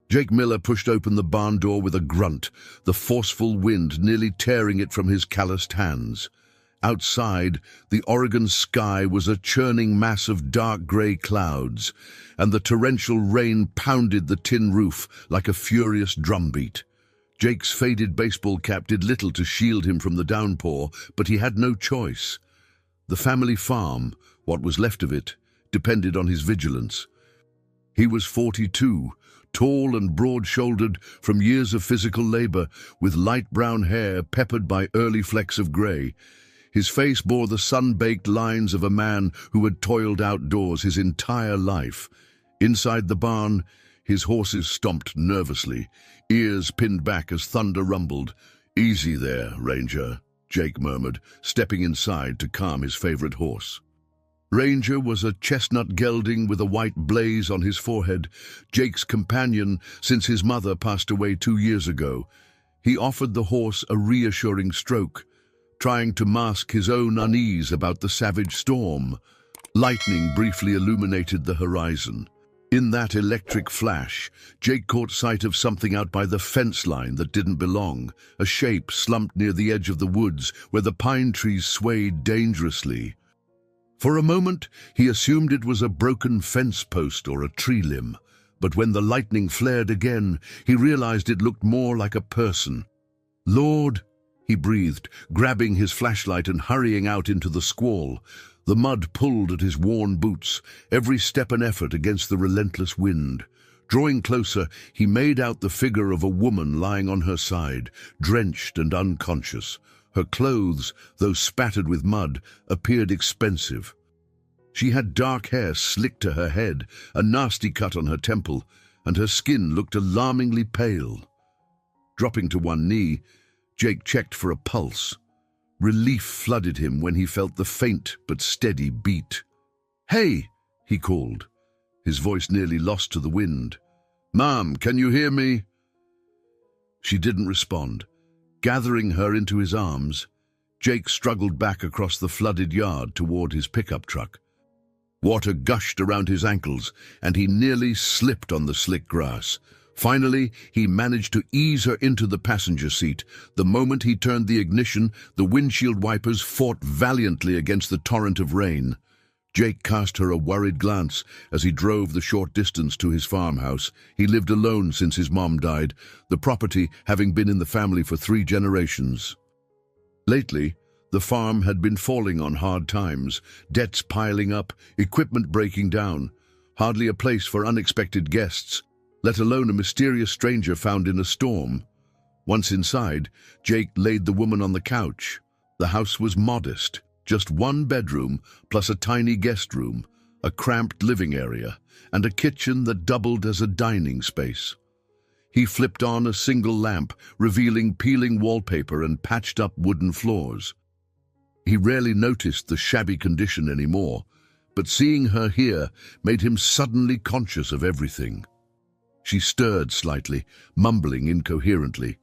Jake Miller pushed open the barn door with a grunt, the forceful wind nearly tearing it from his calloused hands. Outside, the Oregon sky was a churning mass of dark grey clouds, and the torrential rain pounded the tin roof like a furious drumbeat. Jake's faded baseball cap did little to shield him from the downpour, but he had no choice. The family farm, what was left of it, depended on his vigilance. He was 42, tall and broad-shouldered from years of physical labor, with light brown hair peppered by early flecks of gray. His face bore the sun-baked lines of a man who had toiled outdoors his entire life. Inside the barn, his horses stomped nervously, ears pinned back as thunder rumbled. "Easy there, Ranger," Jake murmured, stepping inside to calm his favorite horse. Ranger was a chestnut gelding with a white blaze on his forehead, Jake's companion since his mother passed away 2 years ago. He offered the horse a reassuring stroke, trying to mask his own unease about the savage storm. Lightning briefly illuminated the horizon. In that electric flash, Jake caught sight of something out by the fence line that didn't belong, a shape slumped near the edge of the woods where the pine trees swayed dangerously. For a moment, he assumed it was a broken fence post or a tree limb, but when the lightning flared again, he realized it looked more like a person. "Lord," he breathed, grabbing his flashlight and hurrying out into the squall. The mud pulled at his worn boots, every step an effort against the relentless wind. Drawing closer, he made out the figure of a woman lying on her side, drenched and unconscious. Her clothes, though spattered with mud, appeared expensive. She had dark hair slicked to her head, a nasty cut on her temple, and her skin looked alarmingly pale. Dropping to one knee, Jake checked for a pulse. Relief flooded him when he felt the faint but steady beat. "Hey!" he called, his voice nearly lost to the wind. "Mom, can you hear me?" She didn't respond. Gathering her into his arms, Jake struggled back across the flooded yard toward his pickup truck. Water gushed around his ankles, and he nearly slipped on the slick grass. Finally, he managed to ease her into the passenger seat. The moment he turned the ignition, the windshield wipers fought valiantly against the torrent of rain. Jake cast her a worried glance as he drove the short distance to his farmhouse. He lived alone since his mom died, the property having been in the family for 3 generations. Lately, the farm had been falling on hard times, debts piling up, equipment breaking down. Hardly a place for unexpected guests, let alone a mysterious stranger found in a storm. Once inside, Jake laid the woman on the couch. The house was modest. Just 1 bedroom, plus a tiny guest room, a cramped living area, and a kitchen that doubled as a dining space. He flipped on a single lamp, revealing peeling wallpaper and patched-up wooden floors. He rarely noticed the shabby condition anymore, but seeing her here made him suddenly conscious of everything. She stirred slightly, mumbling incoherently.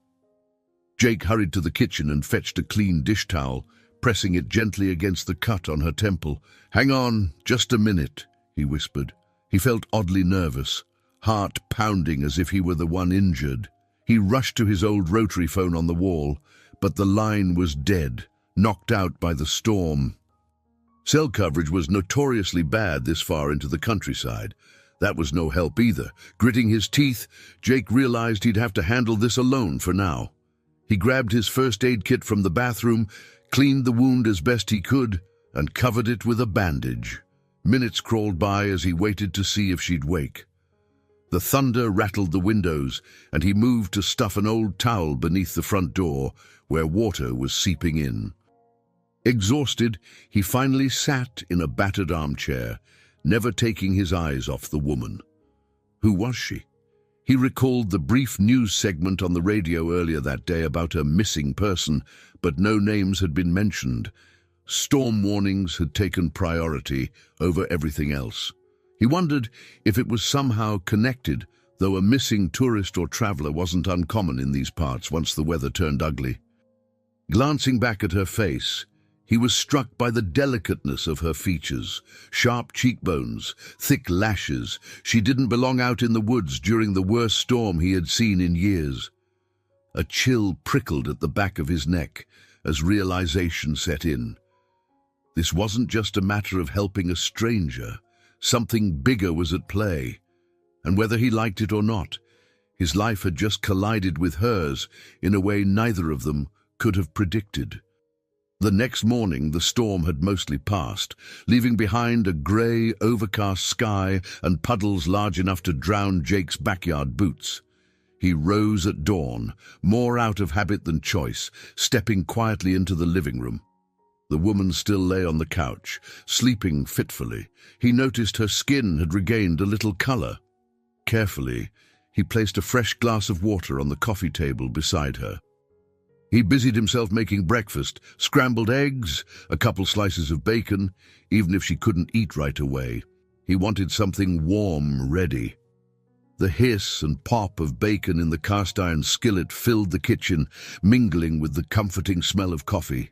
Jake hurried to the kitchen and fetched a clean dish towel, pressing it gently against the cut on her temple. "Hang on, just a minute," he whispered. He felt oddly nervous, heart pounding as if he were the one injured. He rushed to his old rotary phone on the wall, but the line was dead, knocked out by the storm. Cell coverage was notoriously bad this far into the countryside. That was no help either. Gritting his teeth, Jake realized he'd have to handle this alone for now. He grabbed his first aid kit from the bathroom, cleaned the wound as best he could, and covered it with a bandage. Minutes crawled by as he waited to see if she'd wake. The thunder rattled the windows, and he moved to stuff an old towel beneath the front door, where water was seeping in. Exhausted, he finally sat in a battered armchair, never taking his eyes off the woman. Who was she? He recalled the brief news segment on the radio earlier that day about a missing person, but no names had been mentioned. Storm warnings had taken priority over everything else. He wondered if it was somehow connected, though a missing tourist or traveler wasn't uncommon in these parts once the weather turned ugly. Glancing back at her face, He was struck by the delicateness of her features, sharp cheekbones, thick lashes. She didn't belong out in the woods during the worst storm he had seen in years. A chill prickled at the back of his neck as realization set in. This wasn't just a matter of helping a stranger. Something bigger was at play. And whether he liked it or not, his life had just collided with hers in a way neither of them could have predicted. The next morning, the storm had mostly passed, leaving behind a grey, overcast sky and puddles large enough to drown Jake's backyard boots. He rose at dawn, more out of habit than choice, stepping quietly into the living room. The woman still lay on the couch, sleeping fitfully. He noticed her skin had regained a little colour. Carefully, he placed a fresh glass of water on the coffee table beside her. He busied himself making breakfast, scrambled eggs, a couple slices of bacon, even if she couldn't eat right away. He wanted something warm ready. The hiss and pop of bacon in the cast-iron skillet filled the kitchen, mingling with the comforting smell of coffee.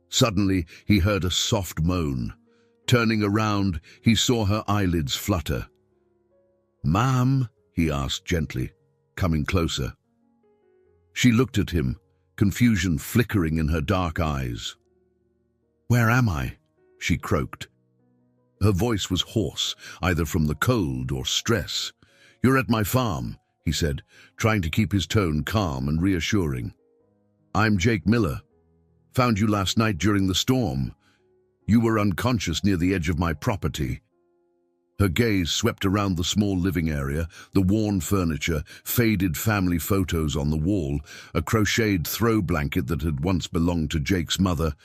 Suddenly, he heard a soft moan. Turning around, he saw her eyelids flutter. "Ma'am?" he asked gently, coming closer. She looked at him, confusion flickering in her dark eyes. "Where am I?" she croaked. Her voice was hoarse, either from the cold or stress. "You're at my farm," he said, trying to keep his tone calm and reassuring. "I'm Jake Miller. Found you last night during the storm. You were unconscious near the edge of my property." Her gaze swept around the small living area, the worn furniture, faded family photos on the wall, a crocheted throw blanket that had once belonged to Jake's mother.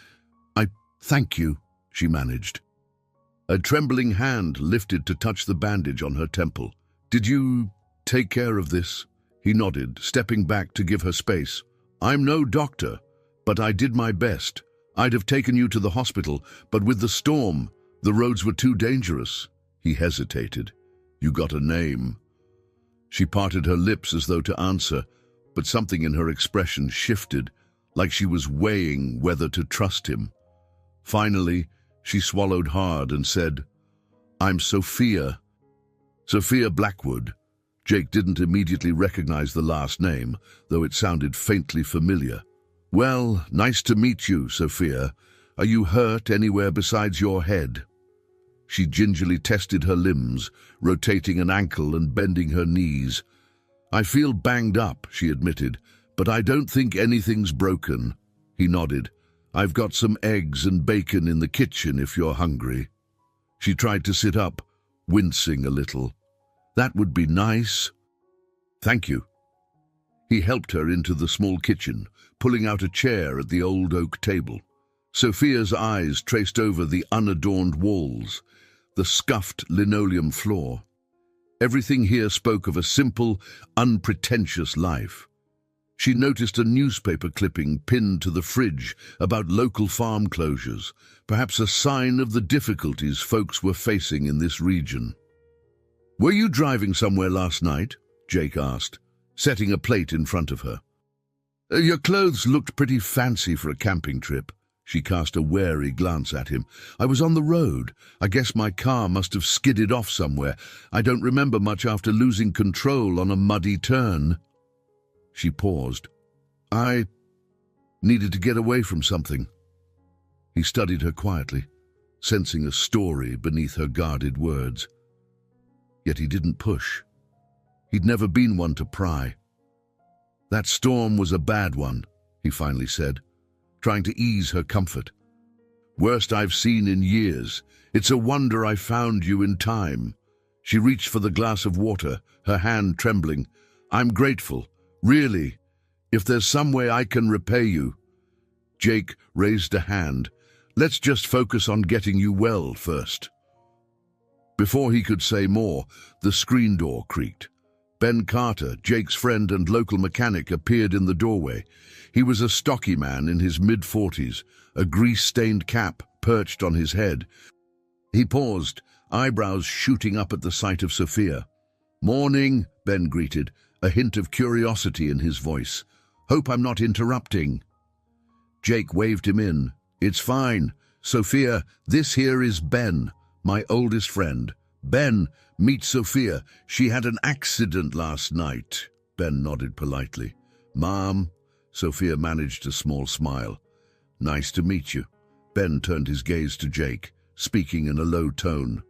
Thank you," she managed. A trembling hand lifted to touch the bandage on her temple. "Did you take care of this?" He nodded, stepping back to give her space. "I'm no doctor, but I did my best. I'd have taken you to the hospital, but with the storm, the roads were too dangerous." He hesitated. "You got a name?" She parted her lips as though to answer, but something in her expression shifted, like she was weighing whether to trust him. Finally, she swallowed hard and said, "I'm Sophia." Sophia Blackwood. Jake didn't immediately recognize the last name, though it sounded faintly familiar. "Well, nice to meet you, Sophia. Are you hurt anywhere besides your head?" She gingerly tested her limbs, rotating an ankle and bending her knees. "I feel banged up," she admitted, "but I don't think anything's broken." He nodded. "I've got some eggs and bacon in the kitchen if you're hungry." She tried to sit up, wincing a little. "That would be nice." "Thank you." He helped her into the small kitchen, pulling out a chair at the old oak table. Sophia's eyes traced over the unadorned walls, the scuffed linoleum floor. Everything here spoke of a simple, unpretentious life. She noticed a newspaper clipping pinned to the fridge about local farm closures, perhaps a sign of the difficulties folks were facing in this region. "Were you driving somewhere last night?" Jake asked, setting a plate in front of her. "Your clothes looked pretty fancy for a camping trip." She cast a wary glance at him. "I was on the road. I guess my car must have skidded off somewhere. I don't remember much after losing control on a muddy turn." She paused. "I needed to get away from something." He studied her quietly, sensing a story beneath her guarded words. Yet he didn't push. He'd never been one to pry. "That storm was a bad one," he finally said, trying to ease her comfort. "Worst I've seen in years. It's a wonder I found you in time." She reached for the glass of water, her hand trembling. "I'm grateful, really. If there's some way I can repay you." Jake raised a hand. "Let's just focus on getting you well first." Before he could say more, the screen door creaked. Ben Carter, Jake's friend and local mechanic, appeared in the doorway. He was a stocky man in his mid-40s, a grease-stained cap perched on his head. He paused, eyebrows shooting up at the sight of Sophia. "Morning," Ben greeted, a hint of curiosity in his voice. "Hope I'm not interrupting." Jake waved him in, It's fine. Sophia, this here is Ben, my oldest friend. Ben, meet Sophia. She had an accident last night. Ben nodded politely. Mom, Sophia managed a small smile. Nice to meet you. Ben turned his gaze to Jake, speaking in a low tone.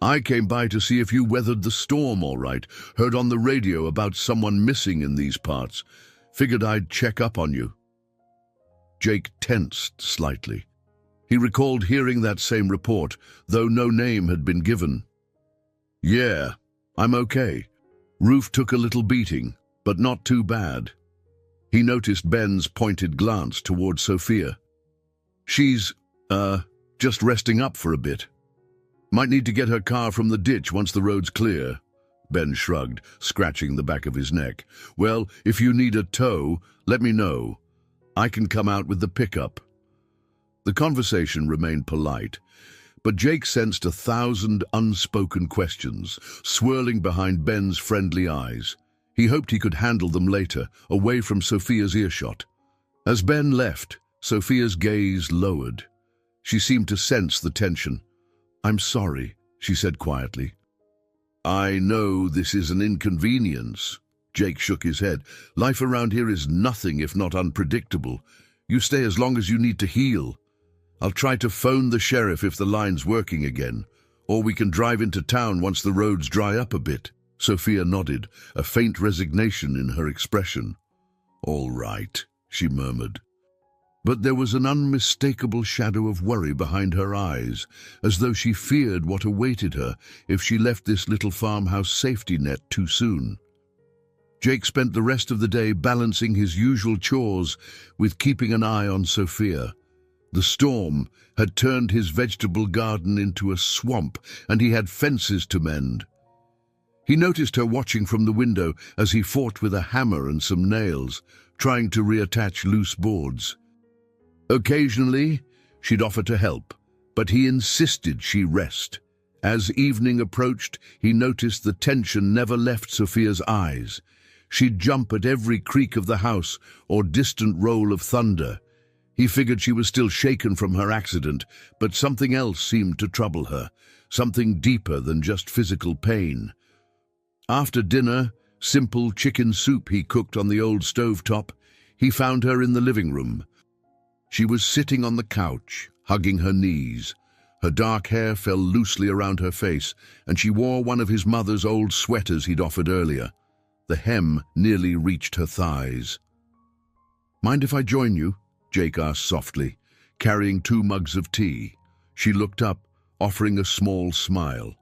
I came by to see if you weathered the storm all right. Heard on the radio about someone missing in these parts. Figured I'd check up on you. Jake tensed slightly. He recalled hearing that same report, though no name had been given. Yeah, I'm okay. Roof took a little beating, but not too bad. He noticed Ben's pointed glance toward Sophia. She's, just resting up for a bit. Might need to get her car from the ditch once the road's clear. Ben shrugged, scratching the back of his neck. Well, if you need a tow, let me know. I can come out with the pickup. The conversation remained polite, but Jake sensed 1,000 unspoken questions swirling behind Ben's friendly eyes. He hoped he could handle them later, away from Sophia's earshot. As Ben left, Sophia's gaze lowered. She seemed to sense the tension. I'm sorry, she said quietly. I know this is an inconvenience. Jake shook his head. Life around here is nothing if not unpredictable. You stay as long as you need to heal. I'll try to phone the sheriff if the line's working again, or we can drive into town once the roads dry up a bit. Sophia nodded, a faint resignation in her expression. All right, she murmured. But there was an unmistakable shadow of worry behind her eyes, as though she feared what awaited her if she left this little farmhouse safety net too soon. Jake spent the rest of the day balancing his usual chores with keeping an eye on Sophia. The storm had turned his vegetable garden into a swamp, and he had fences to mend. He noticed her watching from the window as he fought with a hammer and some nails, trying to reattach loose boards. Occasionally, she'd offer to help, but he insisted she rest. As evening approached, he noticed the tension never left Sophia's eyes. She'd jump at every creak of the house or distant roll of thunder. He figured she was still shaken from her accident, but something else seemed to trouble her, something deeper than just physical pain. After dinner, simple chicken soup he cooked on the old stovetop, he found her in the living room. She was sitting on the couch, hugging her knees. Her dark hair fell loosely around her face, and she wore one of his mother's old sweaters he'd offered earlier. The hem nearly reached her thighs. Mind if I join you? Jake asked softly, carrying 2 mugs of tea. She looked up, offering a small smile.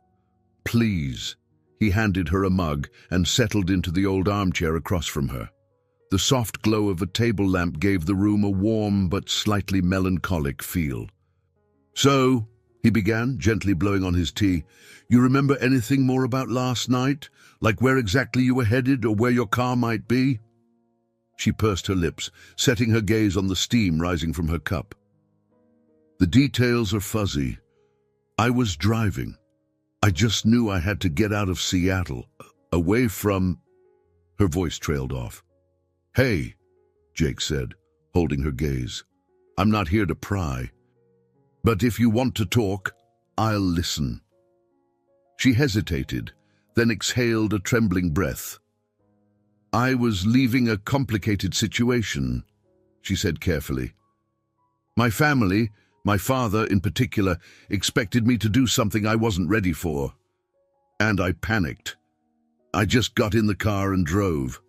Please. He handed her a mug and settled into the old armchair across from her. The soft glow of a table lamp gave the room a warm but slightly melancholic feel. So, he began, gently blowing on his tea, you remember anything more about last night? Like where exactly you were headed or where your car might be? She pursed her lips, setting her gaze on the steam rising from her cup. The details are fuzzy. I was driving. I just knew I had to get out of Seattle, away from... Her voice trailed off. Hey, Jake said, holding her gaze. I'm not here to pry. But if you want to talk, I'll listen. She hesitated, then exhaled a trembling breath. I was leaving a complicated situation, she said carefully. My family, my father in particular, expected me to do something I wasn't ready for. And I panicked. I just got in the car and drove.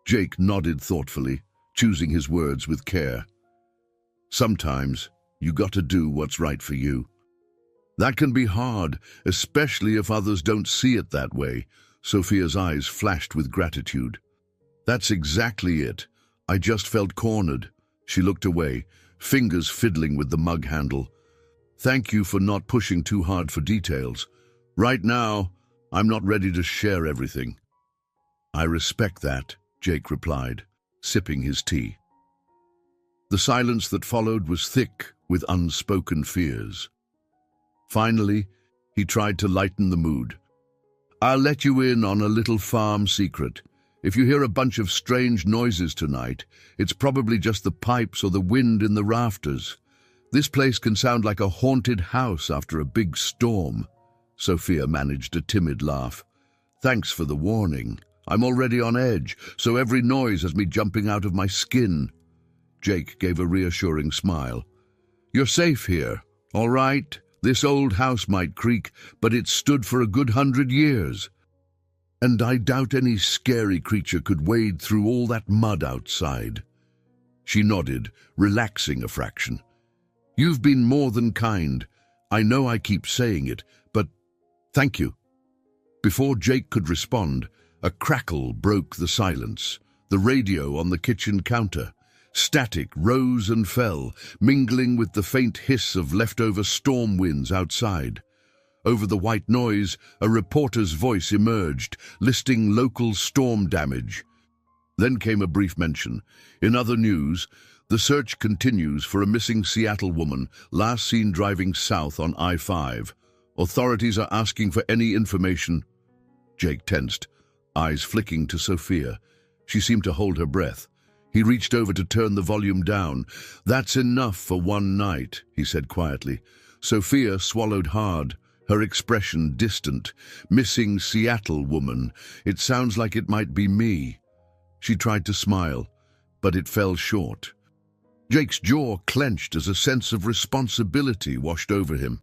Jake nodded thoughtfully, choosing his words with care. Sometimes you got to do what's right for you. That can be hard, especially if others don't see it that way. Sophia's eyes flashed with gratitude. That's exactly it. I just felt cornered. She looked away, fingers fiddling with the mug handle. Thank you for not pushing too hard for details. Right now, I'm not ready to share everything. I respect that, Jake replied, sipping his tea. The silence that followed was thick with unspoken fears. Finally, he tried to lighten the mood. I'll let you in on a little farm secret. If you hear a bunch of strange noises tonight, it's probably just the pipes or the wind in the rafters. This place can sound like a haunted house after a big storm. Sophia managed a timid laugh. Thanks for the warning. I'm already on edge, so every noise has me jumping out of my skin. Jake gave a reassuring smile. You're safe here, all right? This old house might creak, but it's stood for a good 100 years. And I doubt any scary creature could wade through all that mud outside. She nodded, relaxing a fraction. You've been more than kind. I know I keep saying it, but thank you. Before Jake could respond, a crackle broke the silence. The radio on the kitchen counter. Static rose and fell, mingling with the faint hiss of leftover storm winds outside. Over the white noise, a reporter's voice emerged, listing local storm damage. Then came a brief mention. In other news, the search continues for a missing Seattle woman, last seen driving south on I-5. Authorities are asking for any information. Jake tensed, eyes flicking to Sophia. She seemed to hold her breath. He reached over to turn the volume down. That's enough for one night, he said quietly. Sophia swallowed hard, her expression distant. Missing Seattle woman. It sounds like it might be me. She tried to smile, but it fell short. Jake's jaw clenched as a sense of responsibility washed over him.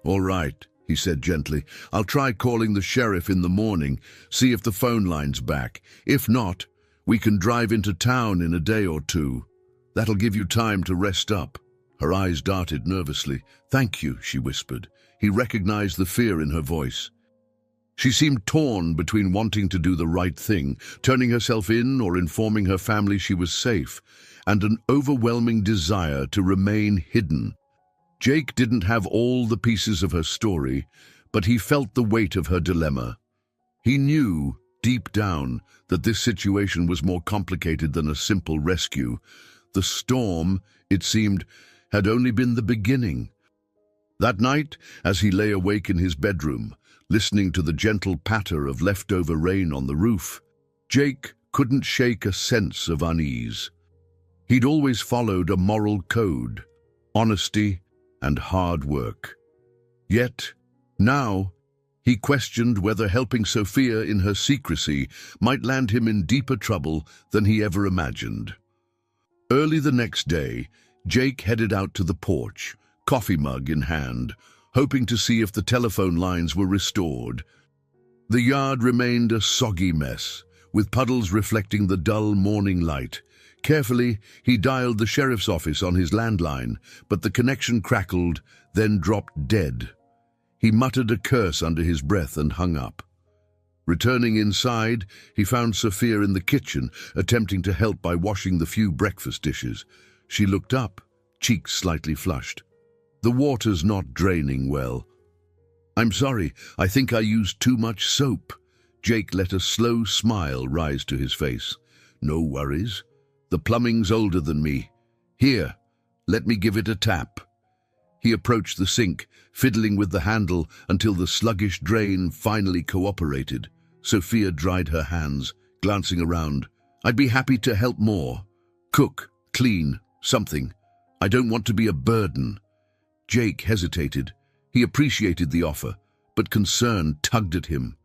All right, he said gently. I'll try calling the sheriff in the morning, see if the phone line's back. If not, we can drive into town in a day or two. That'll give you time to rest up. Her eyes darted nervously. Thank you, she whispered. He recognized the fear in her voice. She seemed torn between wanting to do the right thing, turning herself in or informing her family she was safe, and an overwhelming desire to remain hidden. Jake didn't have all the pieces of her story, but he felt the weight of her dilemma. He knew, deep down, that this situation was more complicated than a simple rescue. The storm, it seemed, had only been the beginning. That night, as he lay awake in his bedroom, listening to the gentle patter of leftover rain on the roof, Jake couldn't shake a sense of unease. He'd always followed a moral code, honesty and hard work. Yet, now, he questioned whether helping Sophia in her secrecy might land him in deeper trouble than he ever imagined. Early the next day, Jake headed out to the porch, coffee mug in hand, hoping to see if the telephone lines were restored. The yard remained a soggy mess, with puddles reflecting the dull morning light. Carefully, he dialed the sheriff's office on his landline, but the connection crackled, then dropped dead. He muttered a curse under his breath and hung up. Returning inside, he found Sophia in the kitchen, attempting to help by washing the few breakfast dishes. She looked up, cheeks slightly flushed. The water's not draining well. I'm sorry, I think I used too much soap. Jake let a slow smile rise to his face. No worries. The plumbing's older than me. Here, let me give it a tap. He approached the sink, fiddling with the handle until the sluggish drain finally cooperated. Sophia dried her hands, glancing around. I'd be happy to help more. Cook, clean, something. I don't want to be a burden. Jake hesitated. He appreciated the offer, but concern tugged at him.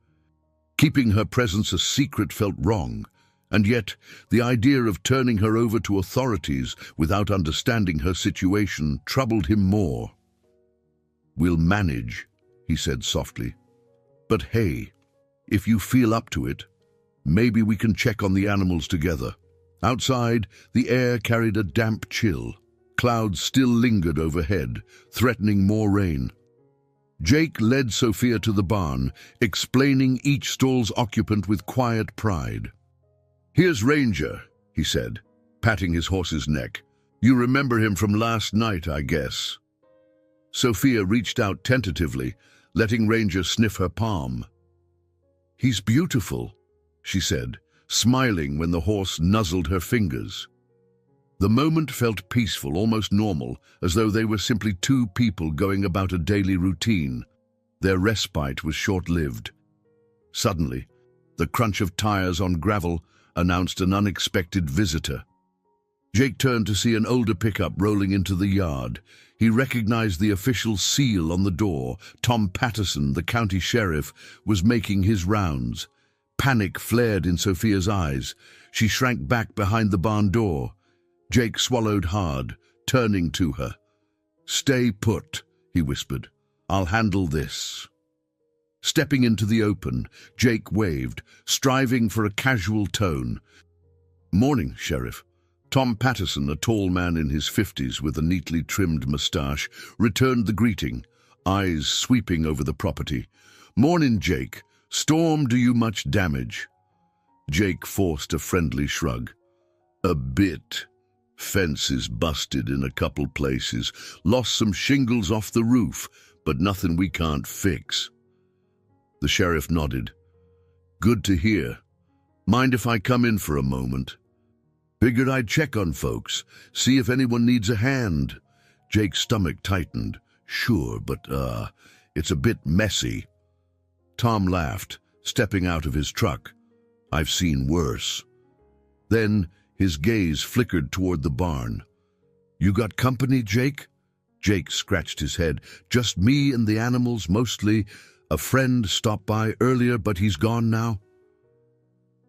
Keeping her presence a secret felt wrong, and yet the idea of turning her over to authorities without understanding her situation troubled him more. We'll manage, he said softly. But hey, if you feel up to it, maybe we can check on the animals together. Outside, the air carried a damp chill. Clouds still lingered overhead, threatening more rain. Jake led Sophia to the barn, explaining each stall's occupant with quiet pride. Here's Ranger, he said, patting his horse's neck. You remember him from last night, I guess. Sophia reached out tentatively, letting Ranger sniff her palm. He's beautiful, she said, smiling when the horse nuzzled her fingers. The moment felt peaceful, almost normal, as though they were simply two people going about a daily routine. Their respite was short-lived. Suddenly, the crunch of tires on gravel announced an unexpected visitor. Jake turned to see an older pickup rolling into the yard. He recognized the official seal on the door. Tom Patterson, the county sheriff, was making his rounds. Panic flared in Sophia's eyes. She shrank back behind the barn door. Jake swallowed hard, turning to her. "Stay put," he whispered. "I'll handle this." Stepping into the open, Jake waved, striving for a casual tone. "Morning, Sheriff." Tom Patterson, a tall man in his 50s with a neatly trimmed mustache, returned the greeting, eyes sweeping over the property. "Morning, Jake. Storm do you much damage?" Jake forced a friendly shrug. "A bit. Fence is busted in a couple places. Lost some shingles off the roof, but nothing we can't fix." The sheriff nodded. "Good to hear. Mind if I come in for a moment?" "Figured I'd check on folks, see if anyone needs a hand." Jake's stomach tightened. "Sure, but, it's a bit messy." Tom laughed, stepping out of his truck. "I've seen worse." Then his gaze flickered toward the barn. "You got company, Jake?" Jake scratched his head. "Just me and the animals, mostly. A friend stopped by earlier, but he's gone now."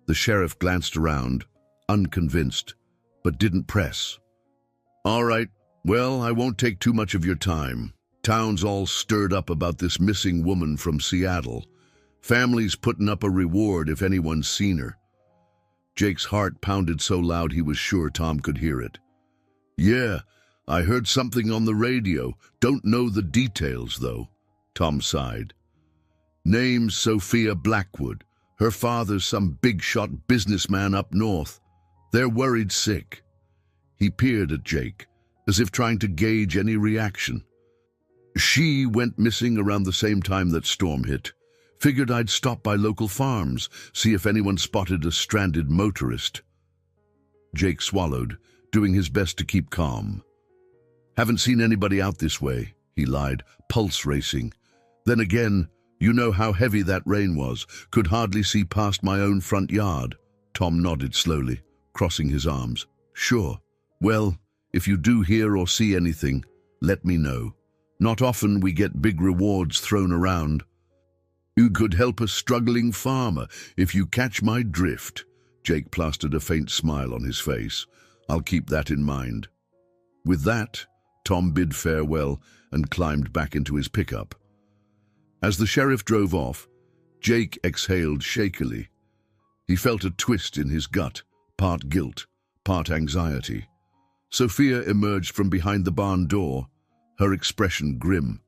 The sheriff glanced around, unconvinced, but didn't press. "All right, well, I won't take too much of your time. Town's all stirred up about this missing woman from Seattle. Family's putting up a reward if anyone's seen her." Jake's heart pounded so loud he was sure Tom could hear it. "Yeah, I heard something on the radio. Don't know the details, though." Tom sighed. "Name's Sophia Blackwood. Her father's some big-shot businessman up north. They're worried sick." He peered at Jake, as if trying to gauge any reaction. "She went missing around the same time that storm hit. Figured I'd stop by local farms, see if anyone spotted a stranded motorist." Jake swallowed, doing his best to keep calm. "Haven't seen anybody out this way," he lied, pulse racing. "Then again, you know how heavy that rain was. Could hardly see past my own front yard." Tom nodded slowly, crossing his arms. "Sure. Well, if you do hear or see anything, let me know. Not often we get big rewards thrown around." "You could help a struggling farmer, if you catch my drift." Jake plastered a faint smile on his face. "I'll keep that in mind." With that, Tom bid farewell and climbed back into his pickup. As the sheriff drove off, Jake exhaled shakily. He felt a twist in his gut, part guilt, part anxiety. Sophia emerged from behind the barn door, her expression grim.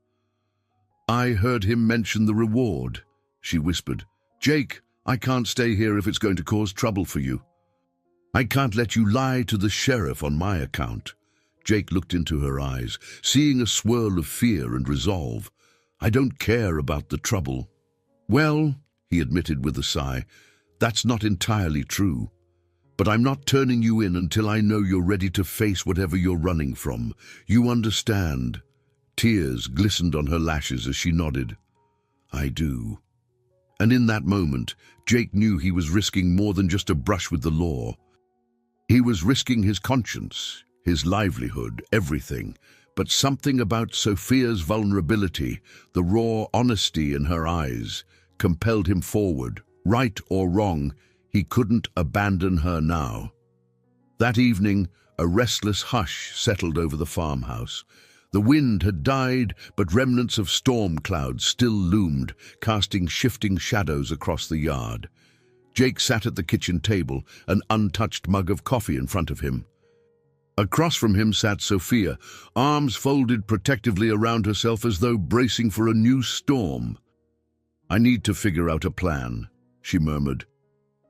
"I heard him mention the reward," she whispered. "Jake, I can't stay here if it's going to cause trouble for you." "I can't let you lie to the sheriff on my account." Jake looked into her eyes, seeing a swirl of fear and resolve. "I don't care about the trouble." "Well," he admitted with a sigh, "that's not entirely true. But I'm not turning you in until I know you're ready to face whatever you're running from. You understand?" Tears glistened on her lashes as she nodded. "I do." And in that moment, Jake knew he was risking more than just a brush with the law. He was risking his conscience, his livelihood, everything. But something about Sophia's vulnerability, the raw honesty in her eyes, compelled him forward. Right or wrong, he couldn't abandon her now. That evening, a restless hush settled over the farmhouse. The wind had died, but remnants of storm clouds still loomed, casting shifting shadows across the yard. Jake sat at the kitchen table, an untouched mug of coffee in front of him. Across from him sat Sophia, arms folded protectively around herself as though bracing for a new storm. "I need to figure out a plan," she murmured.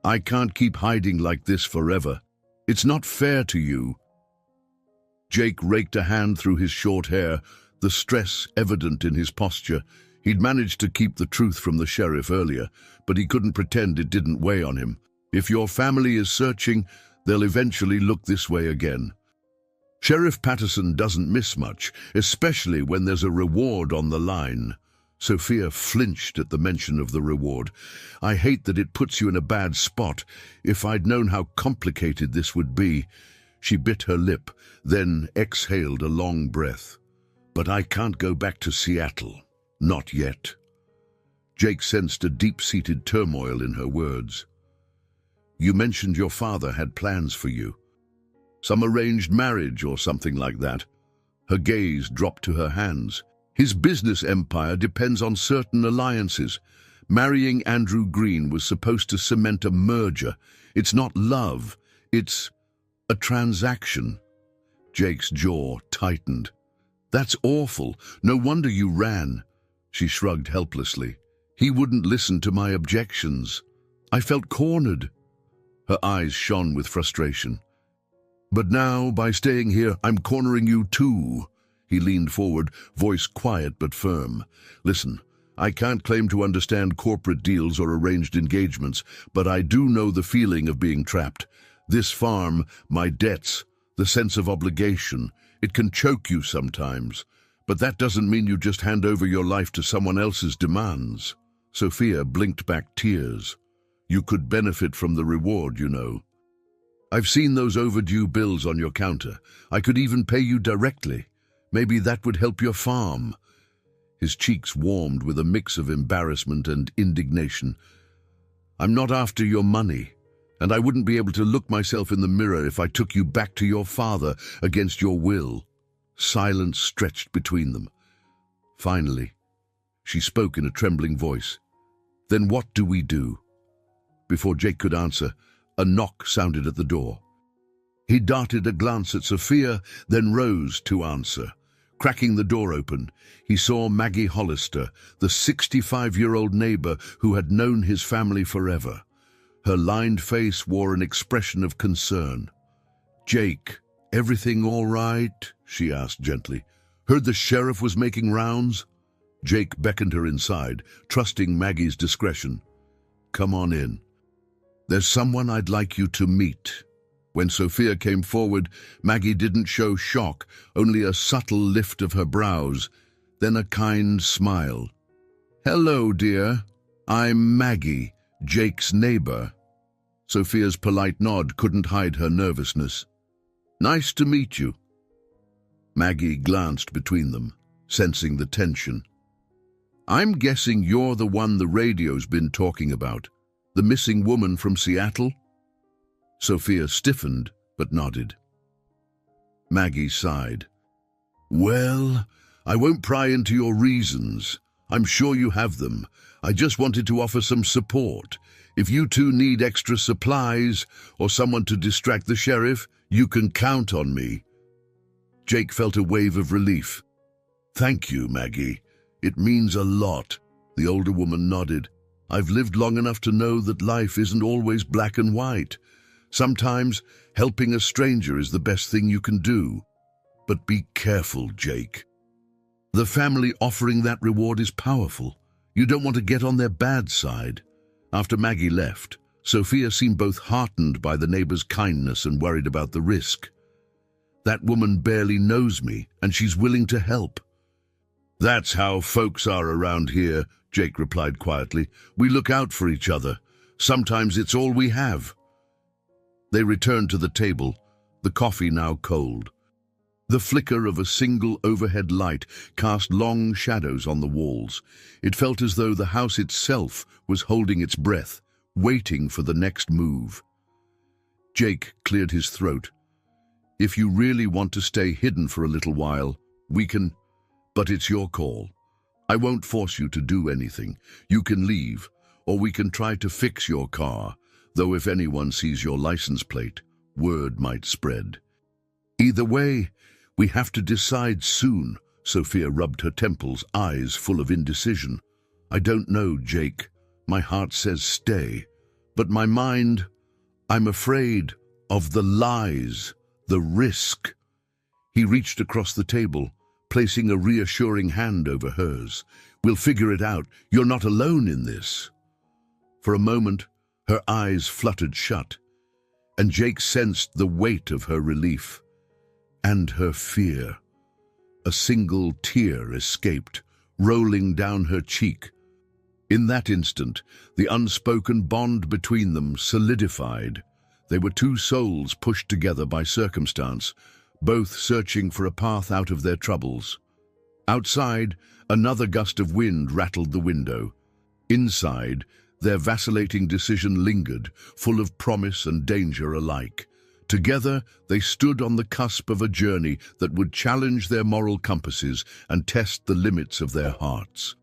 "I can't keep hiding like this forever. It's not fair to you." Jake raked a hand through his short hair, the stress evident in his posture. He'd managed to keep the truth from the sheriff earlier, but he couldn't pretend it didn't weigh on him. If your family is searching, they'll eventually look this way again. Sheriff Patterson doesn't miss much, especially when there's a reward on the line. Sophia flinched at the mention of the reward. "I hate that it puts you in a bad spot. If I'd known how complicated this would be." She bit her lip, then exhaled a long breath. "But I can't go back to Seattle. Not yet." Jake sensed a deep-seated turmoil in her words. "You mentioned your father had plans for you. Some arranged marriage or something like that." Her gaze dropped to her hands. "His business empire depends on certain alliances. Marrying Andrew Green was supposed to cement a merger. It's not love, it's a transaction." Jake's jaw tightened. "That's awful. No wonder you ran." She shrugged helplessly. "He wouldn't listen to my objections. I felt cornered." Her eyes shone with frustration. "But now, by staying here, I'm cornering you too." He leaned forward, voice quiet but firm. "Listen, I can't claim to understand corporate deals or arranged engagements, but I do know the feeling of being trapped. This farm, my debts, the sense of obligation, it can choke you sometimes. But that doesn't mean you just hand over your life to someone else's demands." Sophia blinked back tears. "You could benefit from the reward, you know. I've seen those overdue bills on your counter. I could even pay you directly. Maybe that would help your farm." His cheeks warmed with a mix of embarrassment and indignation. "I'm not after your money, and I wouldn't be able to look myself in the mirror if I took you back to your father against your will." Silence stretched between them. Finally, she spoke in a trembling voice. "Then what do we do?" Before Jake could answer, a knock sounded at the door. He darted a glance at Sophia, then rose to answer. Cracking the door open, he saw Maggie Hollister, the 65-year-old neighbor who had known his family forever. Her lined face wore an expression of concern. "Jake, everything all right?" she asked gently. "Heard the sheriff was making rounds?" Jake beckoned her inside, trusting Maggie's discretion. "Come on in. There's someone I'd like you to meet." When Sophia came forward, Maggie didn't show shock, only a subtle lift of her brows, then a kind smile. "Hello, dear. I'm Maggie, Jake's neighbor." Sophia's polite nod couldn't hide her nervousness. "Nice to meet you." Maggie glanced between them, sensing the tension. "I'm guessing you're the one the radio's been talking about, the missing woman from Seattle?" Sophia stiffened, but nodded. Maggie sighed. "Well, I won't pry into your reasons. I'm sure you have them. I just wanted to offer some support. If you two need extra supplies or someone to distract the sheriff, you can count on me." Jake felt a wave of relief. "Thank you, Maggie. It means a lot." The older woman nodded. "I've lived long enough to know that life isn't always black and white. Sometimes helping a stranger is the best thing you can do. But be careful, Jake. The family offering that reward is powerful. You don't want to get on their bad side." After Maggie left, Sophia seemed both heartened by the neighbor's kindness and worried about the risk. "That woman barely knows me, and she's willing to help." "That's how folks are around here," Jake replied quietly. "We look out for each other. Sometimes it's all we have." They returned to the table, the coffee now cold. The flicker of a single overhead light cast long shadows on the walls. It felt as though the house itself was holding its breath, waiting for the next move. Jake cleared his throat. "If you really want to stay hidden for a little while, we can, but it's your call. I won't force you to do anything. You can leave, or we can try to fix your car, though if anyone sees your license plate, word might spread. Either way, we have to decide soon." Sophia rubbed her temples, eyes full of indecision. "I don't know, Jake. My heart says stay, but my mind, I'm afraid of the lies, the risk." He reached across the table, placing a reassuring hand over hers. "We'll figure it out. You're not alone in this." For a moment, her eyes fluttered shut, and Jake sensed the weight of her relief and her fear. A single tear escaped, rolling down her cheek. In that instant, the unspoken bond between them solidified. They were two souls pushed together by circumstance, both searching for a path out of their troubles. Outside, another gust of wind rattled the window. Inside, their vacillating decision lingered, full of promise and danger alike. Together, they stood on the cusp of a journey that would challenge their moral compasses and test the limits of their hearts.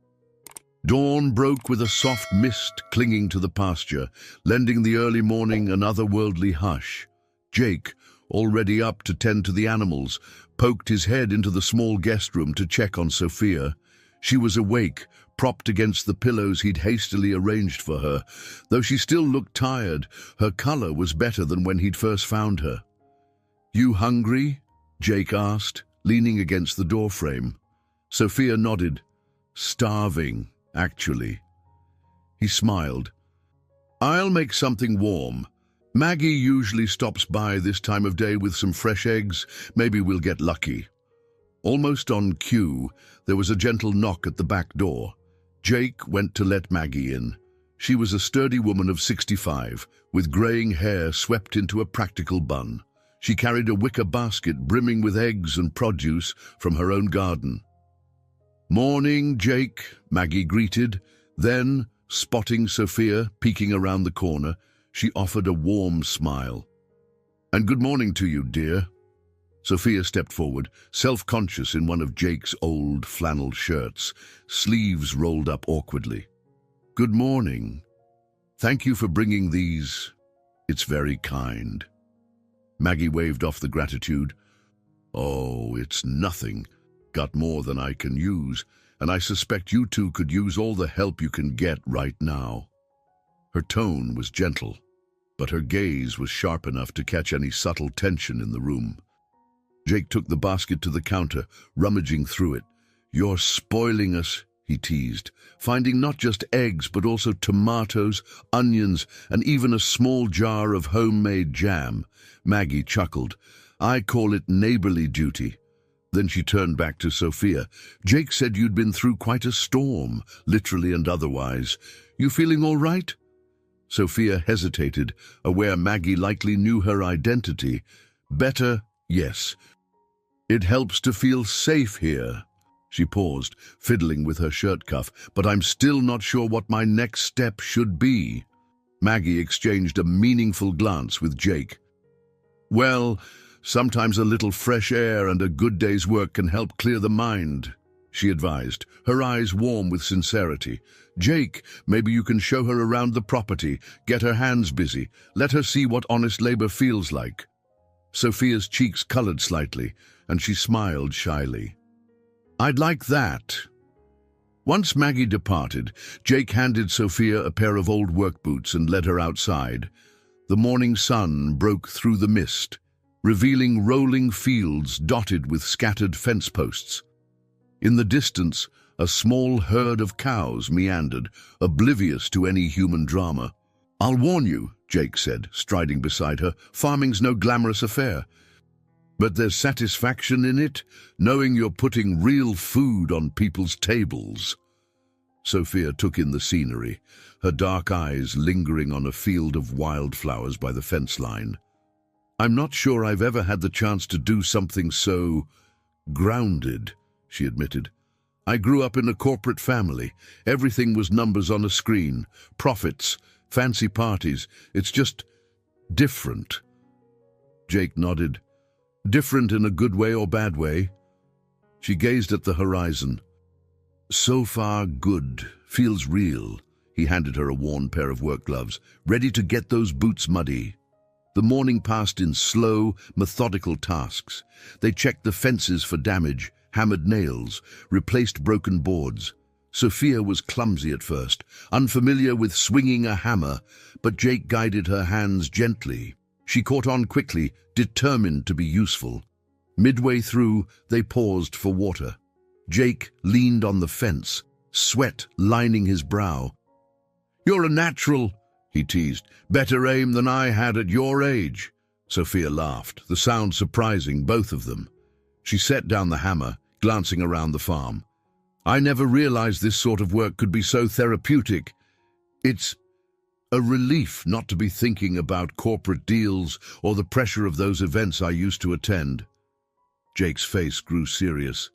Dawn broke with a soft mist clinging to the pasture, lending the early morning an otherworldly hush. Jake, already up to tend to the animals, poked his head into the small guest room to check on Sophia. She was awake, propped against the pillows he'd hastily arranged for her. Though she still looked tired, her color was better than when he'd first found her. "You hungry?" Jake asked, leaning against the doorframe. Sophia nodded. "Starving, actually." He smiled. "I'll make something warm. Maggie usually stops by this time of day with some fresh eggs. Maybe we'll get lucky." Almost on cue, there was a gentle knock at the back door. Jake went to let Maggie in. She was a sturdy woman of 65, with graying hair swept into a practical bun. She carried a wicker basket brimming with eggs and produce from her own garden. "Morning, Jake," Maggie greeted. Then, spotting Sophia peeking around the corner, she offered a warm smile. "And good morning to you, dear." Sophia stepped forward, self-conscious in one of Jake's old flannel shirts, sleeves rolled up awkwardly. "Good morning. Thank you for bringing these. It's very kind." Maggie waved off the gratitude. "Oh, it's nothing. Got more than I can use, and I suspect you two could use all the help you can get right now." Her tone was gentle, but her gaze was sharp enough to catch any subtle tension in the room. Jake took the basket to the counter, rummaging through it. "You're spoiling us," he teased, finding not just eggs but also tomatoes, onions, and even a small jar of homemade jam. Maggie chuckled. "I call it neighborly duty." Then she turned back to Sophia. "Jake said you'd been through quite a storm, literally and otherwise. You feeling all right?" Sophia hesitated, aware Maggie likely knew her identity. "Better, yes. It helps to feel safe here." She paused, fiddling with her shirt cuff. "But I'm still not sure what my next step should be." Maggie exchanged a meaningful glance with Jake. "Well, sometimes a little fresh air and a good day's work can help clear the mind," she advised, her eyes warm with sincerity. "Jake, maybe you can show her around the property, get her hands busy, let her see what honest labor feels like." Sophia's cheeks colored slightly, and she smiled shyly. "I'd like that." Once Maggie departed, Jake handed Sophia a pair of old work boots and led her outside. The morning sun broke through the mist, revealing rolling fields dotted with scattered fence posts. In the distance, a small herd of cows meandered, oblivious to any human drama. "I'll warn you," Jake said, striding beside her, "farming's no glamorous affair. But there's satisfaction in it, knowing you're putting real food on people's tables." Sophia took in the scenery, her dark eyes lingering on a field of wildflowers by the fence line. "I'm not sure I've ever had the chance to do something so grounded," she admitted. "I grew up in a corporate family. Everything was numbers on a screen, profits, fancy parties. It's just different." Jake nodded. "Different in a good way or bad way?" She gazed at the horizon. "So far, good. Feels real." He handed her a worn pair of work gloves. "Ready to get those boots muddy." The morning passed in slow, methodical tasks. They checked the fences for damage, hammered nails, replaced broken boards. Sophia was clumsy at first, unfamiliar with swinging a hammer, but Jake guided her hands gently. She caught on quickly, determined to be useful. Midway through, they paused for water. Jake leaned on the fence, sweat lining his brow. "You're a natural," he teased. "Better aim than I had at your age." Sophia laughed, the sound surprising both of them. She set down the hammer, glancing around the farm. "I never realized this sort of work could be so therapeutic. It's A relief not to be thinking about corporate deals or the pressure of those events I used to attend. Jake's face grew serious.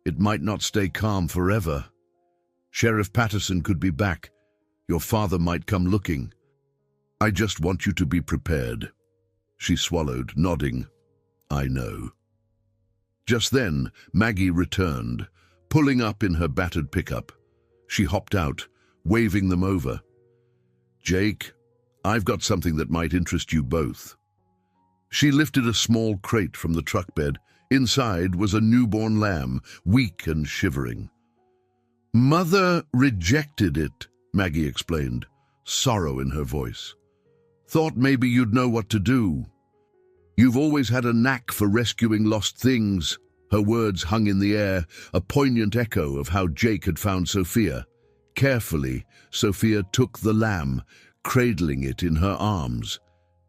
It might not stay calm forever. Sheriff Patterson could be back. Your father might come looking. I just want you to be prepared. She swallowed, nodding. I know. Just then, Maggie returned, pulling up in her battered pickup. She hopped out, waving them over. Jake, I've got something that might interest you both. She lifted a small crate from the truck bed. Inside was a newborn lamb, weak and shivering. Mother rejected it, Maggie explained, sorrow in her voice. Thought maybe you'd know what to do. You've always had a knack for rescuing lost things. Her words hung in the air, a poignant echo of how Jake had found Sophia. Carefully, Sophia took the lamb, cradling it in her arms.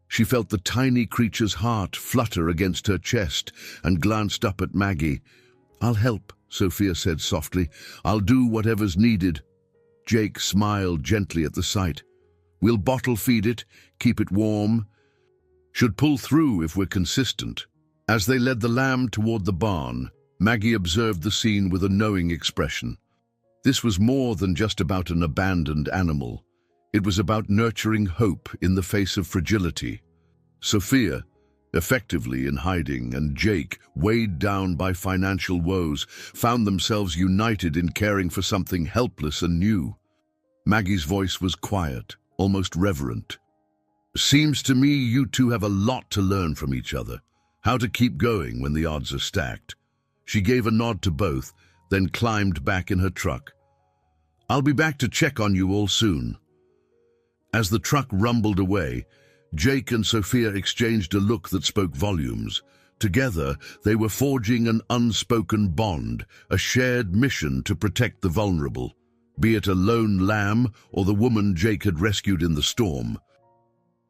She felt the tiny creature's heart flutter against her chest and glanced up at Maggie. I'll help, Sophia said softly. I'll do whatever's needed. Jake smiled gently at the sight. We'll bottle feed it, keep it warm. Should pull through if we're consistent. As they led the lamb toward the barn, Maggie observed the scene with a knowing expression. This was more than just about an abandoned animal. It was about nurturing hope in the face of fragility. Sophia, effectively in hiding, and Jake, weighed down by financial woes, found themselves united in caring for something helpless and new. Maggie's voice was quiet, almost reverent. Seems to me you two have a lot to learn from each other. How to keep going when the odds are stacked. She gave a nod to both, then climbed back in her truck. I'll be back to check on you all soon. As the truck rumbled away, Jake and Sophia exchanged a look that spoke volumes. Together, they were forging an unspoken bond, a shared mission to protect the vulnerable, be it a lone lamb or the woman Jake had rescued in the storm.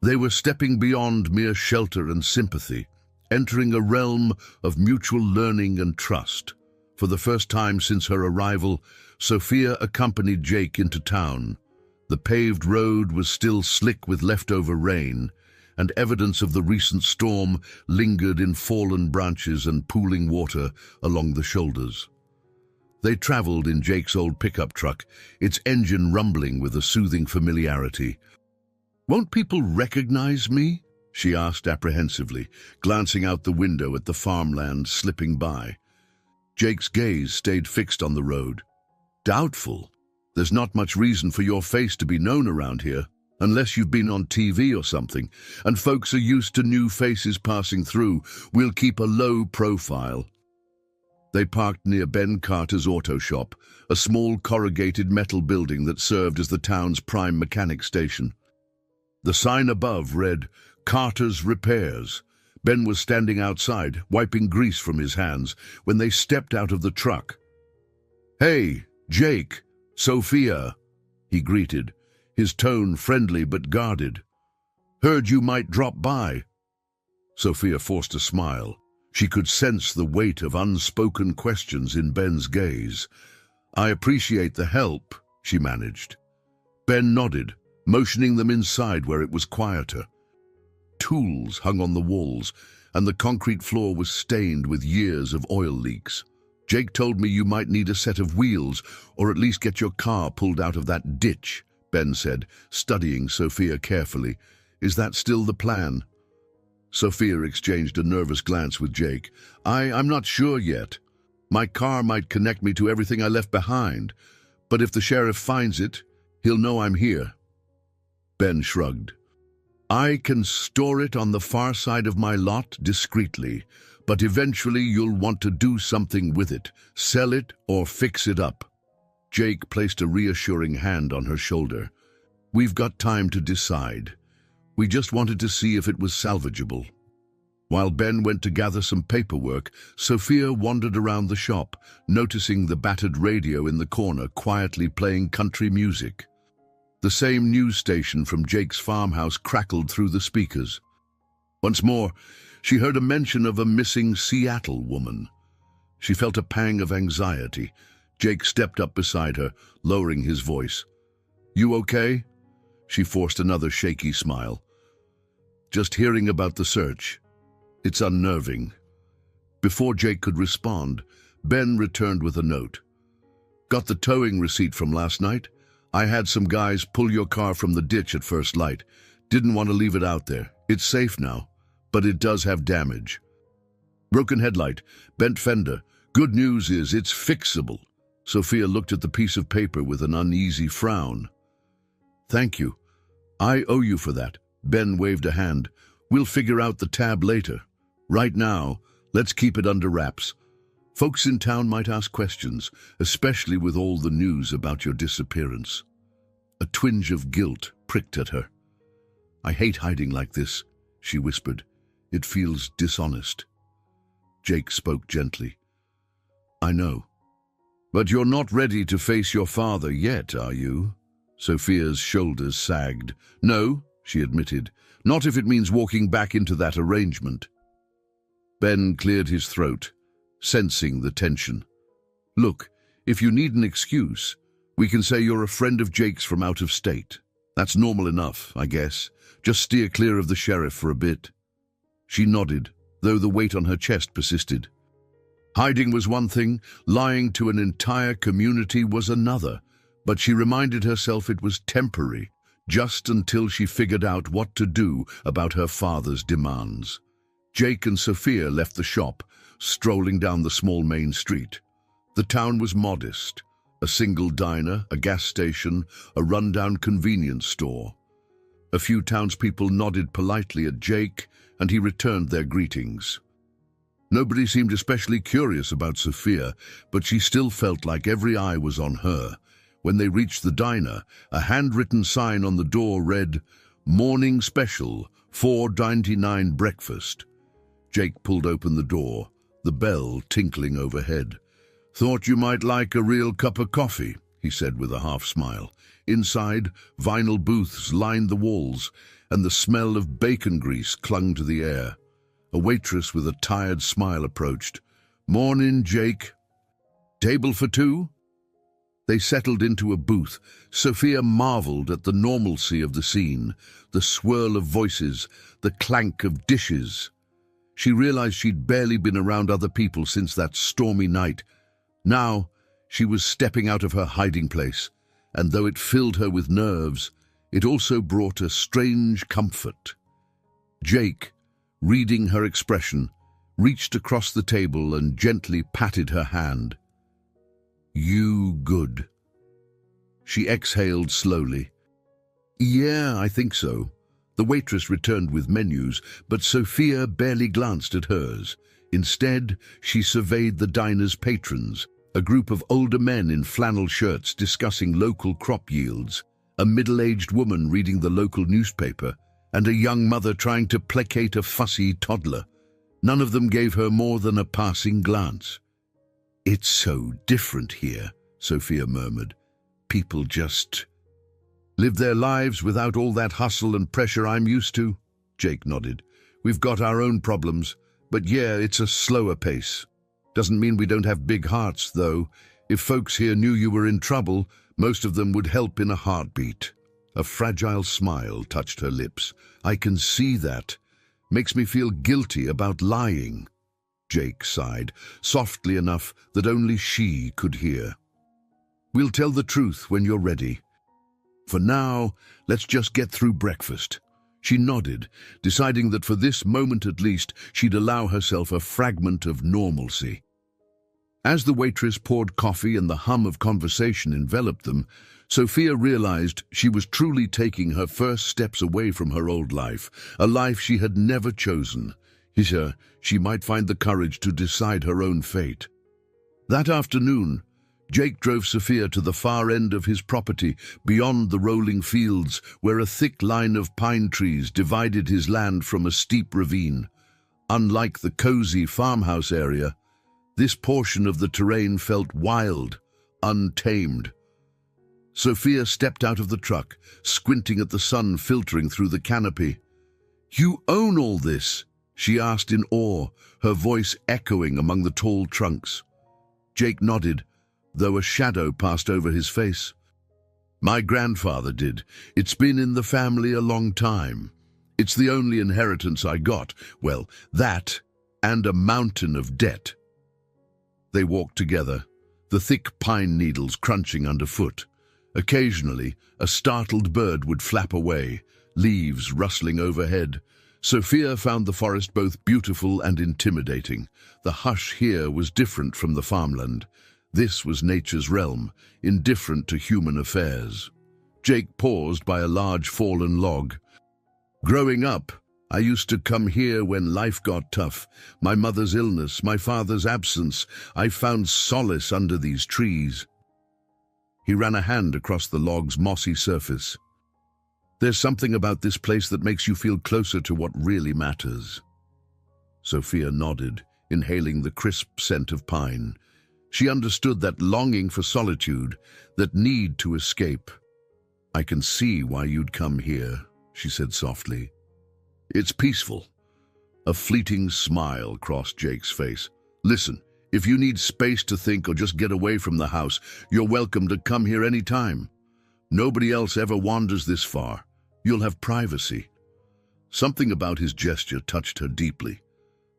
They were stepping beyond mere shelter and sympathy, entering a realm of mutual learning and trust. For the first time since her arrival, Sophia accompanied Jake into town. The paved road was still slick with leftover rain, and evidence of the recent storm lingered in fallen branches and pooling water along the shoulders. They traveled in Jake's old pickup truck, its engine rumbling with a soothing familiarity. "Won't people recognize me?" she asked apprehensively, glancing out the window at the farmland slipping by. Jake's gaze stayed fixed on the road. "Doubtful. There's not much reason for your face to be known around here, unless you've been on TV or something, and folks are used to new faces passing through. We'll keep a low profile." They parked near Ben Carter's auto shop, a small corrugated metal building that served as the town's prime mechanic station. The sign above read, "Carter's Repairs." Ben was standing outside, wiping grease from his hands, when they stepped out of the truck. "Hey, Jake, Sophia," he greeted, his tone friendly but guarded. "Heard you might drop by." Sophia forced a smile. She could sense the weight of unspoken questions in Ben's gaze. "I appreciate the help," she managed. Ben nodded, motioning them inside where it was quieter. Tools hung on the walls, and the concrete floor was stained with years of oil leaks. "Jake told me you might need a set of wheels, or at least get your car pulled out of that ditch," Ben said, studying Sophia carefully. "Is that still the plan?" Sophia exchanged a nervous glance with Jake. I'm not sure yet. My car might connect me to everything I left behind, but if the sheriff finds it, he'll know I'm here." Ben shrugged. "I can store it on the far side of my lot discreetly, but eventually you'll want to do something with it, sell it or fix it up." Jake placed a reassuring hand on her shoulder. "We've got time to decide. We just wanted to see if it was salvageable." While Ben went to gather some paperwork, Sophia wandered around the shop, noticing the battered radio in the corner quietly playing country music. The same news station from Jake's farmhouse crackled through the speakers. Once more, she heard a mention of a missing Seattle woman. She felt a pang of anxiety. Jake stepped up beside her, lowering his voice. "You okay?" She forced another shaky smile. Just hearing about the search, it's unnerving. Before Jake could respond, Ben returned with a note. Got the towing receipt from last night? I had some guys pull your car from the ditch at first light. Didn't want to leave it out there. It's safe now, but it does have damage. Broken headlight, bent fender. Good news is it's fixable. Sophia looked at the piece of paper with an uneasy frown. Thank you. I owe you for that. Ben waved a hand. We'll figure out the tab later. Right now, let's keep it under wraps. Folks in town might ask questions, especially with all the news about your disappearance. A twinge of guilt pricked at her. I hate hiding like this, she whispered. It feels dishonest. Jake spoke gently. I know. But you're not ready to face your father yet, are you? Sophia's shoulders sagged. No, she admitted. Not if it means walking back into that arrangement. Ben cleared his throat, sensing the tension. Look, if you need an excuse, we can say you're a friend of Jake's from out of state. That's normal enough, I guess. Just steer clear of the sheriff for a bit. She nodded, though the weight on her chest persisted. Hiding was one thing, lying to an entire community was another, but she reminded herself it was temporary, just until she figured out what to do about her father's demands. Jake and Sophia left the shop, strolling down the small main street. The town was modest. A single diner, a gas station, a rundown convenience store. A few townspeople nodded politely at Jake, and he returned their greetings. Nobody seemed especially curious about Sophia, but she still felt like every eye was on her. When they reached the diner, a handwritten sign on the door read, "Morning Special, $4.99 breakfast." Jake pulled open the door, the bell tinkling overhead. "Thought you might like a real cup of coffee," he said with a half-smile. Inside, vinyl booths lined the walls, and the smell of bacon grease clung to the air. A waitress with a tired smile approached. "Morning, Jake. Table for two?" They settled into a booth. Sophia marveled at the normalcy of the scene, the swirl of voices, the clank of dishes. She realized she'd barely been around other people since that stormy night. Now, she was stepping out of her hiding place, and though it filled her with nerves, it also brought a strange comfort. Jake, reading her expression, reached across the table and gently patted her hand. "You good." She exhaled slowly. "Yeah, I think so." The waitress returned with menus, but Sophia barely glanced at hers. Instead, she surveyed the diner's patrons, a group of older men in flannel shirts discussing local crop yields, a middle-aged woman reading the local newspaper, and a young mother trying to placate a fussy toddler. None of them gave her more than a passing glance. "It's so different here," Sophia murmured. "People just live their lives without all that hustle and pressure I'm used to." Jake nodded. "We've got our own problems, but yeah, it's a slower pace. Doesn't mean we don't have big hearts, though. If folks here knew you were in trouble, most of them would help in a heartbeat." A fragile smile touched her lips. "I can see that. Makes me feel guilty about lying." Jake sighed, softly enough that only she could hear. "We'll tell the truth when you're ready. For now, let's just get through breakfast." She nodded, deciding that for this moment at least, she'd allow herself a fragment of normalcy. As the waitress poured coffee and the hum of conversation enveloped them, Sophia realized she was truly taking her first steps away from her old life, a life she had never chosen. Here, she might find the courage to decide her own fate. That afternoon, Jake drove Sophia to the far end of his property, beyond the rolling fields, where a thick line of pine trees divided his land from a steep ravine. Unlike the cozy farmhouse area, this portion of the terrain felt wild, untamed. Sophia stepped out of the truck, squinting at the sun filtering through the canopy. "You own all this?" she asked in awe, her voice echoing among the tall trunks. Jake nodded, though a shadow passed over his face. My grandfather did. It's been in the family a long time. It's the only inheritance I got. Well, that and a mountain of debt. They walked together, the thick pine needles crunching underfoot. Occasionally, a startled bird would flap away, leaves rustling overhead. Sophia found the forest both beautiful and intimidating. The hush here was different from the farmland. This was nature's realm, indifferent to human affairs. Jake paused by a large fallen log. Growing up, I used to come here when life got tough. My mother's illness, my father's absence. I found solace under these trees. He ran a hand across the log's mossy surface. There's something about this place that makes you feel closer to what really matters. Sophia nodded, inhaling the crisp scent of pine. She understood that longing for solitude, that need to escape. I can see why you'd come here, she said softly. It's peaceful. A fleeting smile crossed Jake's face. Listen, if you need space to think or just get away from the house, you're welcome to come here any time. Nobody else ever wanders this far. You'll have privacy. Something about his gesture touched her deeply.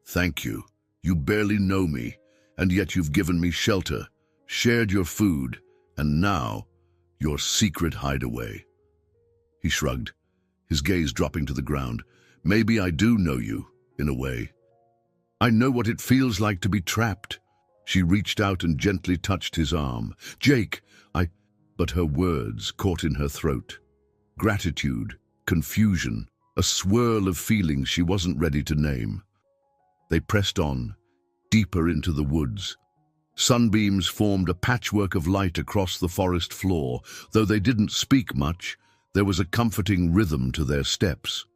Thank you. You barely know me, and yet you've given me shelter, shared your food, and now, your secret hideaway. He shrugged, his gaze dropping to the ground. Maybe I do know you, in a way. I know what it feels like to be trapped. She reached out and gently touched his arm. Jake, But her words caught in her throat. Gratitude, confusion, a swirl of feelings she wasn't ready to name. They pressed on, deeper into the woods. Sunbeams formed a patchwork of light across the forest floor. Though they didn't speak much, there was a comforting rhythm to their steps.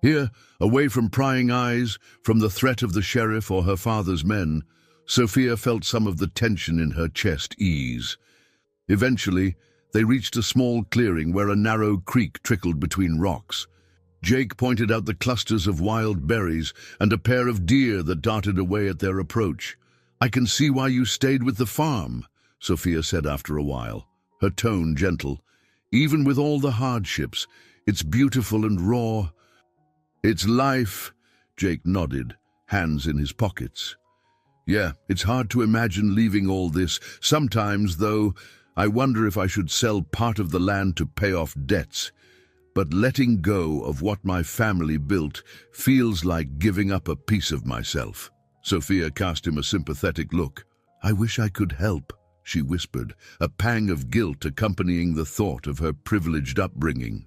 Here, away from prying eyes, from the threat of the sheriff or her father's men, Sophia felt some of the tension in her chest ease. Eventually, they reached a small clearing where a narrow creek trickled between rocks. Jake pointed out the clusters of wild berries and a pair of deer that darted away at their approach. I can see why you stayed with the farm, Sophia said after a while, her tone gentle. Even with all the hardships, it's beautiful and raw. It's life, Jake nodded, hands in his pockets. Yeah, it's hard to imagine leaving all this. Sometimes, though, I wonder if I should sell part of the land to pay off debts. But letting go of what my family built feels like giving up a piece of myself. Sophia cast him a sympathetic look. I wish I could help, she whispered, a pang of guilt accompanying the thought of her privileged upbringing.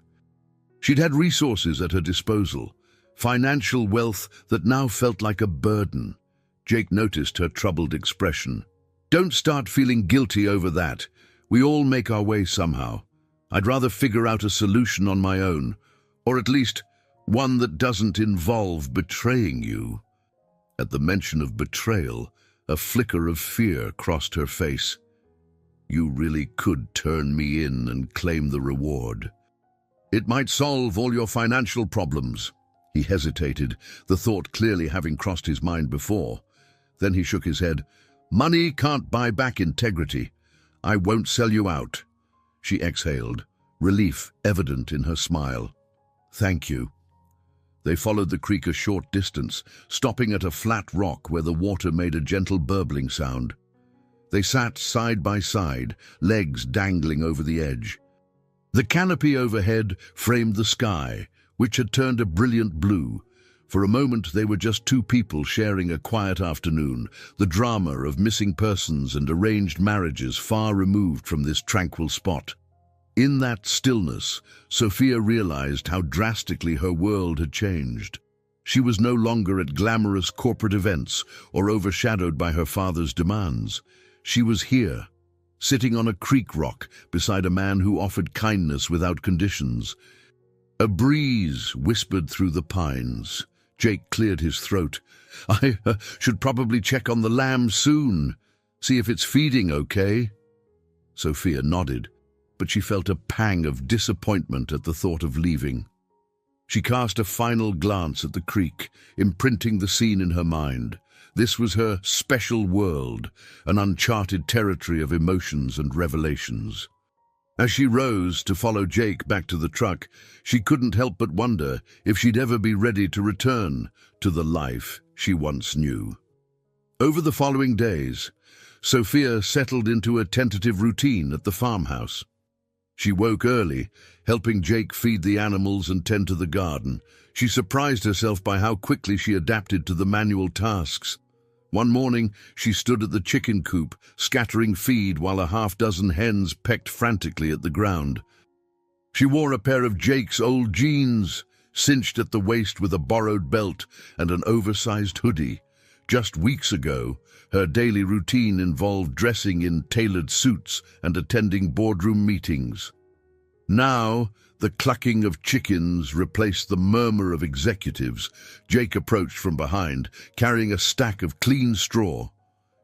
She'd had resources at her disposal, financial wealth that now felt like a burden. Jake noticed her troubled expression. Don't start feeling guilty over that. We all make our way somehow. I'd rather figure out a solution on my own, or at least one that doesn't involve betraying you. At the mention of betrayal, a flicker of fear crossed her face. You really could turn me in and claim the reward. It might solve all your financial problems. He hesitated, the thought clearly having crossed his mind before. Then he shook his head. Money can't buy back integrity. I won't sell you out. She exhaled, relief evident in her smile. Thank you. They followed the creek a short distance, stopping at a flat rock where the water made a gentle burbling sound. They sat side by side, legs dangling over the edge. The canopy overhead framed the sky, which had turned a brilliant blue. For a moment they were just two people sharing a quiet afternoon, the drama of missing persons and arranged marriages far removed from this tranquil spot. In that stillness, Sophia realized how drastically her world had changed. She was no longer at glamorous corporate events or overshadowed by her father's demands. She was here, sitting on a creek rock beside a man who offered kindness without conditions. A breeze whispered through the pines. Jake cleared his throat. I should probably check on the lamb soon, see if it's feeding okay. Sophia nodded, but she felt a pang of disappointment at the thought of leaving. She cast a final glance at the creek, imprinting the scene in her mind. This was her special world, an uncharted territory of emotions and revelations. As she rose to follow Jake back to the truck, she couldn't help but wonder if she'd ever be ready to return to the life she once knew. Over the following days, Sophia settled into a tentative routine at the farmhouse. She woke early, helping Jake feed the animals and tend to the garden. She surprised herself by how quickly she adapted to the manual tasks. One morning, she stood at the chicken coop, scattering feed while a half-dozen hens pecked frantically at the ground. She wore a pair of Jake's old jeans, cinched at the waist with a borrowed belt and an oversized hoodie. Just weeks ago, her daily routine involved dressing in tailored suits and attending boardroom meetings. Now, the clucking of chickens replaced the murmur of executives. Jake approached from behind, carrying a stack of clean straw.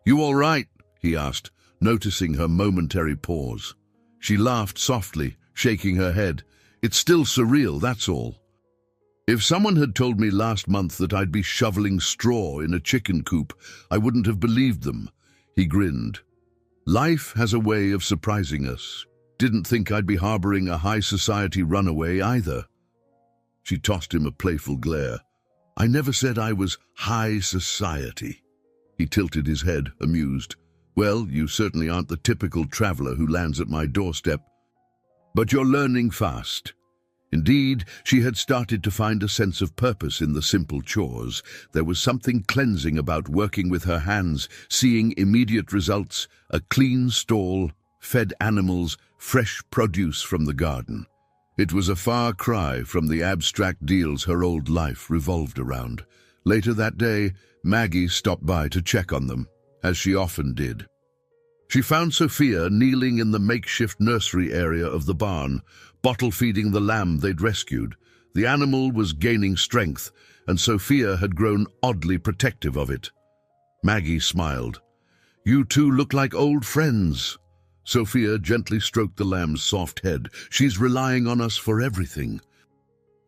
"You all right?" he asked, noticing her momentary pause. She laughed softly, shaking her head. "It's still surreal, that's all. If someone had told me last month that I'd be shoveling straw in a chicken coop, I wouldn't have believed them." He grinned. "Life has a way of surprising us. Didn't think I'd be harboring a high society runaway either." She tossed him a playful glare. "I never said I was high society." He tilted his head, amused. "Well, you certainly aren't the typical traveler who lands at my doorstep. But you're learning fast." Indeed, she had started to find a sense of purpose in the simple chores. There was something cleansing about working with her hands, seeing immediate results, a clean stall, fed animals, fresh produce from the garden. It was a far cry from the abstract deals her old life revolved around. Later that day, Maggie stopped by to check on them, as she often did. She found Sophia kneeling in the makeshift nursery area of the barn, bottle-feeding the lamb they'd rescued. The animal was gaining strength, and Sophia had grown oddly protective of it. Maggie smiled. "You two look like old friends." Sophia gently stroked the lamb's soft head. "She's relying on us for everything.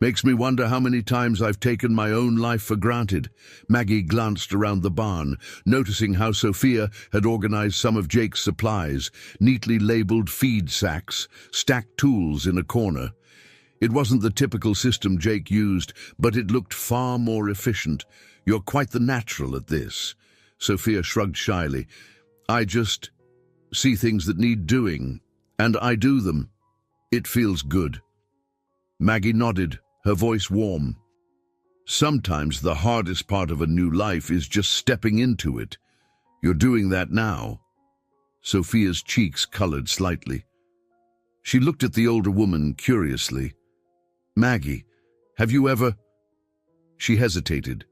Makes me wonder how many times I've taken my own life for granted." Maggie glanced around the barn, noticing how Sophia had organized some of Jake's supplies, neatly labeled feed sacks, stacked tools in a corner. It wasn't the typical system Jake used, but it looked far more efficient. "You're quite the natural at this." Sophia shrugged shyly. "I just see things that need doing, and I do them. It feels good." Maggie nodded, her voice warm. "Sometimes the hardest part of a new life is just stepping into it. You're doing that now." Sophia's cheeks colored slightly. She looked at the older woman curiously. "Maggie, have you ever—" She hesitated.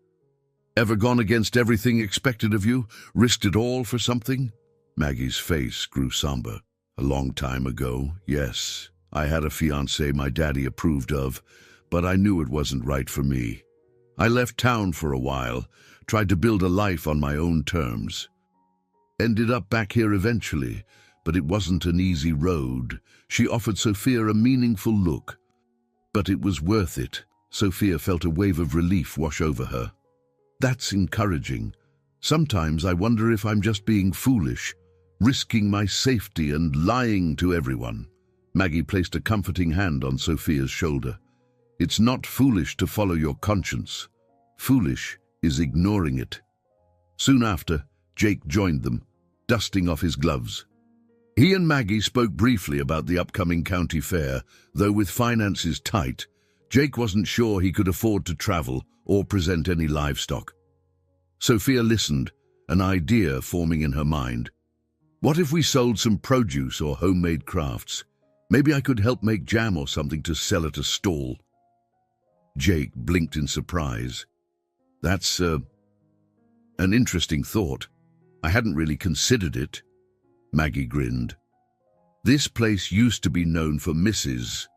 "Ever gone against everything expected of you? Risked it all for something?" Maggie's face grew somber. "A long time ago, yes. I had a fiancée my daddy approved of, but I knew it wasn't right for me. I left town for a while, tried to build a life on my own terms. Ended up back here eventually, but it wasn't an easy road." She offered Sophia a meaningful look. "But it was worth it." Sophia felt a wave of relief wash over her. "That's encouraging. Sometimes I wonder if I'm just being foolish, risking my safety and lying to everyone." Maggie placed a comforting hand on Sophia's shoulder. "It's not foolish to follow your conscience. Foolish is ignoring it." Soon after, Jake joined them, dusting off his gloves. He and Maggie spoke briefly about the upcoming county fair, though with finances tight, Jake wasn't sure he could afford to travel or present any livestock. Sophia listened, an idea forming in her mind. "What if we sold some produce or homemade crafts? Maybe I could help make jam or something to sell at a stall." Jake blinked in surprise. "That's an interesting thought. I hadn't really considered it." Maggie grinned. "This place used to be known for Mrs.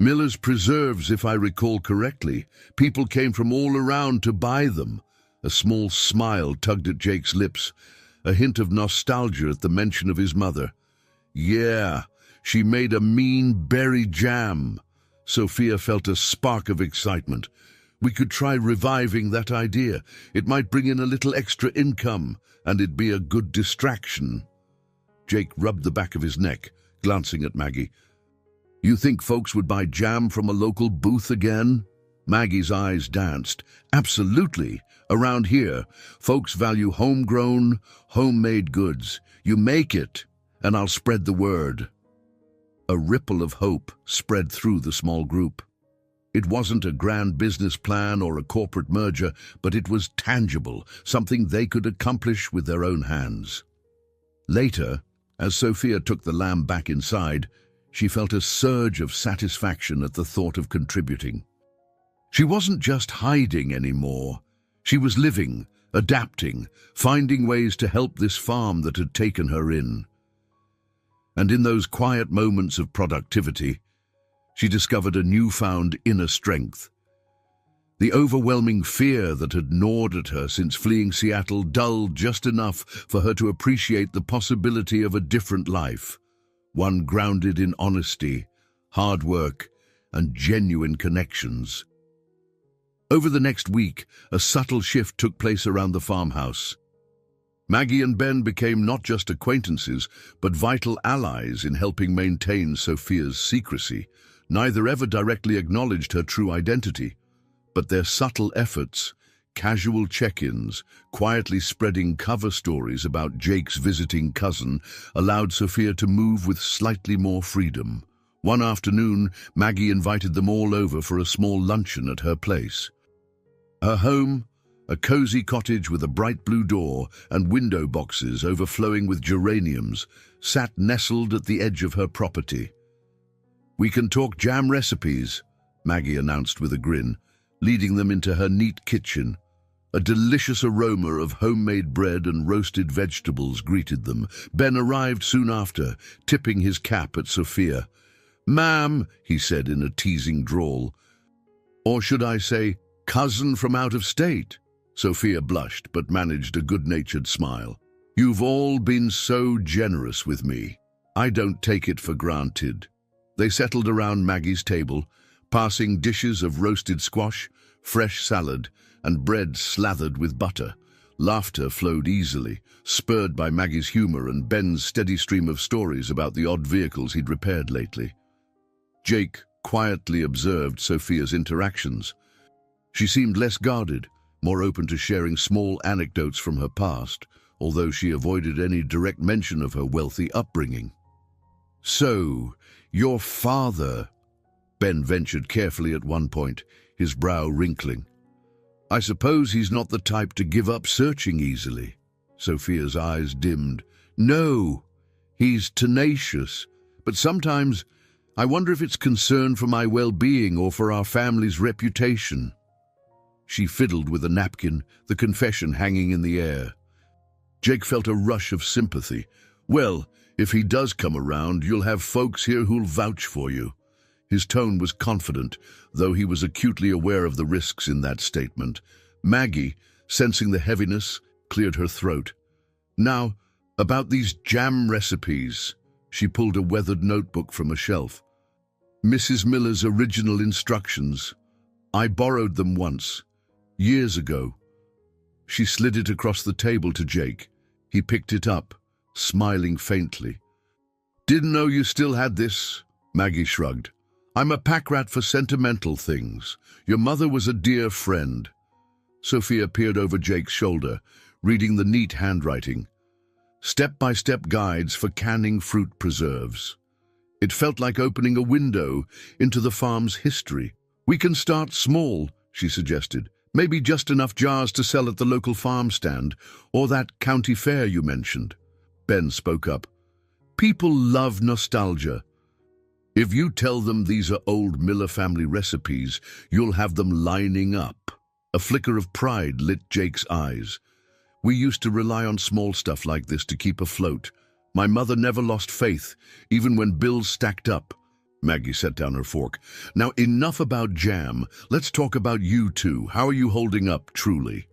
Miller's preserves, if I recall correctly. People came from all around to buy them." A small smile tugged at Jake's lips, a hint of nostalgia at the mention of his mother. "Yeah, she made a mean berry jam." Sophia felt a spark of excitement. "We could try reviving that idea. It might bring in a little extra income, and it'd be a good distraction." Jake rubbed the back of his neck, glancing at Maggie. "You think folks would buy jam from a local booth again?" Maggie's eyes danced. "Absolutely. Around here, folks value homegrown, homemade goods. You make it, and I'll spread the word." A ripple of hope spread through the small group. It wasn't a grand business plan or a corporate merger, but it was tangible, something they could accomplish with their own hands. Later, as Sophia took the lamb back inside, she felt a surge of satisfaction at the thought of contributing. She wasn't just hiding anymore. She was living, adapting, finding ways to help this farm that had taken her in. And in those quiet moments of productivity, she discovered a newfound inner strength. The overwhelming fear that had gnawed at her since fleeing Seattle dulled just enough for her to appreciate the possibility of a different life, one grounded in honesty, hard work, and genuine connections. Over the next week, a subtle shift took place around the farmhouse. Maggie and Ben became not just acquaintances, but vital allies in helping maintain Sophia's secrecy. Neither ever directly acknowledged her true identity, but their subtle efforts, casual check-ins, quietly spreading cover stories about Jake's visiting cousin, allowed Sophia to move with slightly more freedom. One afternoon, Maggie invited them all over for a small luncheon at her place. Her home, a cozy cottage with a bright blue door and window boxes overflowing with geraniums, sat nestled at the edge of her property. "We can talk jam recipes," Maggie announced with a grin, leading them into her neat kitchen. A delicious aroma of homemade bread and roasted vegetables greeted them. Ben arrived soon after, tipping his cap at Sophia. "Ma'am," he said in a teasing drawl. "Or should I say, cousin from out of state?" Sophia blushed, but managed a good-natured smile. "You've all been so generous with me. I don't take it for granted." They settled around Maggie's table, passing dishes of roasted squash, fresh salad, and bread slathered with butter. Laughter flowed easily, spurred by Maggie's humor and Ben's steady stream of stories about the odd vehicles he'd repaired lately. Jake quietly observed Sophia's interactions. She seemed less guarded, more open to sharing small anecdotes from her past, although she avoided any direct mention of her wealthy upbringing. "So, your father," Ben ventured carefully at one point, his brow wrinkling. "I suppose he's not the type to give up searching easily." Sophia's eyes dimmed. "No, he's tenacious, but sometimes I wonder if it's concern for my well-being or for our family's reputation." She fiddled with a napkin, the confession hanging in the air. Jake felt a rush of sympathy. "Well, if he does come around, you'll have folks here who'll vouch for you." His tone was confident, though he was acutely aware of the risks in that statement. Maggie, sensing the heaviness, cleared her throat. "Now, about these jam recipes." She pulled a weathered notebook from a shelf. "Mrs. Miller's original instructions. I borrowed them once, years ago." She slid it across the table to Jake. He picked it up, smiling faintly. "Didn't know you still had this," Maggie shrugged. "I'm a pack rat for sentimental things. Your mother was a dear friend." Sophia peered over Jake's shoulder, reading the neat handwriting. Step-by-step guides for canning fruit preserves. It felt like opening a window into the farm's history. "We can start small," she suggested. "Maybe just enough jars to sell at the local farm stand, or that county fair you mentioned." Ben spoke up. "People love nostalgia. If you tell them these are old Miller family recipes, you'll have them lining up." A flicker of pride lit Jake's eyes. "We used to rely on small stuff like this to keep afloat. My mother never lost faith, even when bills stacked up." Maggie set down her fork. "Now enough about jam. Let's talk about you two. How are you holding up, truly?"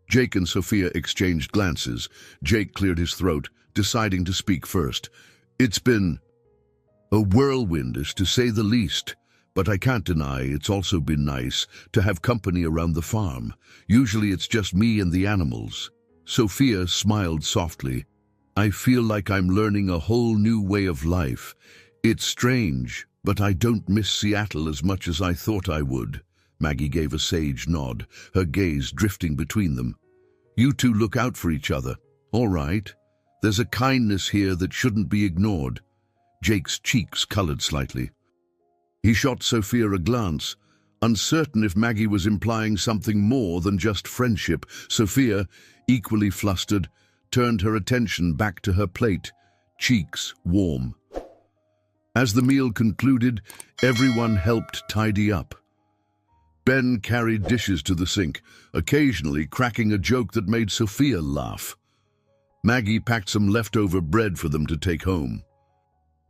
Jake and Sophia exchanged glances. Jake cleared his throat, deciding to speak first. "It's been a whirlwind, to say the least. But I can't deny it's also been nice to have company around the farm. Usually it's just me and the animals." Sophia smiled softly. I feel like I'm learning a whole new way of life. It's strange, but I don't miss Seattle as much as I thought I would." Maggie gave a sage nod, her gaze drifting between them. "You two look out for each other. All right. There's a kindness here that shouldn't be ignored." Jake's cheeks colored slightly. He shot Sophia a glance, uncertain if Maggie was implying something more than just friendship. Sophia, equally flustered, turned her attention back to her plate, cheeks warm. As the meal concluded, everyone helped tidy up. Ben carried dishes to the sink, occasionally cracking a joke that made Sophia laugh. Maggie packed some leftover bread for them to take home.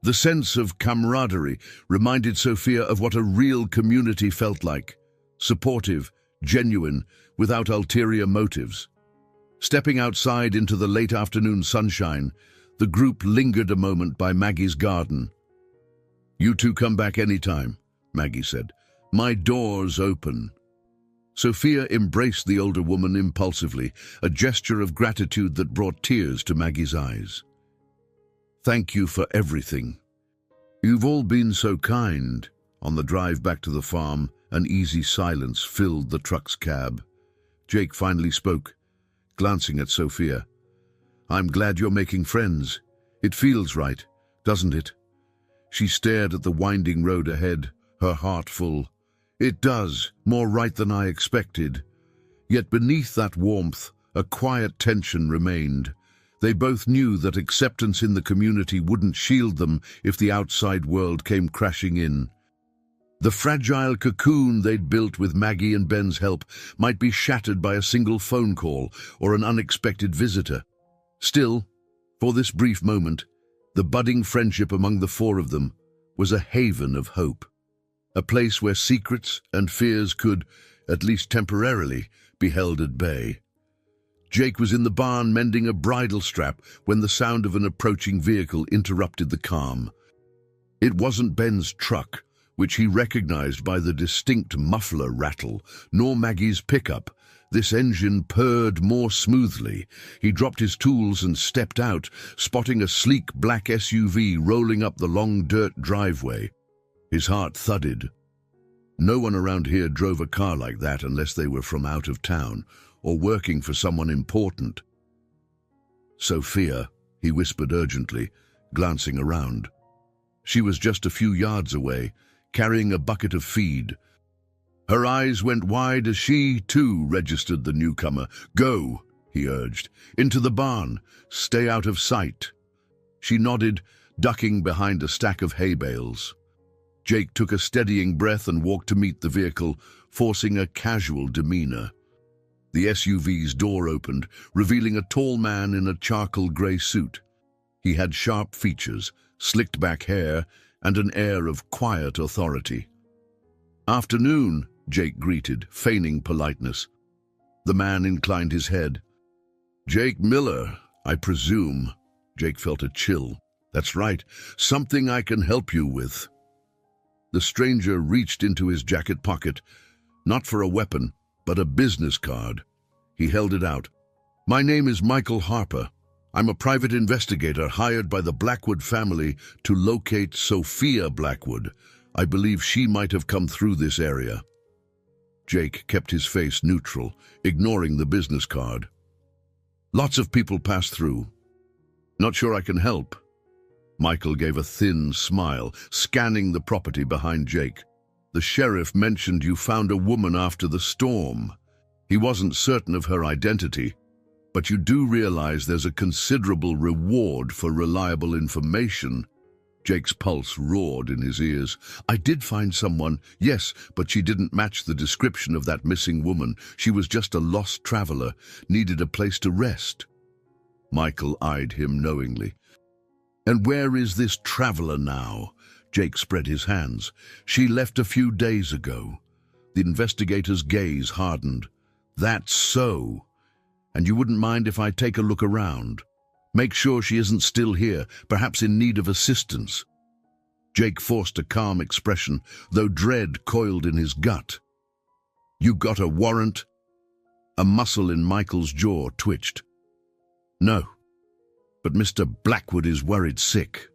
The sense of camaraderie reminded Sophia of what a real community felt like: supportive, genuine, without ulterior motives. Stepping outside into the late afternoon sunshine, the group lingered a moment by Maggie's garden. "You two come back anytime," Maggie said. "My door's open." Sophia embraced the older woman impulsively, a gesture of gratitude that brought tears to Maggie's eyes. "Thank you for everything. You've all been so kind." On the drive back to the farm, an easy silence filled the truck's cab. Jake finally spoke, glancing at Sophia. "I'm glad you're making friends. It feels right, doesn't it?" She stared at the winding road ahead, her heart full. "It does, more right than I expected." Yet beneath that warmth, a quiet tension remained. They both knew that acceptance in the community wouldn't shield them if the outside world came crashing in. The fragile cocoon they'd built with Maggie and Ben's help might be shattered by a single phone call or an unexpected visitor. Still, for this brief moment, the budding friendship among the four of them was a haven of hope. A place where secrets and fears could, at least temporarily, be held at bay. Jake was in the barn mending a bridle strap when the sound of an approaching vehicle interrupted the calm. It wasn't Ben's truck, which he recognized by the distinct muffler rattle, nor Maggie's pickup. This engine purred more smoothly. He dropped his tools and stepped out, spotting a sleek black SUV rolling up the long dirt driveway. His heart thudded. No one around here drove a car like that unless they were from out of town or working for someone important. "Sophia," he whispered urgently, glancing around. She was just a few yards away, carrying a bucket of feed. Her eyes went wide as she, too, registered the newcomer. "Go," he urged. "Into the barn. Stay out of sight." She nodded, ducking behind a stack of hay bales. Jake took a steadying breath and walked to meet the vehicle, forcing a casual demeanor. The SUV's door opened, revealing a tall man in a charcoal grey suit. He had sharp features, slicked back hair, and an air of quiet authority. "Afternoon," Jake greeted, feigning politeness. The man inclined his head. "Jake Miller, I presume." Jake felt a chill. "That's right. Something I can help you with." The stranger reached into his jacket pocket, not for a weapon, but a business card. He held it out. "My name is Michael Harper. I'm a private investigator hired by the Blackwood family to locate Sophia Blackwood. I believe she might have come through this area." Jake kept his face neutral, ignoring the business card. "Lots of people pass through. Not sure I can help." Michael gave a thin smile, scanning the property behind Jake. "The sheriff mentioned you found a woman after the storm. He wasn't certain of her identity, but you do realize there's a considerable reward for reliable information." Jake's pulse roared in his ears. "I did find someone, yes, but she didn't match the description of that missing woman. She was just a lost traveler, needed a place to rest." Michael eyed him knowingly. "And where is this traveler now?" Jake spread his hands. "She left a few days ago." The investigator's gaze hardened. "That's so. And you wouldn't mind if I take a look around? Make sure she isn't still here, perhaps in need of assistance." Jake forced a calm expression, though dread coiled in his gut. "You got a warrant?" A muscle in Michael's jaw twitched. "No. but Mr. Blackwood is worried sick.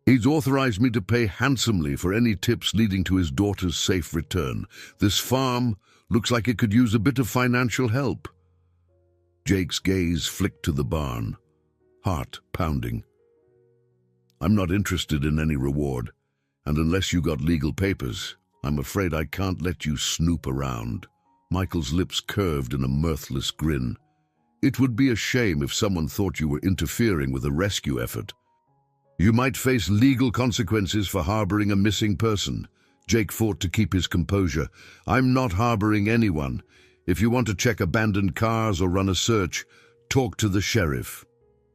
He's authorized me to pay handsomely for any tips leading to his daughter's safe return. This farm looks like it could use a bit of financial help." Jake's gaze flicked to the barn, heart pounding. "I'm not interested in any reward, and unless you got legal papers, I'm afraid I can't let you snoop around." Michael's lips curved in a mirthless grin. "It would be a shame if someone thought you were interfering with a rescue effort. You might face legal consequences for harboring a missing person." Jake fought to keep his composure. "I'm not harboring anyone. If you want to check abandoned cars or run a search, talk to the sheriff."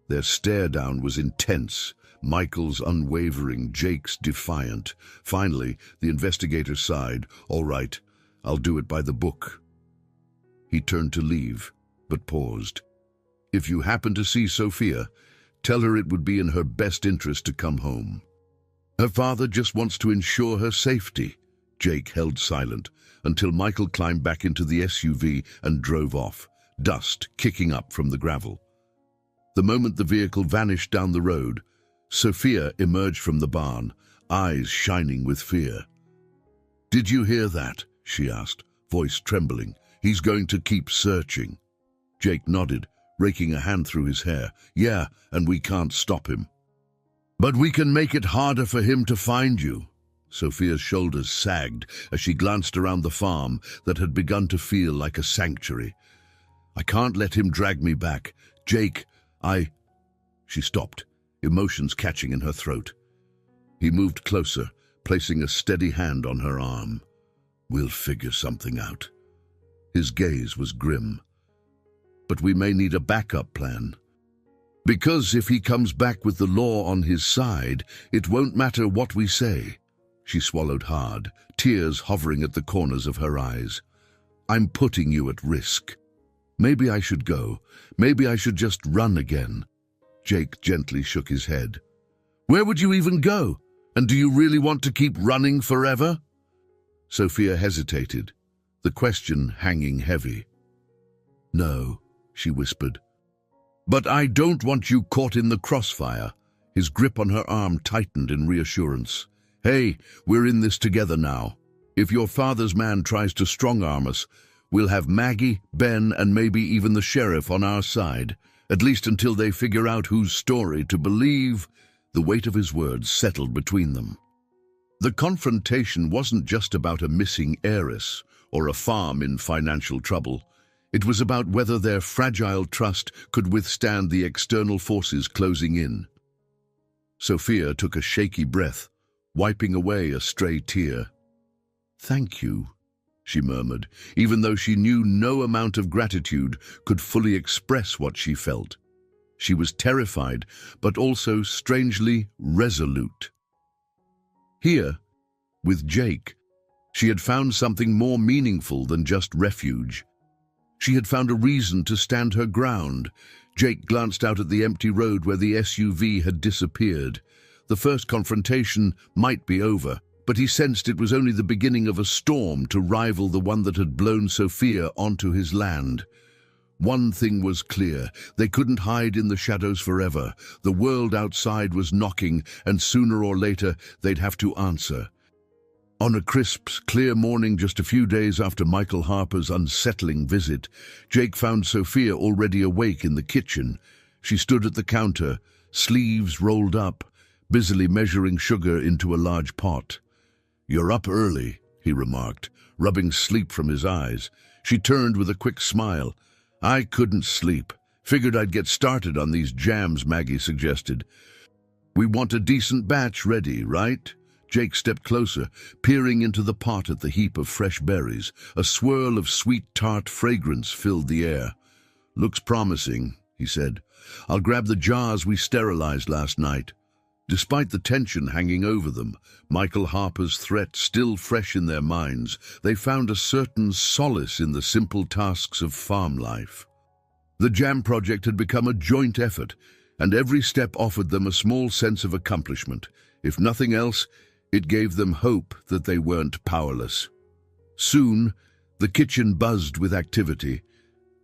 Their stare-down was intense, Michael's unwavering, Jake's defiant. Finally, the investigator sighed. "All right, I'll do it by the book." He turned to leave, but paused. "If you happen to see Sophia, tell her it would be in her best interest to come home. Her father just wants to ensure her safety." Jake held silent until Michael climbed back into the SUV and drove off, dust kicking up from the gravel. The moment the vehicle vanished down the road, Sophia emerged from the barn, eyes shining with fear. "Did you hear that?" she asked, voice trembling. "He's going to keep searching." Jake nodded, raking a hand through his hair. "Yeah, and we can't stop him." "But we can make it harder for him to find you." Sophia's shoulders sagged as she glanced around the farm that had begun to feel like a sanctuary. "I can't let him drag me back. Jake, She stopped, emotions catching in her throat. He moved closer, placing a steady hand on her arm. "We'll figure something out." His gaze was grim. "But we may need a backup plan. Because if he comes back with the law on his side, it won't matter what we say." She swallowed hard, tears hovering at the corners of her eyes. "I'm putting you at risk. Maybe I should go. Maybe I should just run again." Jake gently shook his head. "Where would you even go? And do you really want to keep running forever?" Sophia hesitated, the question hanging heavy. "No," she whispered. "But I don't want you caught in the crossfire." His grip on her arm tightened in reassurance. "Hey, we're in this together now. If your father's man tries to strong-arm us, we'll have Maggie, Ben, and maybe even the sheriff on our side, at least until they figure out whose story to believe." The weight of his words settled between them. The confrontation wasn't just about a missing heiress or a farm in financial trouble. It was about whether their fragile trust could withstand the external forces closing in. Sophia took a shaky breath, wiping away a stray tear. "Thank you," she murmured, even though she knew no amount of gratitude could fully express what she felt. She was terrified, but also strangely resolute. Here, with Jake, she had found something more meaningful than just refuge. She had found a reason to stand her ground. Jake glanced out at the empty road where the SUV had disappeared. The first confrontation might be over, but he sensed it was only the beginning of a storm to rival the one that had blown Sophia onto his land. One thing was clear: they couldn't hide in the shadows forever. The world outside was knocking, and sooner or later they'd have to answer. On a crisp, clear morning just a few days after Michael Harper's unsettling visit, Jake found Sophia already awake in the kitchen. She stood at the counter, sleeves rolled up, busily measuring sugar into a large pot. "You're up early," he remarked, rubbing sleep from his eyes. She turned with a quick smile. "I couldn't sleep. Figured I'd get started on these jams," Maggie suggested. "We want a decent batch ready, right?" Jake stepped closer, peering into the pot at the heap of fresh berries. A swirl of sweet tart fragrance filled the air. "Looks promising," he said. "I'll grab the jars we sterilized last night." Despite the tension hanging over them, Michael Harper's threat still fresh in their minds, they found a certain solace in the simple tasks of farm life. The jam project had become a joint effort, and every step offered them a small sense of accomplishment. If nothing else, it gave them hope that they weren't powerless. Soon, the kitchen buzzed with activity.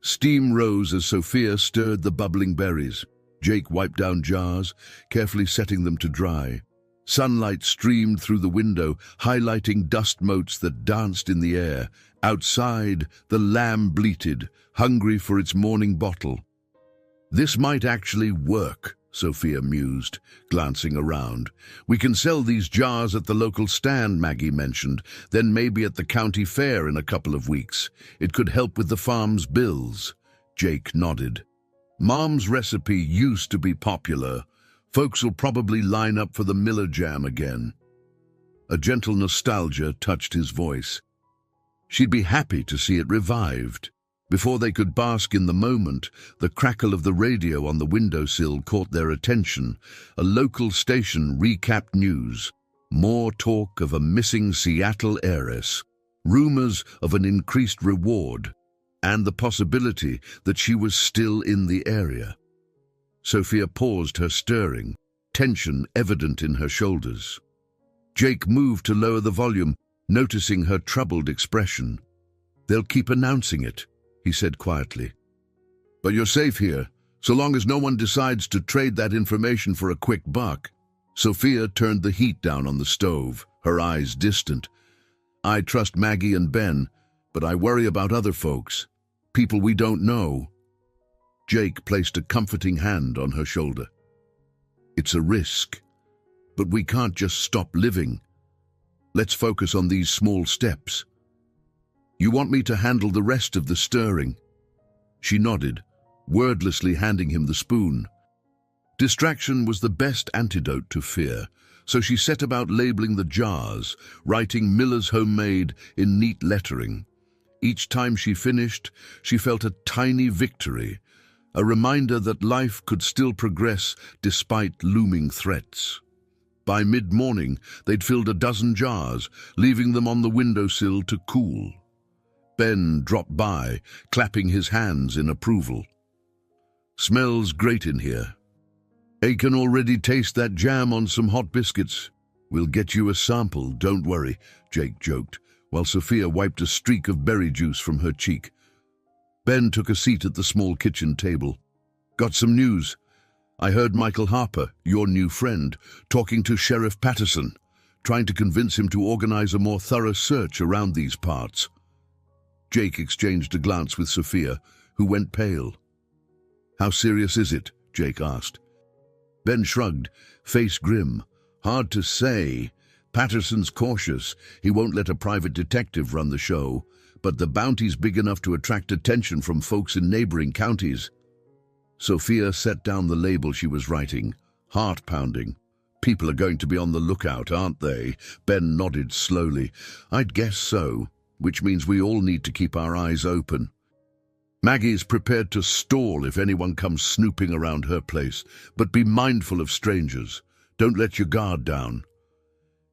Steam rose as Sophia stirred the bubbling berries. Jake wiped down jars, carefully setting them to dry. Sunlight streamed through the window, highlighting dust motes that danced in the air. Outside, the lamb bleated, hungry for its morning bottle. "This might actually work," Sophia mused, glancing around. "We can sell these jars at the local stand," Maggie mentioned, "then maybe at the county fair in a couple of weeks. It could help with the farm's bills." Jake nodded. "Mom's recipe used to be popular. Folks will probably line up for the Miller jam again." A gentle nostalgia touched his voice. She'd be happy to see it revived. Before they could bask in the moment, the crackle of the radio on the windowsill caught their attention. A local station recapped news. More talk of a missing Seattle heiress, rumors of an increased reward, and the possibility that she was still in the area. Sophia paused her stirring, tension evident in her shoulders. Jake moved to lower the volume, noticing her troubled expression. "They'll keep announcing it," he said quietly. "But you're safe here, so long as no one decides to trade that information for a quick buck." Sophia turned the heat down on the stove, her eyes distant. "I trust Maggie and Ben, but I worry about other folks, people we don't know." Jake placed a comforting hand on her shoulder. "It's a risk, but we can't just stop living. Let's focus on these small steps. You want me to handle the rest of the stirring?" She nodded, wordlessly handing him the spoon. Distraction was the best antidote to fear, so she set about labeling the jars, writing Miller's Homemade in neat lettering. Each time she finished, she felt a tiny victory, a reminder that life could still progress despite looming threats. By mid-morning, they'd filled a dozen jars, leaving them on the windowsill to cool. Ben dropped by, clapping his hands in approval. "Smells great in here. I can already taste that jam on some hot biscuits. We'll get you a sample, don't worry," Jake joked, while Sophia wiped a streak of berry juice from her cheek. Ben took a seat at the small kitchen table. "Got some news. I heard Michael Harper, your new friend, talking to Sheriff Patterson, trying to convince him to organize a more thorough search around these parts." Jake exchanged a glance with Sophia, who went pale. "How serious is it?" Jake asked. Ben shrugged, face grim. "Hard to say. Patterson's cautious. He won't let a private detective run the show, but the bounty's big enough to attract attention from folks in neighboring counties." Sophia set down the label she was writing, heart pounding. "People are going to be on the lookout, aren't they?" Ben nodded slowly. "I'd guess so, which means we all need to keep our eyes open. Maggie's prepared to stall if anyone comes snooping around her place, but be mindful of strangers. Don't let your guard down."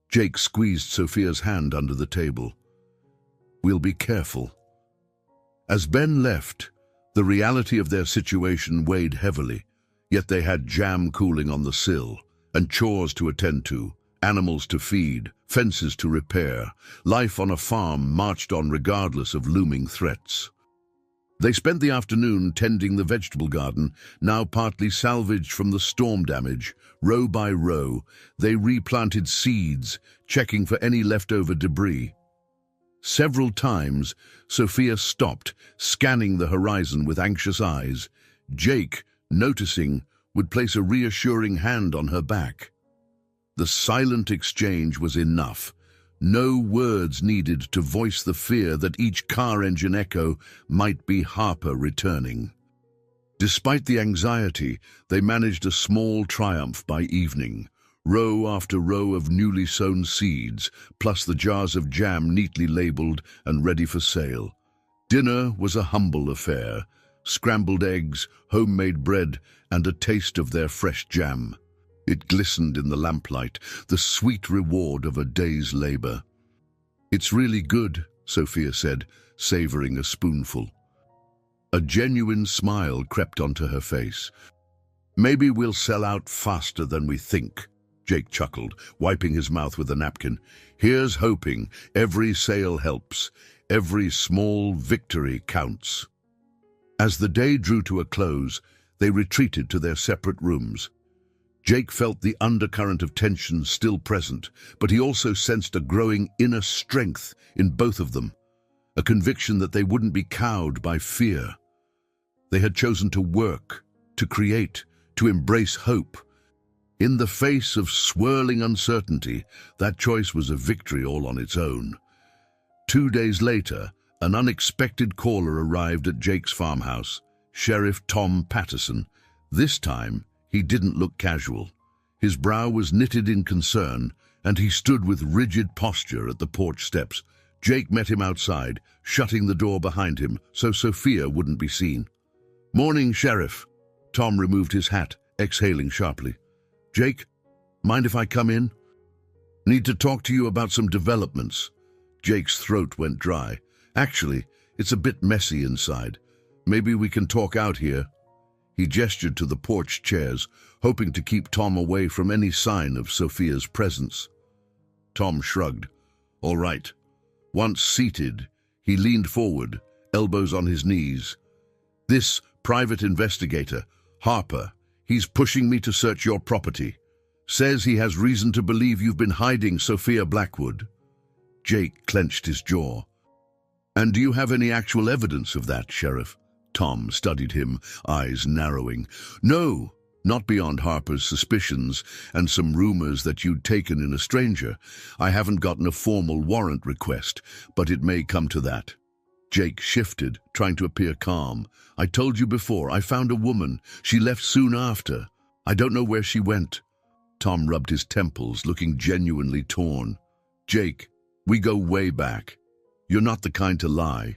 Jake squeezed Sophia's hand under the table. "We'll be careful." As Ben left, the reality of their situation weighed heavily, yet they had jam cooling on the sill, and chores to attend to, animals to feed, fences to repair. Life on a farm marched on regardless of looming threats. They spent the afternoon tending the vegetable garden, now partly salvaged from the storm damage. Row by row, they replanted seeds, checking for any leftover debris. Several times, Sophia stopped, scanning the horizon with anxious eyes. Jake, noticing, would place a reassuring hand on her back. The silent exchange was enough. No words needed to voice the fear that each car engine echo might be Harper returning. Despite the anxiety, they managed a small triumph by evening. Row after row of newly sown seeds, plus the jars of jam neatly labeled and ready for sale. Dinner was a humble affair. Scrambled eggs, homemade bread, and a taste of their fresh jam. It glistened in the lamplight, the sweet reward of a day's labor. "It's really good," Sophia said, savoring a spoonful. A genuine smile crept onto her face. "Maybe we'll sell out faster than we think," Jake chuckled, wiping his mouth with a napkin. "Here's hoping. Every sale helps. Every small victory counts." As the day drew to a close, They retreated to their separate rooms. Jake felt the undercurrent of tension still present, but he also sensed a growing inner strength in both of them, a conviction that they wouldn't be cowed by fear. They had chosen to work, to create, to embrace hope. In the face of swirling uncertainty, that choice was a victory all on its own. 2 days later, an unexpected caller arrived at Jake's farmhouse, Sheriff Tom Patterson. This time, he didn't look casual. His brow was knitted in concern, and he stood with rigid posture at the porch steps. Jake met him outside, shutting the door behind him so Sophia wouldn't be seen. "Morning, Sheriff." Tom removed his hat, exhaling sharply. "Jake, mind if I come in? Need to talk to you about some developments." Jake's throat went dry. "Actually, it's a bit messy inside. Maybe we can talk out here." He gestured to the porch chairs, hoping to keep Tom away from any sign of Sophia's presence. Tom shrugged. "All right." Once seated, he leaned forward, elbows on his knees. "This private investigator, Harper, he's pushing me to search your property. Says he has reason to believe you've been hiding Sophia Blackwood." Jake clenched his jaw. "And do you have any actual evidence of that, Sheriff?" Tom studied him, eyes narrowing. "No, not beyond Harper's suspicions and some rumors that you'd taken in a stranger. I haven't gotten a formal warrant request, but it may come to that." Jake shifted, trying to appear calm. "I told you before, I found a woman. She left soon after. I don't know where she went." Tom rubbed his temples, looking genuinely torn. "Jake, we go way back. You're not the kind to lie.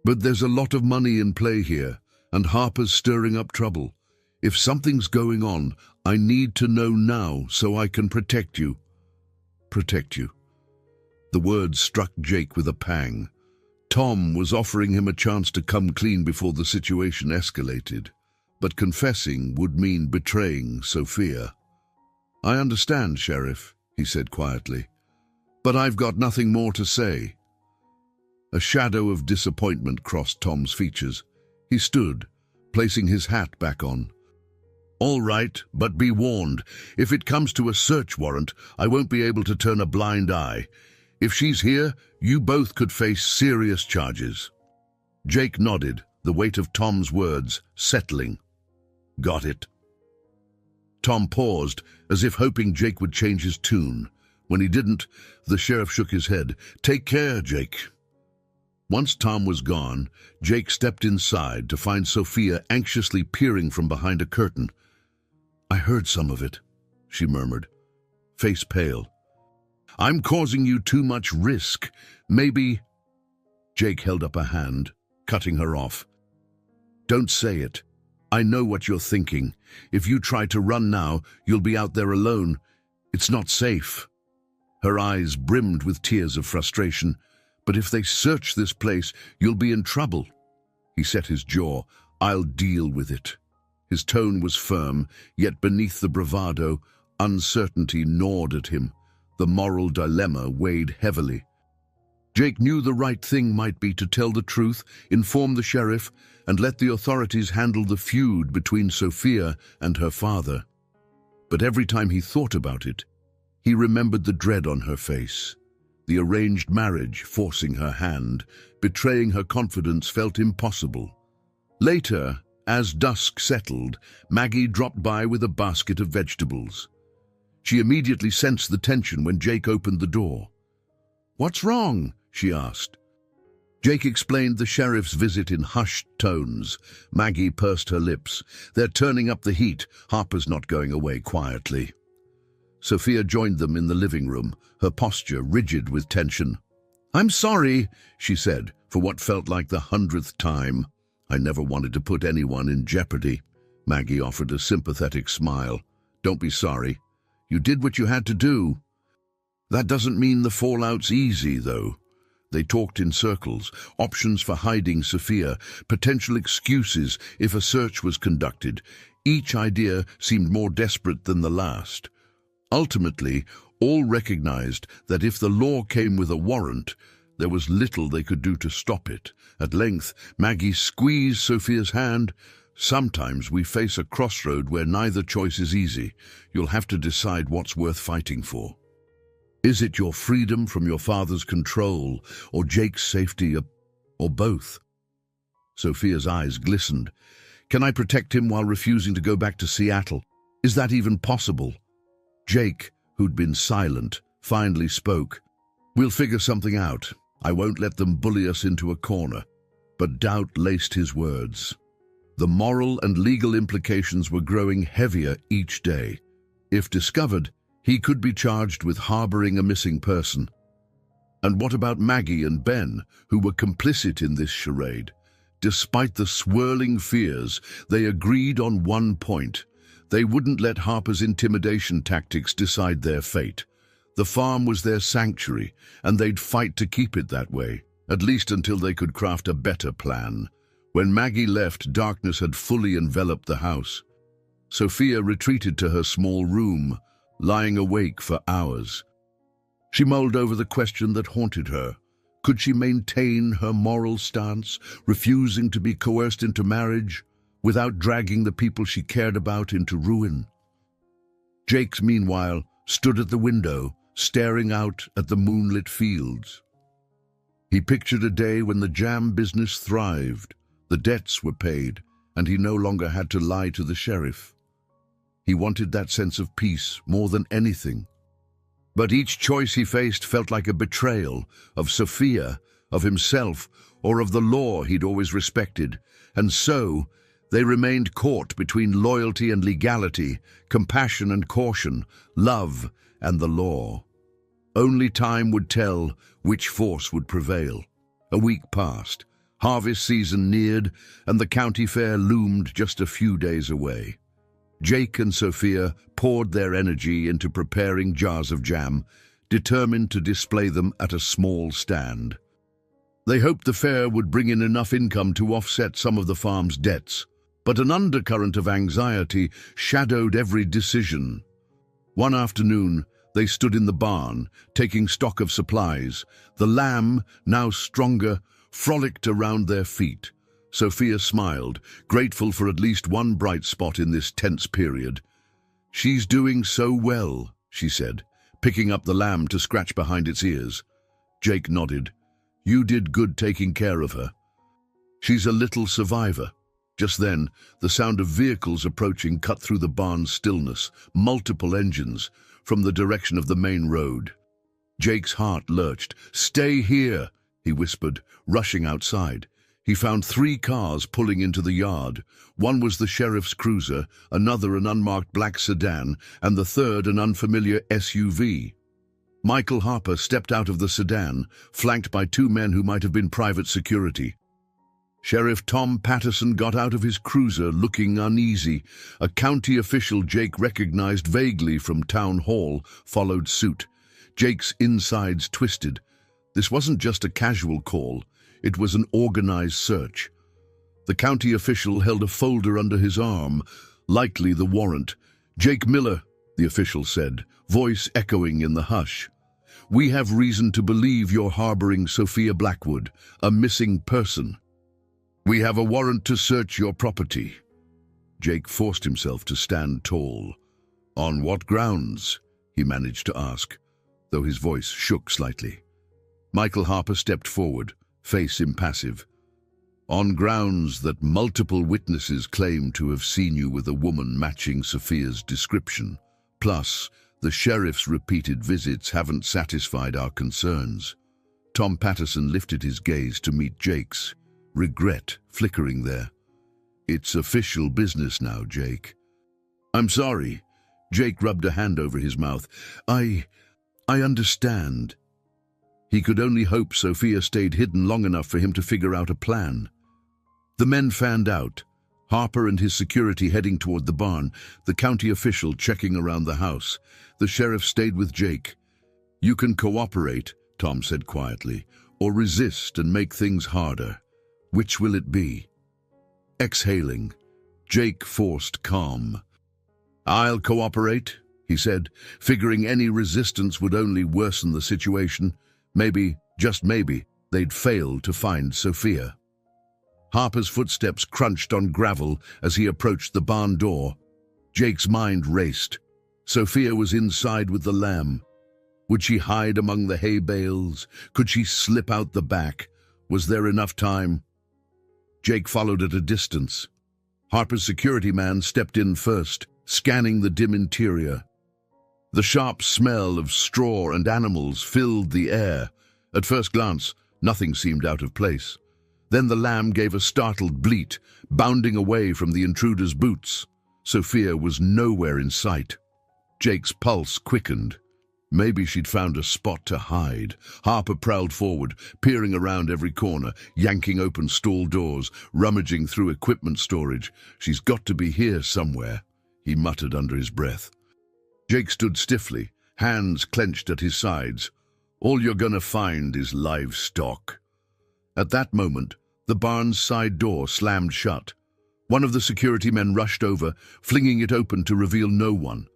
But there's a lot of money in play here, and Harper's stirring up trouble. If something's going on, I need to know now so I can protect you." "Protect you." The words struck Jake with a pang. Tom was offering him a chance to come clean before the situation escalated, but confessing would mean betraying Sophia. "I understand, Sheriff," he said quietly, "but I've got nothing more to say." A shadow of disappointment crossed Tom's features. He stood, placing his hat back on. "All right, but be warned. If it comes to a search warrant, I won't be able to turn a blind eye. If she's here, you both could face serious charges." Jake nodded, the weight of Tom's words settling. "Got it." Tom paused, as if hoping Jake would change his tune. When he didn't, the sheriff shook his head. "Take care, Jake." Once Tom was gone, Jake stepped inside to find Sophia anxiously peering from behind a curtain. "I heard some of it," she murmured, face pale. "I'm causing you too much risk. Maybe—" Jake held up a hand, cutting her off. "Don't say it. I know what you're thinking. If you try to run now, you'll be out there alone. It's not safe." Her eyes brimmed with tears of frustration. "But if they search this place, you'll be in trouble." He set his jaw. "I'll deal with it." His tone was firm, yet beneath the bravado, uncertainty gnawed at him. The moral dilemma weighed heavily. Jake knew the right thing might be to tell the truth, inform the sheriff, and let the authorities handle the feud between Sophia and her father. But every time he thought about it, he remembered the dread on her face. The arranged marriage forcing her hand, betraying her confidence felt impossible. Later, as dusk settled, Maggie dropped by with a basket of vegetables. She immediately sensed the tension when Jake opened the door. "What's wrong?" she asked. Jake explained the sheriff's visit in hushed tones. Maggie pursed her lips. "They're turning up the heat. Harper's not going away quietly." Sophia joined them in the living room, her posture rigid with tension. "I'm sorry," she said, for what felt like the 100th time. "I never wanted to put anyone in jeopardy." Maggie offered a sympathetic smile. "Don't be sorry. You did what you had to do." "That doesn't mean the fallout's easy, though." They talked in circles, options for hiding Sophia, potential excuses if a search was conducted. Each idea seemed more desperate than the last. Ultimately, all recognized that if the law came with a warrant, there was little they could do to stop it. At length, Maggie squeezed Sophia's hand. Sometimes we face a crossroad where neither choice is easy. You'll have to decide what's worth fighting for. Is it your freedom from your father's control, or Jake's safety, or both? Sophia's eyes glistened. Can I protect him while refusing to go back to Seattle? Is that even possible? Jake, who'd been silent, finally spoke. We'll figure something out. I won't let them bully us into a corner. But doubt laced his words. The moral and legal implications were growing heavier each day. If discovered, he could be charged with harboring a missing person. And what about Maggie and Ben, who were complicit in this charade? Despite the swirling fears, they agreed on one point. They wouldn't let Harper's intimidation tactics decide their fate. The farm was their sanctuary, and they'd fight to keep it that way, at least until they could craft a better plan. When Maggie left, darkness had fully enveloped the house. Sophia retreated to her small room, lying awake for hours. She mulled over the question that haunted her. Could she maintain her moral stance, refusing to be coerced into marriage, without dragging the people she cared about into ruin? Jake, meanwhile, stood at the window, staring out at the moonlit fields. He pictured a day when the jam business thrived, the debts were paid, and he no longer had to lie to the sheriff. He wanted that sense of peace more than anything. But each choice he faced felt like a betrayal of Sophia, of himself, or of the law he'd always respected. And so, they remained caught between loyalty and legality, compassion and caution, love and the law. Only time would tell which force would prevail. A week passed. Harvest season neared, and the county fair loomed just a few days away. Jake and Sophia poured their energy into preparing jars of jam, determined to display them at a small stand. They hoped the fair would bring in enough income to offset some of the farm's debts, but an undercurrent of anxiety shadowed every decision. One afternoon, they stood in the barn, taking stock of supplies. The lamb, now stronger, frolicked around their feet. Sophia smiled, grateful for at least one bright spot in this tense period. "She's doing so well," she said, picking up the lamb to scratch behind its ears. Jake nodded. "You did good taking care of her. She's a little survivor." Just then, the sound of vehicles approaching cut through the barn's stillness, multiple engines, from the direction of the main road. Jake's heart lurched. "Stay here," he whispered, rushing outside. He found 3 cars pulling into the yard. One was the sheriff's cruiser, another an unmarked black sedan, and the third an unfamiliar SUV. Michael Harper stepped out of the sedan, flanked by 2 men who might have been private security. Sheriff Tom Patterson got out of his cruiser, looking uneasy. A county official Jake recognized vaguely from town hall followed suit. Jake's insides twisted. This wasn't just a casual call. It was an organized search. The county official held a folder under his arm, likely the warrant. "Jake Miller," the official said, voice echoing in the hush. "We have reason to believe you're harboring Sophia Blackwood, a missing person. We have a warrant to search your property." Jake forced himself to stand tall. "On what grounds?" he managed to ask, though his voice shook slightly. Michael Harper stepped forward, face impassive. "On grounds that multiple witnesses claim to have seen you with a woman matching Sophia's description. Plus, the sheriff's repeated visits haven't satisfied our concerns." Tom Patterson lifted his gaze to meet Jake's, regret flickering there. "It's official business now, Jake." "I'm sorry." Jake rubbed a hand over his mouth. I understand." He could only hope Sophia stayed hidden long enough for him to figure out a plan. The men fanned out, Harper and his security heading toward the barn, the county official checking around the house. The sheriff stayed with Jake. "You can cooperate," Tom said quietly, "or resist and make things harder. Which will it be?" Exhaling, Jake forced calm. "I'll cooperate," he said, figuring any resistance would only worsen the situation. Maybe, just maybe, they'd fail to find Sophia. Harper's footsteps crunched on gravel as he approached the barn door. Jake's mind raced. Sophia was inside with the lamb. Would she hide among the hay bales? Could she slip out the back? Was there enough time? Jake followed at a distance. Harper's security man stepped in first, scanning the dim interior. The sharp smell of straw and animals filled the air. At first glance, nothing seemed out of place. Then the lamb gave a startled bleat, bounding away from the intruder's boots. Sophia was nowhere in sight. Jake's pulse quickened. Maybe she'd found a spot to hide. Harper prowled forward, peering around every corner, yanking open stall doors, rummaging through equipment storage. She's got to be here somewhere, he muttered under his breath. Jake stood stiffly, hands clenched at his sides. All you're gonna find is livestock. At that moment, the barn's side door slammed shut. One of the security men rushed over, flinging it open to reveal no one.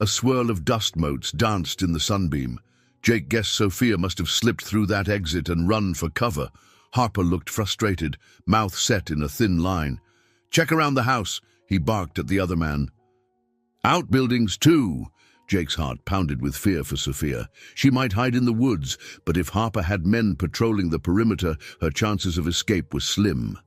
A swirl of dust motes danced in the sunbeam. Jake guessed Sophia must have slipped through that exit and run for cover. Harper looked frustrated, mouth set in a thin line. "Check around the house," he barked at the other man. "Outbuildings too." Jake's heart pounded with fear for Sophia. She might hide in the woods, but if Harper had men patrolling the perimeter, her chances of escape were slim.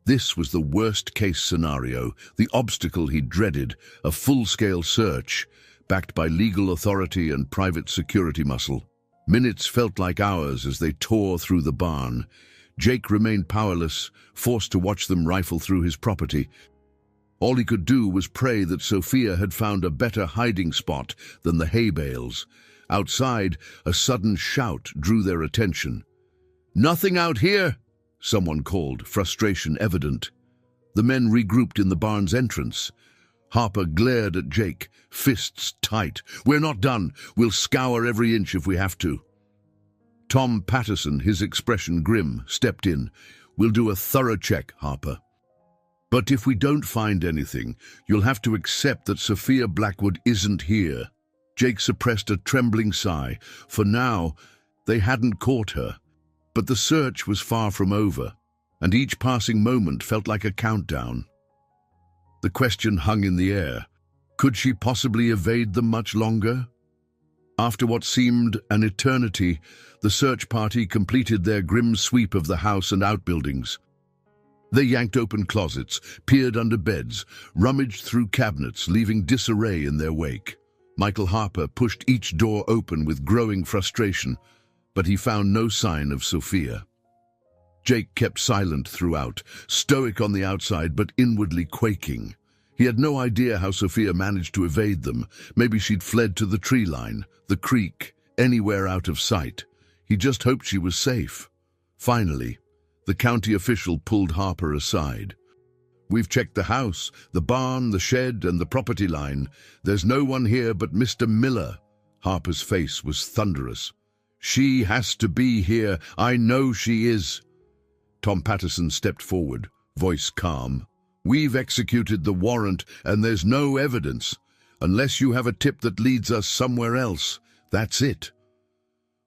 This was the worst-case scenario, the obstacle he dreaded, a full-scale search, backed by legal authority and private security muscle. Minutes felt like hours as they tore through the barn. Jake remained powerless, forced to watch them rifle through his property. All he could do was pray that Sophia had found a better hiding spot than the hay bales. Outside, a sudden shout drew their attention. "Nothing out here!" someone called, frustration evident. The men regrouped in the barn's entrance. Harper glared at Jake, fists tight. "We're not done. We'll scour every inch if we have to." Tom Patterson, his expression grim, stepped in. "We'll do a thorough check, Harper. But if we don't find anything, you'll have to accept that Sophia Blackwood isn't here." Jake suppressed a trembling sigh. For now, they hadn't caught her. But the search was far from over, and each passing moment felt like a countdown. The question hung in the air. Could she possibly evade them much longer? After what seemed an eternity, the search party completed their grim sweep of the house and outbuildings. They yanked open closets, peered under beds, rummaged through cabinets, leaving disarray in their wake. Michael Harper pushed each door open with growing frustration, but he found no sign of Sophia. Jake kept silent throughout, stoic on the outside but inwardly quaking. He had no idea how Sophia managed to evade them. Maybe she'd fled to the tree line, the creek, anywhere out of sight. He just hoped she was safe. Finally, the county official pulled Harper aside. "We've checked the house, the barn, the shed, and the property line. There's no one here but Mr. Miller." Harper's face was thunderous. "She has to be here. I know she is." Tom Patterson stepped forward, voice calm. "We've executed the warrant, and there's no evidence. Unless you have a tip that leads us somewhere else, that's it."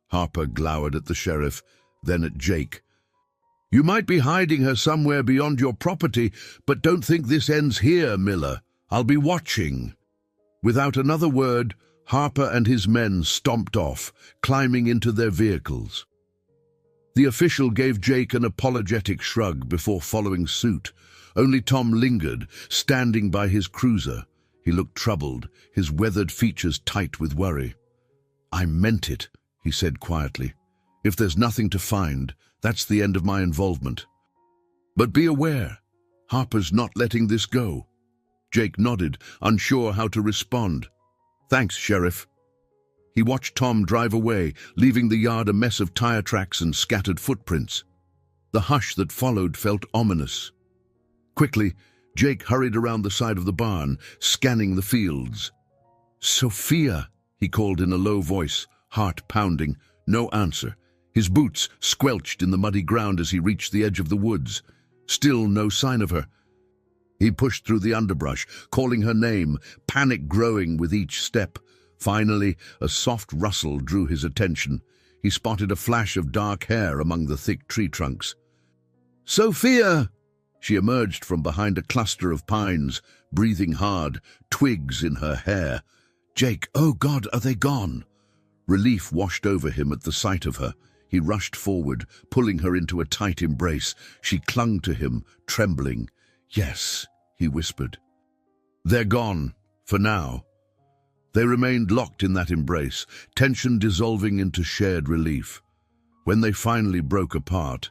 Harper glowered at the sheriff, then at Jake. "You might be hiding her somewhere beyond your property, but don't think this ends here, Miller. I'll be watching." Without another word, Harper and his men stomped off, climbing into their vehicles. The official gave Jake an apologetic shrug before following suit. Only Tom lingered, standing by his cruiser. He looked troubled, his weathered features tight with worry. "I meant it," he said quietly. "If there's nothing to find, that's the end of my involvement. But be aware, Harper's not letting this go." Jake nodded, unsure how to respond. "Thanks, Sheriff." He watched Tom drive away, leaving the yard a mess of tire tracks and scattered footprints. The hush that followed felt ominous. Quickly, Jake hurried around the side of the barn, scanning the fields. "Sophia," he called in a low voice, heart pounding. No answer. His boots squelched in the muddy ground as he reached the edge of the woods. Still no sign of her. He pushed through the underbrush, calling her name, panic growing with each step. Finally, a soft rustle drew his attention. He spotted a flash of dark hair among the thick tree trunks. "Sophia!" She emerged from behind a cluster of pines, breathing hard, twigs in her hair. "Jake, oh God, are they gone?" Relief washed over him at the sight of her. He rushed forward, pulling her into a tight embrace. She clung to him, trembling. "Yes," he whispered. "They're gone, for now." They remained locked in that embrace, tension dissolving into shared relief. When they finally broke apart,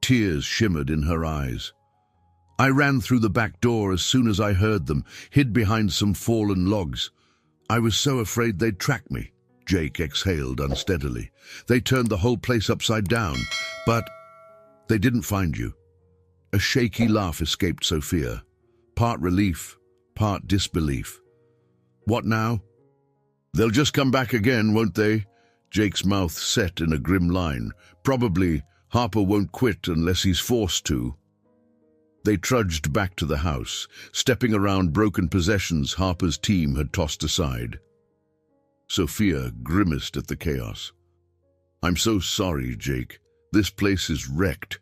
tears shimmered in her eyes. "I ran through the back door as soon as I heard them, hid behind some fallen logs. I was so afraid they'd track me." Jake exhaled unsteadily. "They turned the whole place upside down, but they didn't find you." A shaky laugh escaped Sophia, part relief, part disbelief. "What now?" "They'll just come back again, won't they?" Jake's mouth set in a grim line. "Probably Harper won't quit unless he's forced to." They trudged back to the house, stepping around broken possessions Harper's team had tossed aside. Sophia grimaced at the chaos. "I'm so sorry, Jake. This place is wrecked."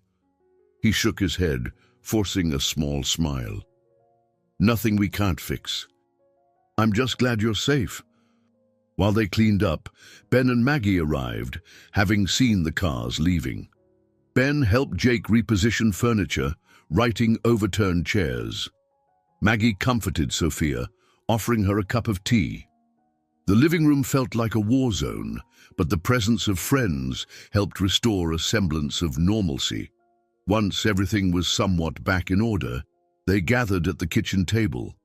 He shook his head, forcing a small smile. "Nothing we can't fix. I'm just glad you're safe." While they cleaned up, Ben and Maggie arrived, having seen the cars leaving. Ben helped Jake reposition furniture, righting overturned chairs. Maggie comforted Sophia, offering her a cup of tea. The living room felt like a war zone, but the presence of friends helped restore a semblance of normalcy. Once everything was somewhat back in order, they gathered at the kitchen table.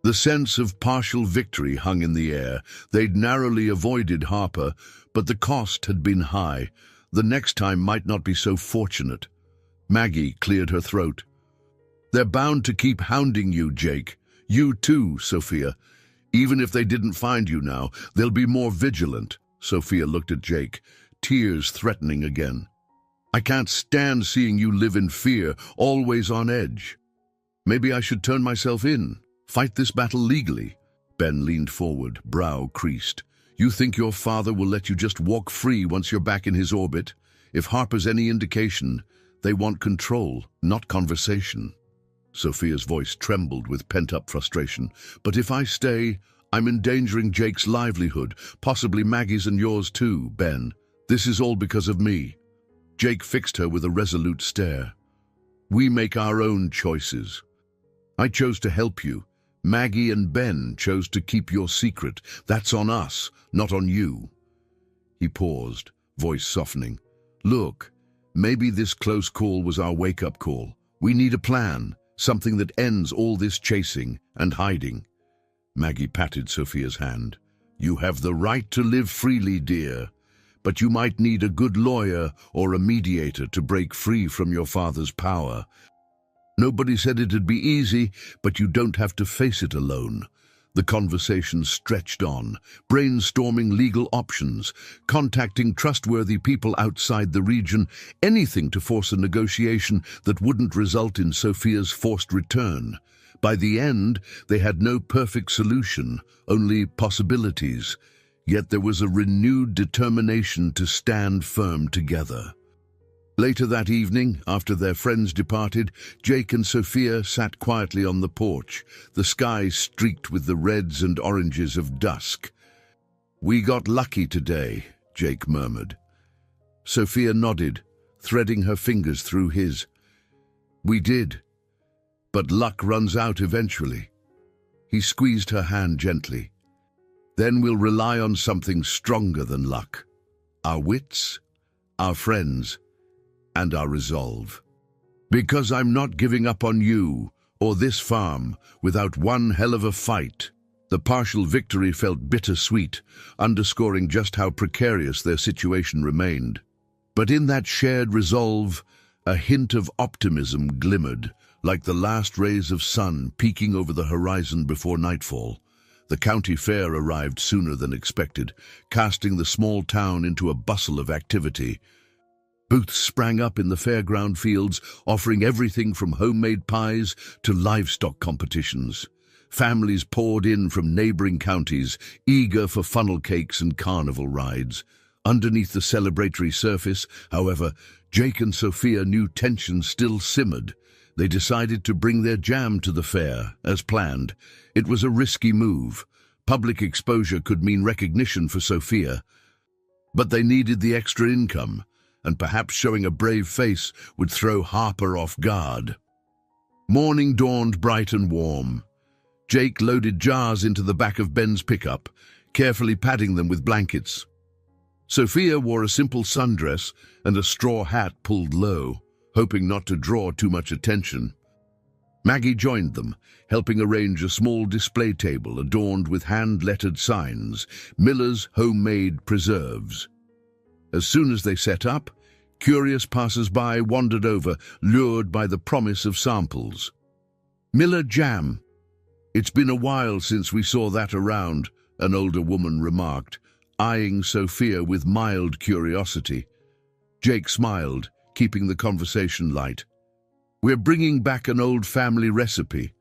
The sense of partial victory hung in the air. They'd narrowly avoided Harper, but the cost had been high. The next time might not be so fortunate. Maggie cleared her throat. "They're bound to keep hounding you, Jake. You too, Sophia. Even if they didn't find you now, they'll be more vigilant." Sophia looked at Jake, tears threatening again. "I can't stand seeing you live in fear, always on edge. Maybe I should turn myself in. Fight this battle legally." Ben leaned forward, brow creased. "You think your father will let you just walk free once you're back in his orbit? If Harper's any indication, they want control, not conversation." Sophia's voice trembled with pent-up frustration. "But if I stay, I'm endangering Jake's livelihood, possibly Maggie's and yours too, Ben. This is all because of me." Jake fixed her with a resolute stare. "We make our own choices. I chose to help you. Maggie and Ben chose to keep your secret. That's on us, not on you." He paused, voice softening. "Look, maybe this close call was our wake-up call. We need a plan, something that ends all this chasing and hiding." Maggie patted Sophia's hand. "You have the right to live freely, dear, but you might need a good lawyer or a mediator to break free from your father's power. Nobody said it'd be easy, but you don't have to face it alone." The conversation stretched on, brainstorming legal options, contacting trustworthy people outside the region, anything to force a negotiation that wouldn't result in Sophia's forced return. By the end, they had no perfect solution, only possibilities. Yet there was a renewed determination to stand firm together. Later that evening, after their friends departed, Jake and Sophia sat quietly on the porch, the sky streaked with the reds and oranges of dusk. "We got lucky today," Jake murmured. Sophia nodded, threading her fingers through his. "We did, but luck runs out eventually." He squeezed her hand gently. "Then we'll rely on something stronger than luck. Our wits, our friends, and our resolve. Because I'm not giving up on you or this farm without one hell of a fight." The partial victory felt bittersweet, underscoring just how precarious their situation remained. But in that shared resolve, a hint of optimism glimmered, like the last rays of sun peeking over the horizon before nightfall. The county fair arrived sooner than expected, casting the small town into a bustle of activity. Booths sprang up in the fairground fields, offering everything from homemade pies to livestock competitions. Families poured in from neighboring counties, eager for funnel cakes and carnival rides. Underneath the celebratory surface, however, Jake and Sophia knew tension still simmered. They decided to bring their jam to the fair, as planned. It was a risky move. Public exposure could mean recognition for Sophia. But they needed the extra income, and perhaps showing a brave face would throw Harper off guard. Morning dawned bright and warm. Jake loaded jars into the back of Ben's pickup, carefully padding them with blankets. Sophia wore a simple sundress and a straw hat pulled low, hoping not to draw too much attention. Maggie joined them, helping arrange a small display table adorned with hand-lettered signs, Miller's Homemade Preserves. As soon as they set up, curious passers-by wandered over, lured by the promise of samples. "Miller jam. It's been a while since we saw that around," an older woman remarked, eyeing Sophia with mild curiosity. Jake smiled, keeping the conversation light. "We're bringing back an old family recipe.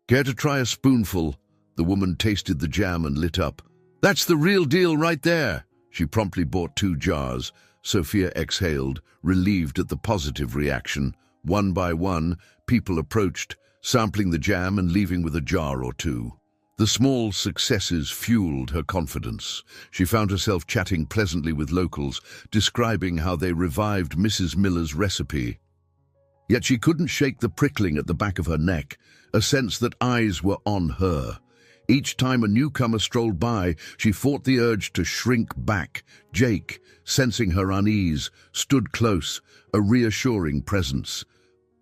Care to try a spoonful?" The woman tasted the jam and lit up. "That's the real deal right there." She promptly bought 2 jars. Sophia exhaled, relieved at the positive reaction. One by one, people approached, sampling the jam and leaving with a jar or 2. The small successes fueled her confidence. She found herself chatting pleasantly with locals, describing how they revived Mrs. Miller's recipe. Yet she couldn't shake the prickling at the back of her neck, a sense that eyes were on her. Each time a newcomer strolled by, she fought the urge to shrink back. Jake, sensing her unease, stood close, a reassuring presence.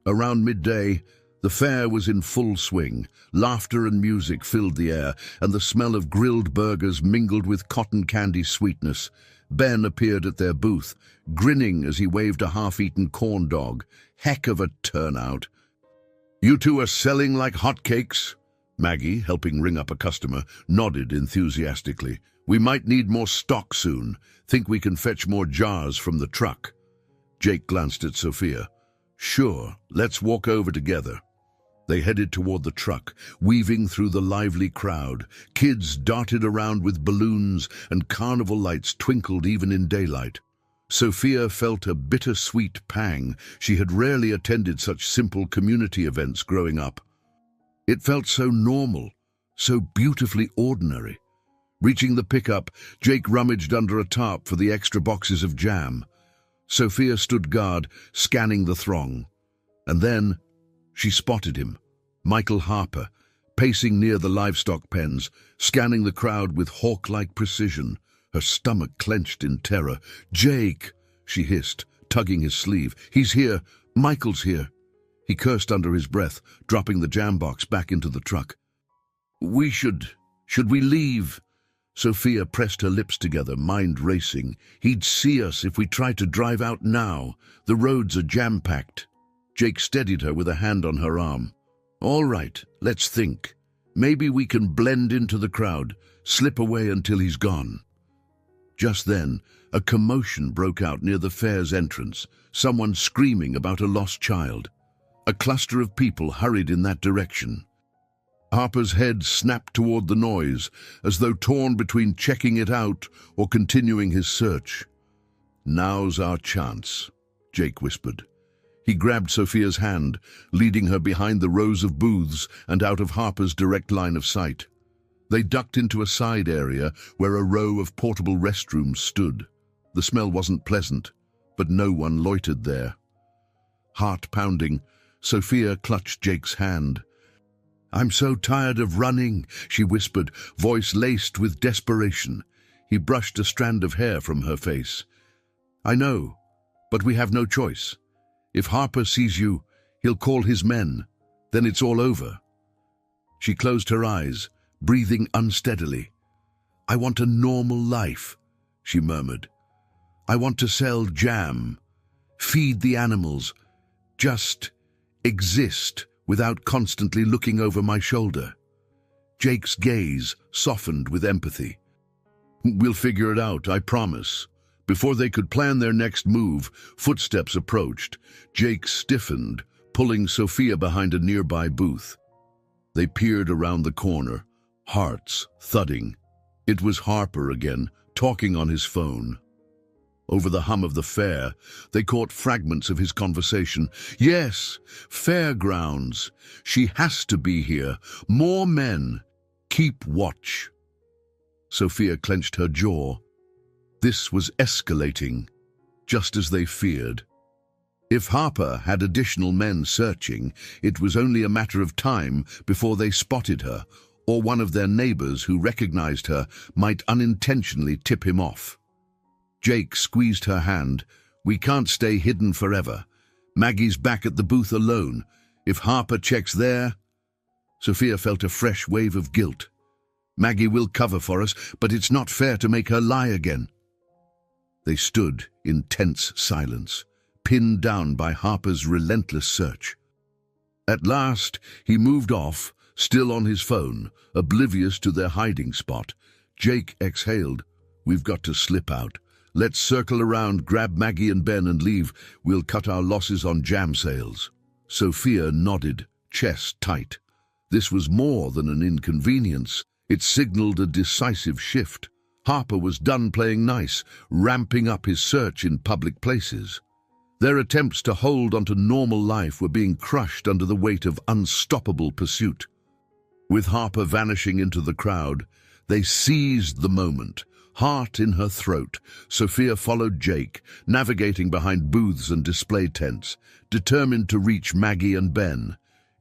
Around midday, the fair was in full swing. Laughter and music filled the air, and the smell of grilled burgers mingled with cotton candy sweetness. Ben appeared at their booth, grinning as he waved a half-eaten corn dog. Heck of a turnout. "You two are selling like hotcakes?" Maggie, helping ring up a customer, nodded enthusiastically. "We might need more stock soon. Think we can fetch more jars from the truck?" Jake glanced at Sophia. "Sure, let's walk over together." They headed toward the truck, weaving through the lively crowd. Kids darted around with balloons, and carnival lights twinkled even in daylight. Sophia felt a bittersweet pang. She had rarely attended such simple community events growing up. It felt so normal, so beautifully ordinary. Reaching the pickup, Jake rummaged under a tarp for the extra boxes of jam. Sophia stood guard, scanning the throng. And then she spotted him, Michael Harper, pacing near the livestock pens, scanning the crowd with hawk-like precision. Her stomach clenched in terror. "Jake," she hissed, tugging his sleeve. "He's here. Michael's here." He cursed under his breath, dropping the jam box back into the truck. Should we leave?" Sophia pressed her lips together, mind racing. "He'd see us if we tried to drive out now. The roads are jam-packed." Jake steadied her with a hand on her arm. "All right, let's think. Maybe we can blend into the crowd, slip away until he's gone." Just then, a commotion broke out near the fair's entrance, someone screaming about a lost child. A cluster of people hurried in that direction. Harper's head snapped toward the noise, as though torn between checking it out or continuing his search. "Now's our chance," Jake whispered. He grabbed Sophia's hand, leading her behind the rows of booths and out of Harper's direct line of sight. They ducked into a side area where a row of portable restrooms stood. The smell wasn't pleasant, but no one loitered there. Heart pounding, Sophia clutched Jake's hand. "I'm so tired of running," she whispered, voice laced with desperation. He brushed a strand of hair from her face. "I know, but we have no choice. If Harper sees you, he'll call his men. Then it's all over." She closed her eyes, breathing unsteadily. "I want a normal life," she murmured. "I want to sell jam, feed the animals, just exist without constantly looking over my shoulder." Jake's gaze softened with empathy. "We'll figure it out, I promise." Before they could plan their next move, footsteps approached. Jake stiffened, pulling Sophia behind a nearby booth. They peered around the corner, hearts thudding. It was Harper again, talking on his phone. Over the hum of the fair, they caught fragments of his conversation. Yes, fairgrounds. She has to be here. More men. Keep watch. Sophia clenched her jaw. This was escalating, just as they feared. If Harper had additional men searching, it was only a matter of time before they spotted her, or one of their neighbors who recognized her might unintentionally tip him off. Jake squeezed her hand. We can't stay hidden forever. Maggie's back at the booth alone. If Harper checks there... Sophia felt a fresh wave of guilt. Maggie will cover for us, but it's not fair to make her lie again. They stood in tense silence, pinned down by Harper's relentless search. At last, he moved off, still on his phone, oblivious to their hiding spot. Jake exhaled. We've got to slip out. Let's circle around, grab Maggie and Ben and leave. We'll cut our losses on jam sales. Sophia nodded, chest tight. This was more than an inconvenience. It signaled a decisive shift. Harper was done playing nice, ramping up his search in public places. Their attempts to hold onto normal life were being crushed under the weight of unstoppable pursuit. With Harper vanishing into the crowd, they seized the moment. Heart in her throat, Sophia followed Jake, navigating behind booths and display tents, determined to reach Maggie and Ben.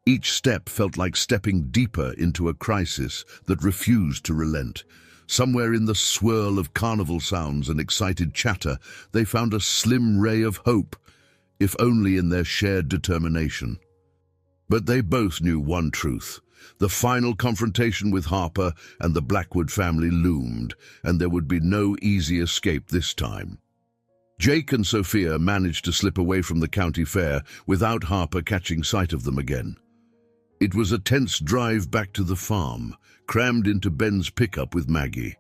Each step felt like stepping deeper into a crisis that refused to relent. Somewhere in the swirl of carnival sounds and excited chatter, they found a slim ray of hope, if only in their shared determination. But they both knew one truth. The final confrontation with Harper and the Blackwood family loomed, and there would be no easy escape this time. Jake and Sophia managed to slip away from the county fair without Harper catching sight of them again. It was a tense drive back to the farm, crammed into Ben's pickup with Maggie.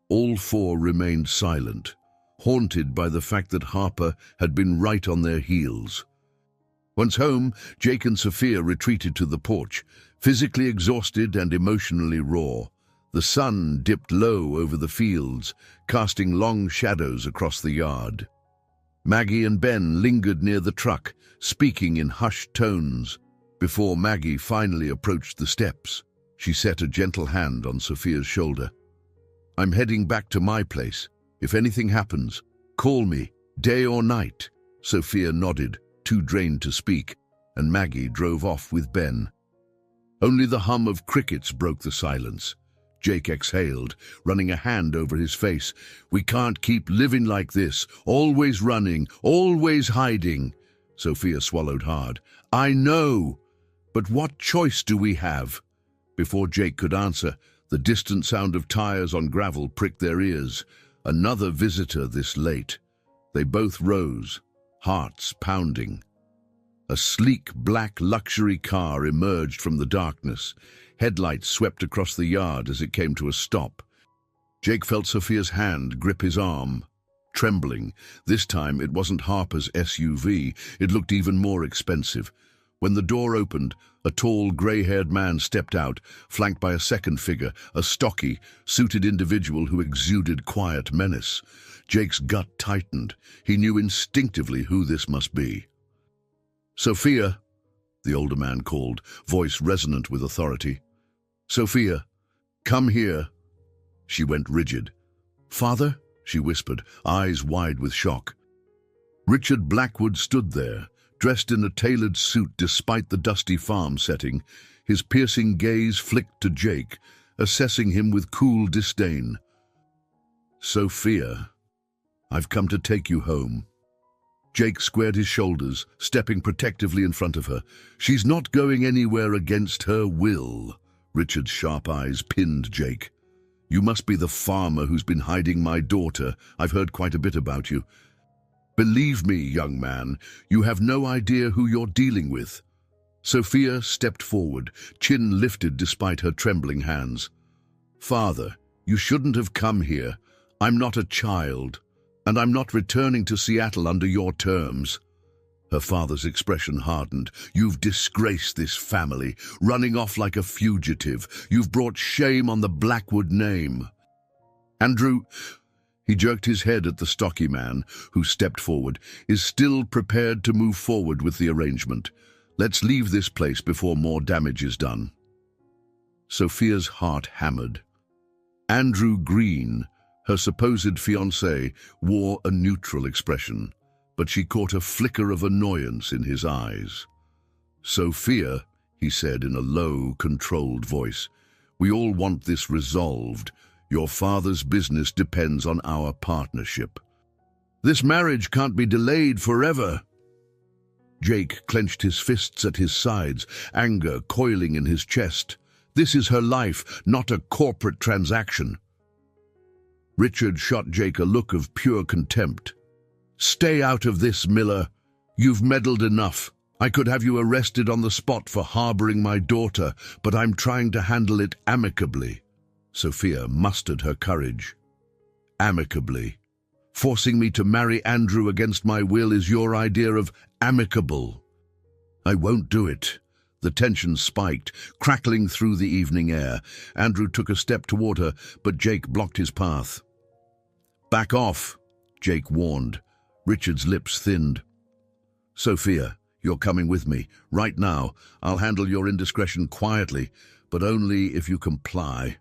All four remained silent, haunted by the fact that Harper had been right on their heels. Once home, Jake and Sophia retreated to the porch, physically exhausted and emotionally raw. The sun dipped low over the fields, casting long shadows across the yard. Maggie and Ben lingered near the truck, speaking in hushed tones. Before Maggie finally approached the steps, she set a gentle hand on Sophia's shoulder. I'm heading back to my place. If anything happens, call me, day or night. Sophia nodded, too drained to speak, and Maggie drove off with Ben. Only the hum of crickets broke the silence. Jake exhaled, running a hand over his face. We can't keep living like this, always running, always hiding. Sophia swallowed hard. I know, but what choice do we have? Before Jake could answer, the distant sound of tires on gravel pricked their ears. Another visitor this late. They both rose, hearts pounding. A sleek black luxury car emerged from the darkness. Headlights swept across the yard as it came to a stop. Jake felt Sophia's hand grip his arm, trembling. This time it wasn't Harper's SUV. It looked even more expensive. When the door opened, a tall, grey-haired man stepped out, flanked by a second figure, a stocky, suited individual who exuded quiet menace. Jake's gut tightened. He knew instinctively who this must be. Sophia, the older man called, voice resonant with authority. Sophia, come here. She went rigid. Father, she whispered, eyes wide with shock. Richard Blackwood stood there, dressed in a tailored suit despite the dusty farm setting. His piercing gaze flicked to Jake, assessing him with cool disdain. Sophia, I've come to take you home. Jake squared his shoulders, stepping protectively in front of her. She's not going anywhere against her will. Richard's sharp eyes pinned Jake. You must be the farmer who's been hiding my daughter. I've heard quite a bit about you. Believe me, young man, you have no idea who you're dealing with. Sophia stepped forward, chin lifted despite her trembling hands. Father, you shouldn't have come here. I'm not a child, and I'm not returning to Seattle under your terms. Her father's expression hardened. You've disgraced this family, running off like a fugitive. You've brought shame on the Blackwood name. Andrew, He jerked his head at the stocky man, who stepped forward, is still prepared to move forward with the arrangement. Let's leave this place before more damage is done. Sophia's heart hammered. Andrew Green, her supposed fiancé, wore a neutral expression, but she caught a flicker of annoyance in his eyes. "Sophia," he said in a low, controlled voice, "we all want this resolved. Your father's business depends on our partnership. This marriage can't be delayed forever." Jake clenched his fists at his sides, anger coiling in his chest. This is her life, not a corporate transaction. Richard shot Jake a look of pure contempt. "Stay out of this, Miller. You've meddled enough. I could have you arrested on the spot for harboring my daughter, but I'm trying to handle it amicably." Sophia mustered her courage. "Amicably? Forcing me to marry Andrew against my will is your idea of amicable?" "I won't do it." The tension spiked, crackling through the evening air. Andrew took a step toward her, but Jake blocked his path. "Back off," Jake warned. Richard's lips thinned. "Sophia, you're coming with me. Right now, I'll handle your indiscretion quietly, but only if you comply."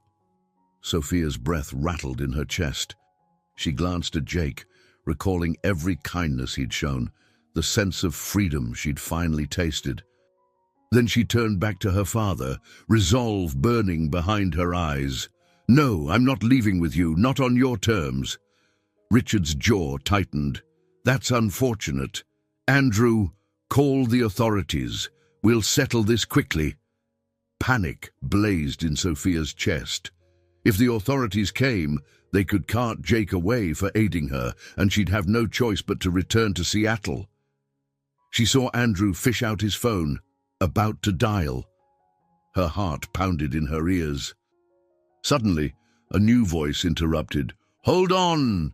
Sophia's breath rattled in her chest. She glanced at Jake, recalling every kindness he'd shown, the sense of freedom she'd finally tasted. Then she turned back to her father, resolve burning behind her eyes. "No, I'm not leaving with you, not on your terms." Richard's jaw tightened. "That's unfortunate. Andrew, call the authorities. We'll settle this quickly." Panic blazed in Sophia's chest. If the authorities came, they could cart Jake away for aiding her, and she'd have no choice but to return to Seattle. She saw Andrew fish out his phone, about to dial. Her heart pounded in her ears. Suddenly, a new voice interrupted. "Hold on!"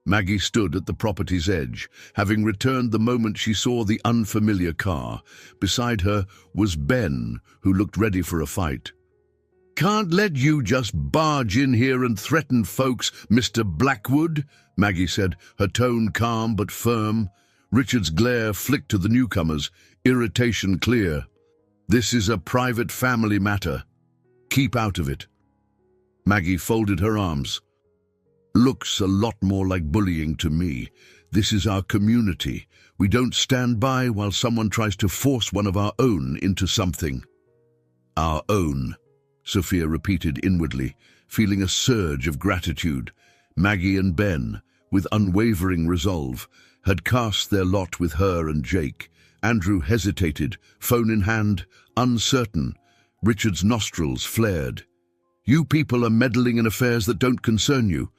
Maggie stood at the property's edge, having returned the moment she saw the unfamiliar car. Beside her was Ben, who looked ready for a fight. "Can't let you just barge in here and threaten folks, Mr. Blackwood," Maggie said, her tone calm but firm. Richard's glare flicked to the newcomers, irritation clear. "This is a private family matter. Keep out of it." Maggie folded her arms. "Looks a lot more like bullying to me. This is our community. We don't stand by while someone tries to force one of our own into something." "Our own," Sophia repeated inwardly, feeling a surge of gratitude. Maggie and Ben, with unwavering resolve, had cast their lot with her and Jake. Andrew hesitated, phone in hand, uncertain. Richard's nostrils flared. "You people are meddling in affairs that don't concern you.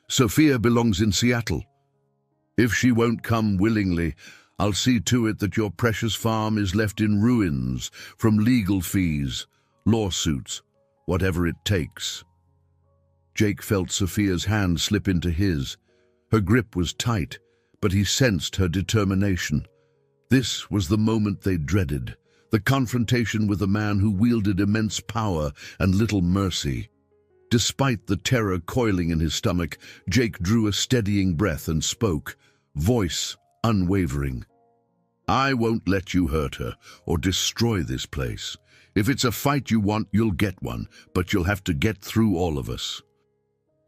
Sophia belongs in Seattle. If she won't come willingly, I'll see to it that your precious farm is left in ruins from legal fees, lawsuits, whatever it takes." Jake felt Sophia's hand slip into his. Her grip was tight, but he sensed her determination. This was the moment they dreaded, the confrontation with a man who wielded immense power and little mercy. Despite the terror coiling in his stomach, Jake drew a steadying breath and spoke, voice unwavering. "I won't let you hurt her or destroy this place. If it's a fight you want, you'll get one, but you'll have to get through all of us."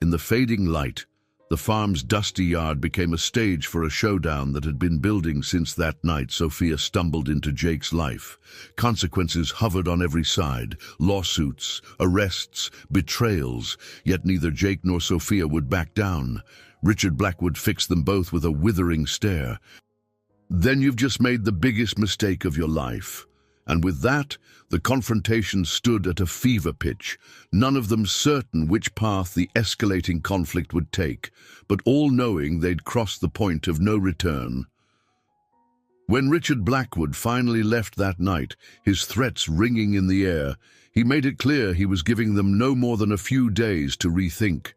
In the fading light, the farm's dusty yard became a stage for a showdown that had been building since that night Sophia stumbled into Jake's life. Consequences hovered on every side, lawsuits, arrests, betrayals, yet neither Jake nor Sophia would back down. Richard Blackwood fixed them both with a withering stare. "Then you've just made the biggest mistake of your life." And with that, the confrontation stood at a fever pitch, none of them certain which path the escalating conflict would take, but all knowing they'd crossed the point of no return. When Richard Blackwood finally left that night, his threats ringing in the air, he made it clear he was giving them no more than a few days to rethink.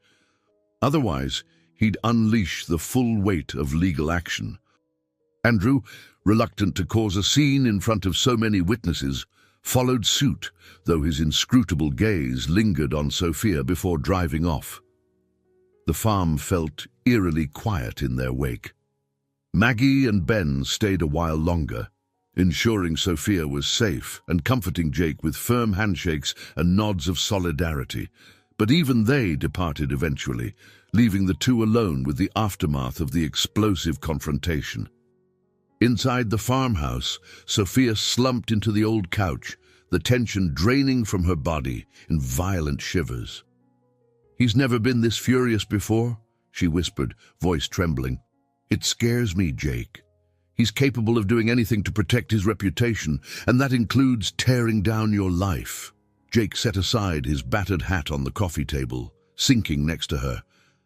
Otherwise, he'd unleash the full weight of legal action. Andrew, reluctant to cause a scene in front of so many witnesses, followed suit, though his inscrutable gaze lingered on Sophia before driving off. The farm felt eerily quiet in their wake. Maggie and Ben stayed a while longer, ensuring Sophia was safe and comforting Jake with firm handshakes and nods of solidarity. But even they departed eventually, leaving the two alone with the aftermath of the explosive confrontation. Inside the farmhouse, Sophia slumped into the old couch, the tension draining from her body in violent shivers. "He's never been this furious before," she whispered, voice trembling. "It scares me, Jake. He's capable of doing anything to protect his reputation, and that includes tearing down your life." Jake set aside his battered hat on the coffee table, sinking next to her.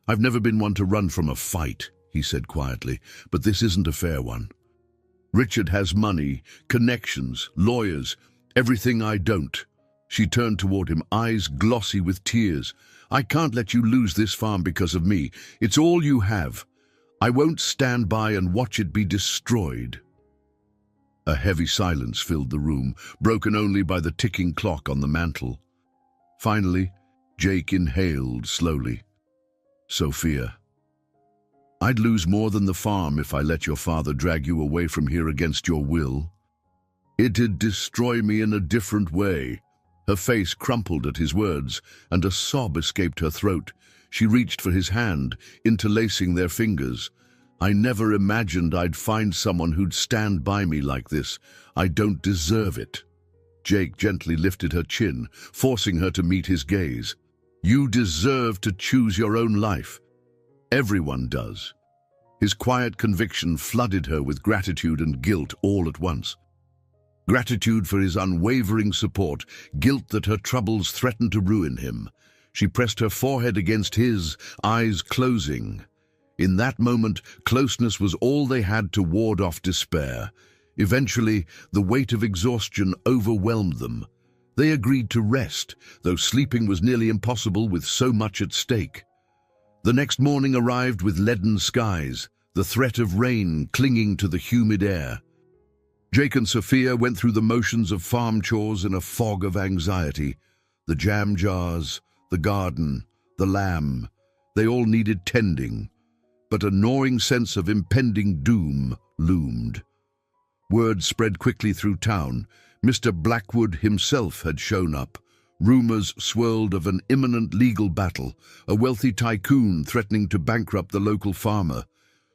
"I've never been one to run from a fight," he said quietly, "but this isn't a fair one. Richard has money, connections, lawyers, everything I don't." She turned toward him, eyes glossy with tears. "I can't let you lose this farm because of me. It's all you have. I won't stand by and watch it be destroyed." A heavy silence filled the room, broken only by the ticking clock on the mantel. Finally, Jake inhaled slowly. "Sophia, I'd lose more than the farm if I let your father drag you away from here against your will. It'd destroy me in a different way." Her face crumpled at his words, and a sob escaped her throat. She reached for his hand, interlacing their fingers. "I never imagined I'd find someone who'd stand by me like this. I don't deserve it." Jake gently lifted her chin, forcing her to meet his gaze. "You deserve to choose your own life. Everyone does." His quiet conviction flooded her with gratitude and guilt all at once. Gratitude for his unwavering support, guilt that her troubles threatened to ruin him. She pressed her forehead against his, eyes closing. In that moment, closeness was all they had to ward off despair. Eventually, the weight of exhaustion overwhelmed them. They agreed to rest, though sleeping was nearly impossible with so much at stake. The next morning arrived with leaden skies, the threat of rain clinging to the humid air. Jake and Sophia went through the motions of farm chores in a fog of anxiety. The jam jars, the garden, the lamb, they all needed tending. But a gnawing sense of impending doom loomed. Word spread quickly through town. Mr. Blackwood himself had shown up. Rumors swirled of an imminent legal battle, a wealthy tycoon threatening to bankrupt the local farmer.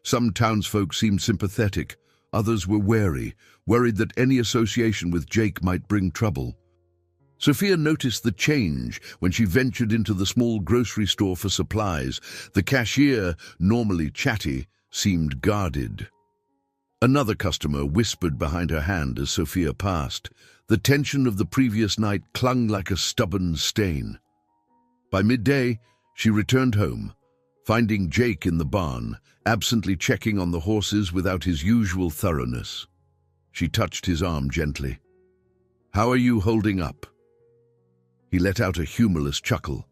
Some townsfolk seemed sympathetic. Others were wary, worried that any association with Jake might bring trouble. Sophia noticed the change when she ventured into the small grocery store for supplies. The cashier, normally chatty, seemed guarded. Another customer whispered behind her hand as Sophia passed. The tension of the previous night clung like a stubborn stain. By midday, she returned home, finding Jake in the barn, absently checking on the horses without his usual thoroughness. She touched his arm gently. "How are you holding up?" He let out a humorless chuckle.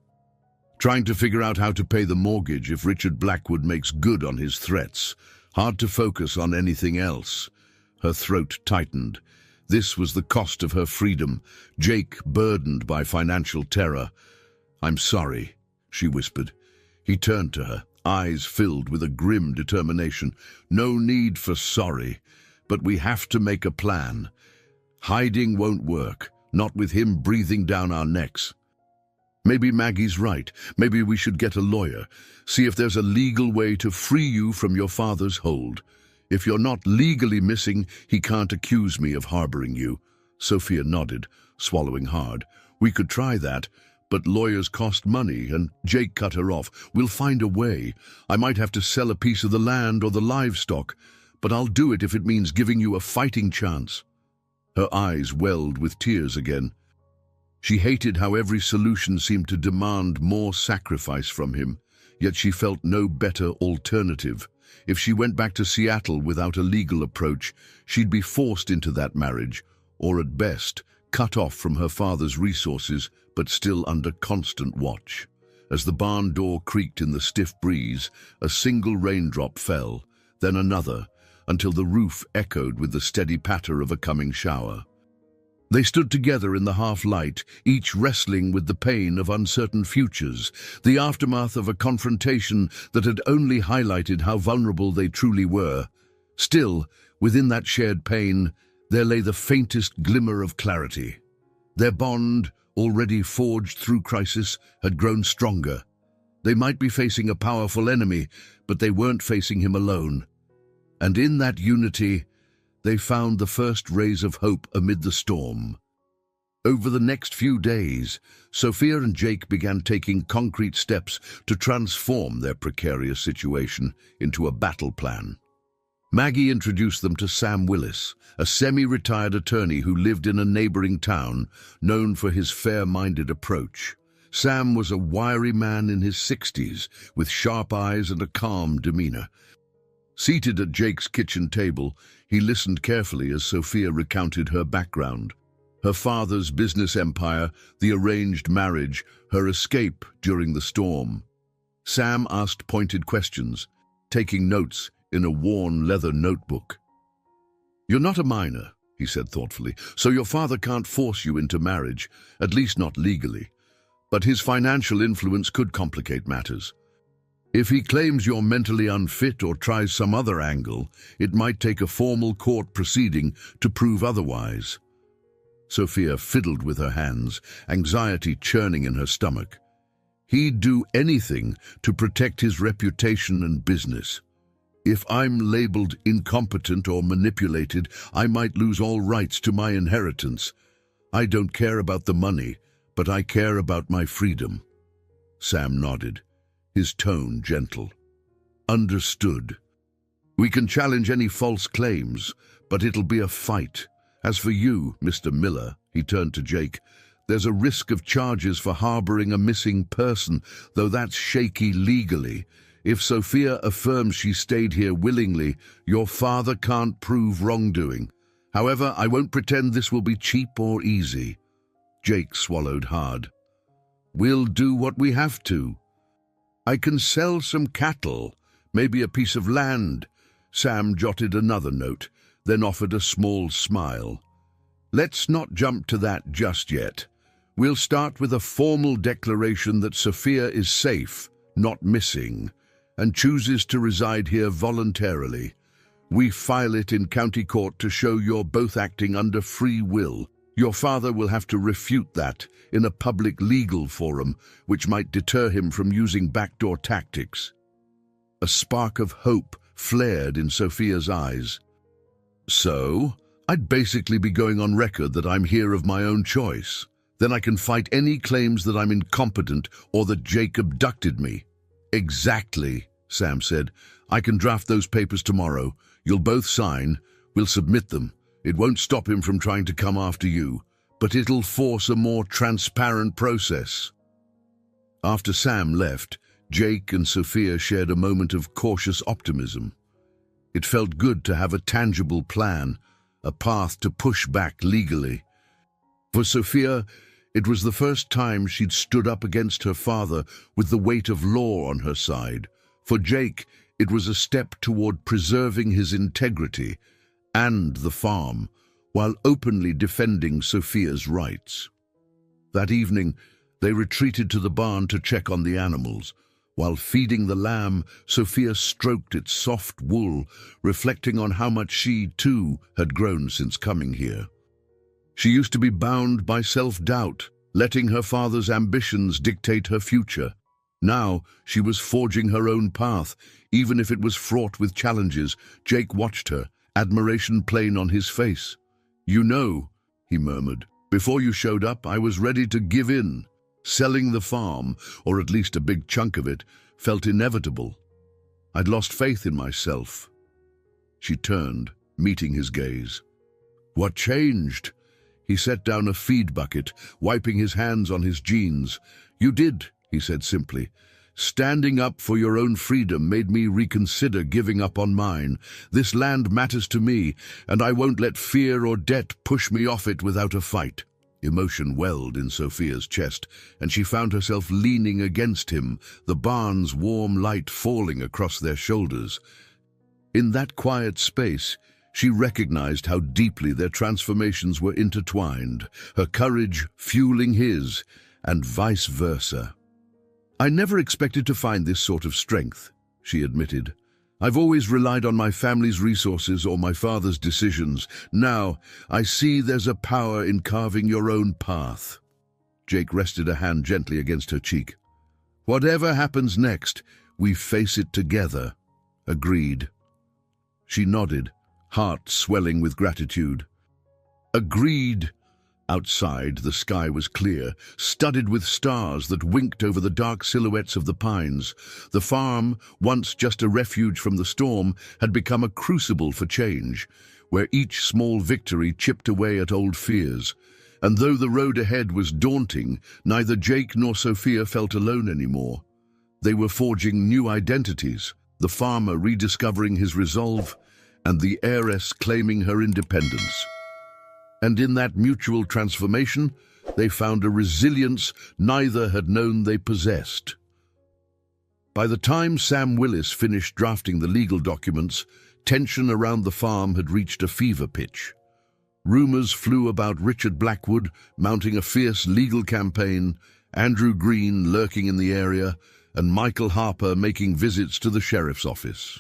"Trying to figure out how to pay the mortgage if Richard Blackwood makes good on his threats. Hard to focus on anything else." Her throat tightened. This was the cost of her freedom, Jake burdened by financial terror. "I'm sorry," she whispered. He turned to her, eyes filled with a grim determination. "No need for sorry, but we have to make a plan. Hiding won't work, not with him breathing down our necks. Maybe Maggie's right. Maybe we should get a lawyer, see if there's a legal way to free you from your father's hold. If you're not legally missing, he can't accuse me of harboring you." Sophia nodded, swallowing hard. "We could try that, but lawyers cost money," and Jake cut her off. "We'll find a way. I might have to sell a piece of the land or the livestock, but I'll do it if it means giving you a fighting chance." Her eyes welled with tears again. She hated how every solution seemed to demand more sacrifice from him, yet she felt no better alternative. If she went back to Seattle without a legal approach, she'd be forced into that marriage, or at best, cut off from her father's resources, but still under constant watch. As the barn door creaked in the stiff breeze, a single raindrop fell, then another, until the roof echoed with the steady patter of a coming shower. They stood together in the half-light, each wrestling with the pain of uncertain futures, the aftermath of a confrontation that had only highlighted how vulnerable they truly were. Still, within that shared pain, there lay the faintest glimmer of clarity. Their bond, already forged through crisis, had grown stronger. They might be facing a powerful enemy, but they weren't facing him alone. And in that unity, they found the first rays of hope amid the storm. Over the next few days, Sophia and Jake began taking concrete steps to transform their precarious situation into a battle plan. Maggie introduced them to Sam Willis, a semi-retired attorney who lived in a neighboring town, known for his fair-minded approach. Sam was a wiry man in his 60s, with sharp eyes and a calm demeanor. Seated at Jake's kitchen table, he listened carefully as Sophia recounted her background. Her father's business empire, the arranged marriage, her escape during the storm. Sam asked pointed questions, taking notes in a worn leather notebook. "You're not a minor," he said thoughtfully, "so your father can't force you into marriage, at least not legally. But his financial influence could complicate matters. If he claims you're mentally unfit or tries some other angle, it might take a formal court proceeding to prove otherwise." Sophia fiddled with her hands, anxiety churning in her stomach. He'd do anything to protect his reputation and business. If I'm labeled incompetent or manipulated, I might lose all rights to my inheritance. I don't care about the money, but I care about my freedom. Sam nodded, his tone gentle. "Understood. We can challenge any false claims, but it'll be a fight. As for you, Mr. Miller," he turned to Jake, "there's a risk of charges for harboring a missing person, though that's shaky legally. If Sophia affirms she stayed here willingly, your father can't prove wrongdoing. However, I won't pretend this will be cheap or easy." Jake swallowed hard. "We'll do what we have to. I can sell some cattle, maybe a piece of land." Sam jotted another note, then offered a small smile. "Let's not jump to that just yet. We'll start with a formal declaration that Sophia is safe, not missing, and chooses to reside here voluntarily. We file it in county court to show you're both acting under free will. Your father will have to refute that in a public legal forum, which might deter him from using backdoor tactics." A spark of hope flared in Sophia's eyes. "So, I'd basically be going on record that I'm here of my own choice. Then I can fight any claims that I'm incompetent or that Jake abducted me." "Exactly," Sam said. "I can draft those papers tomorrow. You'll both sign. We'll submit them. It won't stop him from trying to come after you, but it'll force a more transparent process." After Sam left, Jake and Sophia shared a moment of cautious optimism. It felt good to have a tangible plan, a path to push back legally. For Sophia, it was the first time she'd stood up against her father with the weight of law on her side. For Jake, it was a step toward preserving his integrity and the farm, while openly defending Sophia's rights. That evening, they retreated to the barn to check on the animals. While feeding the lamb, Sophia stroked its soft wool, reflecting on how much she, too, had grown since coming here. She used to be bound by self-doubt, letting her father's ambitions dictate her future. Now she was forging her own path, even if it was fraught with challenges. Jake watched her, admiration plain on his face. "You know," he murmured, "before you showed up, I was ready to give in. Selling the farm, or at least a big chunk of it, felt inevitable. I'd lost faith in myself." She turned, meeting his gaze. "What changed?" He set down a feed bucket, wiping his hands on his jeans. "You did," he said simply. "Standing up for your own freedom made me reconsider giving up on mine. This land matters to me, and I won't let fear or debt push me off it without a fight." Emotion welled in Sophia's chest, and she found herself leaning against him, the barn's warm light falling across their shoulders. In that quiet space, She recognized how deeply their transformations were intertwined, her courage fueling his, and vice versa. "I never expected to find this sort of strength," she admitted. "I've always relied on my family's resources or my father's decisions. Now, I see there's a power in carving your own path." Jake rested a hand gently against her cheek. "Whatever happens next, we face it together." "Agreed." She nodded, heart swelling with gratitude. "Agreed." Outside, the sky was clear, studded with stars that winked over the dark silhouettes of the pines. The farm, once just a refuge from the storm, had become a crucible for change, where each small victory chipped away at old fears. And though the road ahead was daunting, neither Jake nor Sophia felt alone anymore. They were forging new identities, the farmer rediscovering his resolve, and the heiress claiming her independence. And in that mutual transformation, they found a resilience neither had known they possessed. By the time Sam Willis finished drafting the legal documents, tension around the farm had reached a fever pitch. Rumors flew about Richard Blackwood mounting a fierce legal campaign, Andrew Green lurking in the area, and Michael Harper making visits to the sheriff's office.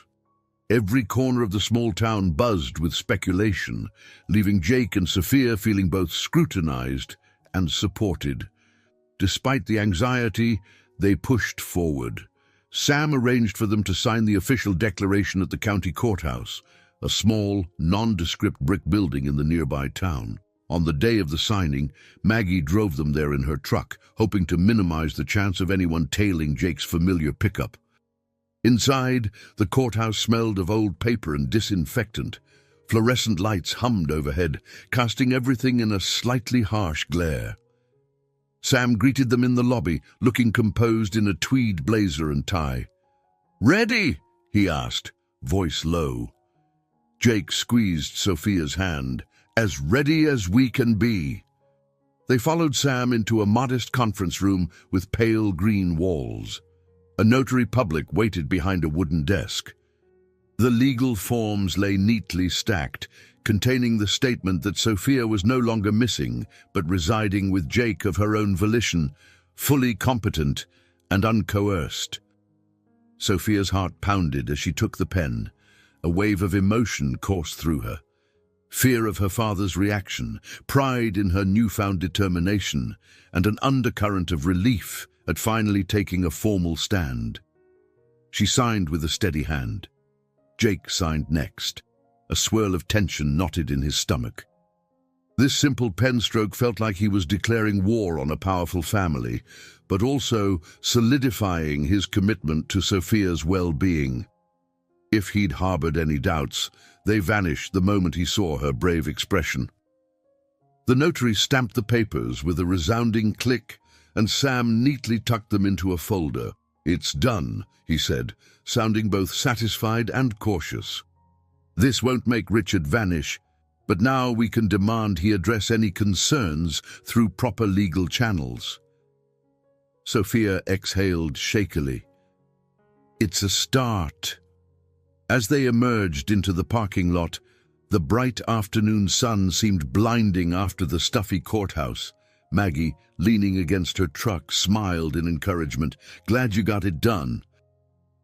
Every corner of the small town buzzed with speculation, leaving Jake and Sophia feeling both scrutinized and supported. Despite the anxiety, they pushed forward. Sam arranged for them to sign the official declaration at the county courthouse, a small, nondescript brick building in the nearby town. On the day of the signing, Maggie drove them there in her truck, hoping to minimize the chance of anyone tailing Jake's familiar pickup. Inside, the courthouse smelled of old paper and disinfectant. Fluorescent lights hummed overhead, casting everything in a slightly harsh glare. Sam greeted them in the lobby, looking composed in a tweed blazer and tie. "Ready?" he asked, voice low. Jake squeezed Sophia's hand. "As ready as we can be." They followed Sam into a modest conference room with pale green walls. A notary public waited behind a wooden desk. The legal forms lay neatly stacked, containing the statement that Sophia was no longer missing, but residing with Jake of her own volition, fully competent and uncoerced. Sophia's heart pounded as she took the pen. A wave of emotion coursed through her. Fear of her father's reaction, pride in her newfound determination, and an undercurrent of relief at finally taking a formal stand. She signed with a steady hand. Jake signed next. A swirl of tension knotted in his stomach. This simple pen stroke felt like he was declaring war on a powerful family, but also solidifying his commitment to Sophia's well-being. If he'd harbored any doubts, they vanished the moment he saw her brave expression. The notary stamped the papers with a resounding click, and Sam neatly tucked them into a folder. "It's done," he said, sounding both satisfied and cautious. "This won't make Richard vanish, but now we can demand he address any concerns through proper legal channels." Sophia exhaled shakily. "It's a start." As they emerged into the parking lot, the bright afternoon sun seemed blinding after the stuffy courthouse. Maggie, leaning against her truck, smiled in encouragement. "Glad you got it done."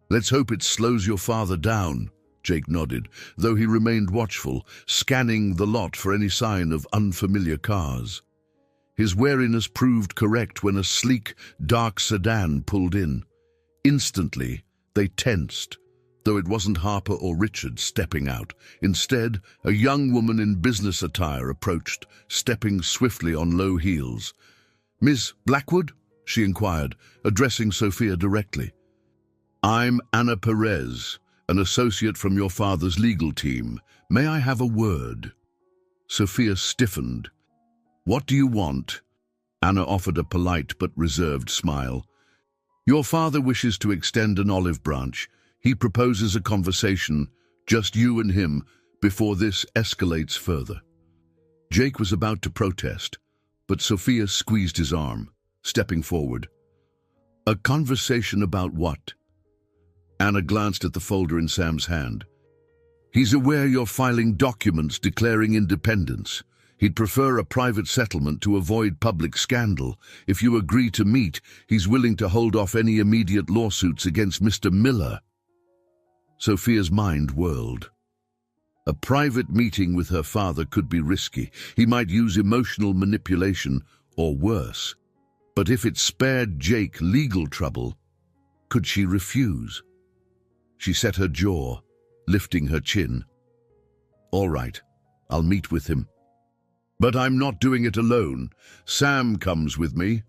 "Let's hope it slows your father down," Jake nodded, though he remained watchful, scanning the lot for any sign of unfamiliar cars. His wariness proved correct when a sleek, dark sedan pulled in. Instantly, they tensed, though it wasn't Harper or Richard stepping out. Instead, a young woman in business attire approached, stepping swiftly on low heels. "Miss Blackwood?" she inquired, addressing Sophia directly. "I'm Anna Perez, an associate from your father's legal team. May I have a word?" Sophia stiffened. "What do you want?" Anna offered a polite but reserved smile. "Your father wishes to extend an olive branch. He proposes a conversation, just you and him, before this escalates further." Jake was about to protest, but Sophia squeezed his arm, stepping forward. "A conversation about what?" Anna glanced at the folder in Sam's hand. He's aware you're filing documents declaring independence. He'd prefer a private settlement to avoid public scandal. If you agree to meet, he's willing to hold off any immediate lawsuits against Mr. Miller." Sophia's mind whirled. A private meeting with her father could be risky. He might use emotional manipulation, or worse. But if it spared Jake legal trouble, could she refuse? She set her jaw, lifting her chin. "All right, I'll meet with him. But I'm not doing it alone. Sam comes with me."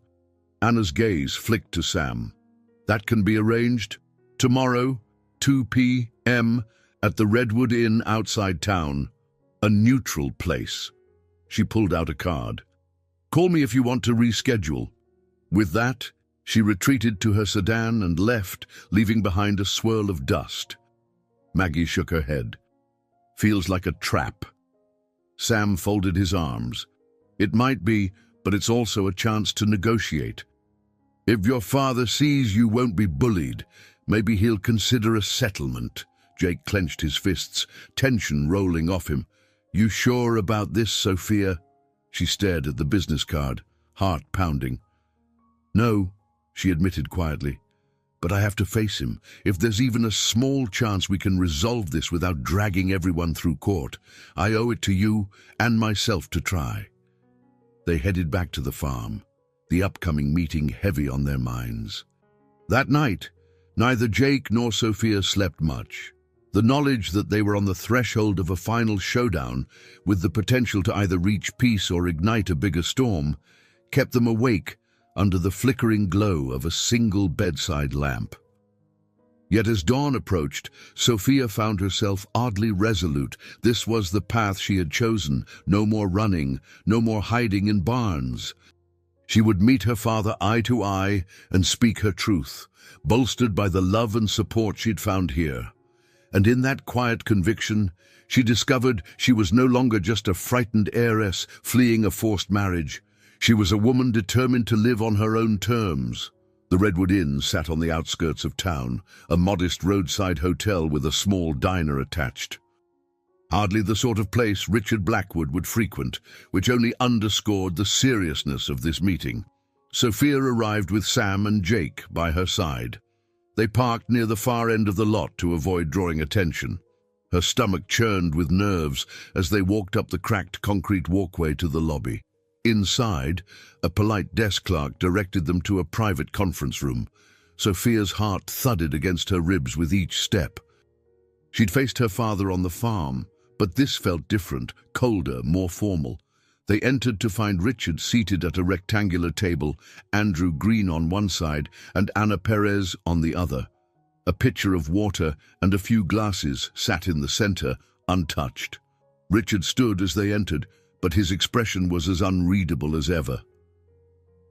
Anna's gaze flicked to Sam. "That can be arranged. Tomorrow, 2 p.m. at the Redwood Inn outside town. A neutral place." She pulled out a card. "Call me if you want to reschedule." With that, she retreated to her sedan and left, leaving behind a swirl of dust. Maggie shook her head. "Feels like a trap." Sam folded his arms. "It might be, but it's also a chance to negotiate. If your father sees you won't be bullied, maybe he'll consider a settlement." Jake clenched his fists, tension rolling off him. "You sure about this, Sophia?" She stared at the business card, heart pounding. "No," she admitted quietly. "But I have to face him. If there's even a small chance we can resolve this without dragging everyone through court, I owe it to you and myself to try." They headed back to the farm, the upcoming meeting heavy on their minds. That night, neither Jake nor Sophia slept much. The knowledge that they were on the threshold of a final showdown, with the potential to either reach peace or ignite a bigger storm, kept them awake under the flickering glow of a single bedside lamp. Yet as dawn approached, Sophia found herself oddly resolute. This was the path she had chosen. No more running, no more hiding in barns. She would meet her father eye to eye and speak her truth, bolstered by the love and support she'd found here. And in that quiet conviction, she discovered she was no longer just a frightened heiress fleeing a forced marriage. She was a woman determined to live on her own terms. The Redwood Inn sat on the outskirts of town, a modest roadside hotel with a small diner attached. Hardly the sort of place Richard Blackwood would frequent, which only underscored the seriousness of this meeting. Sophia arrived with Sam and Jake by her side. They parked near the far end of the lot to avoid drawing attention. Her stomach churned with nerves as they walked up the cracked concrete walkway to the lobby. Inside, a polite desk clerk directed them to a private conference room. Sophia's heart thudded against her ribs with each step. She'd faced her father on the farm, but this felt different, colder, more formal. They entered to find Richard seated at a rectangular table, Andrew Green on one side and Anna Perez on the other. A pitcher of water and a few glasses sat in the center, untouched. Richard stood as they entered, but his expression was as unreadable as ever.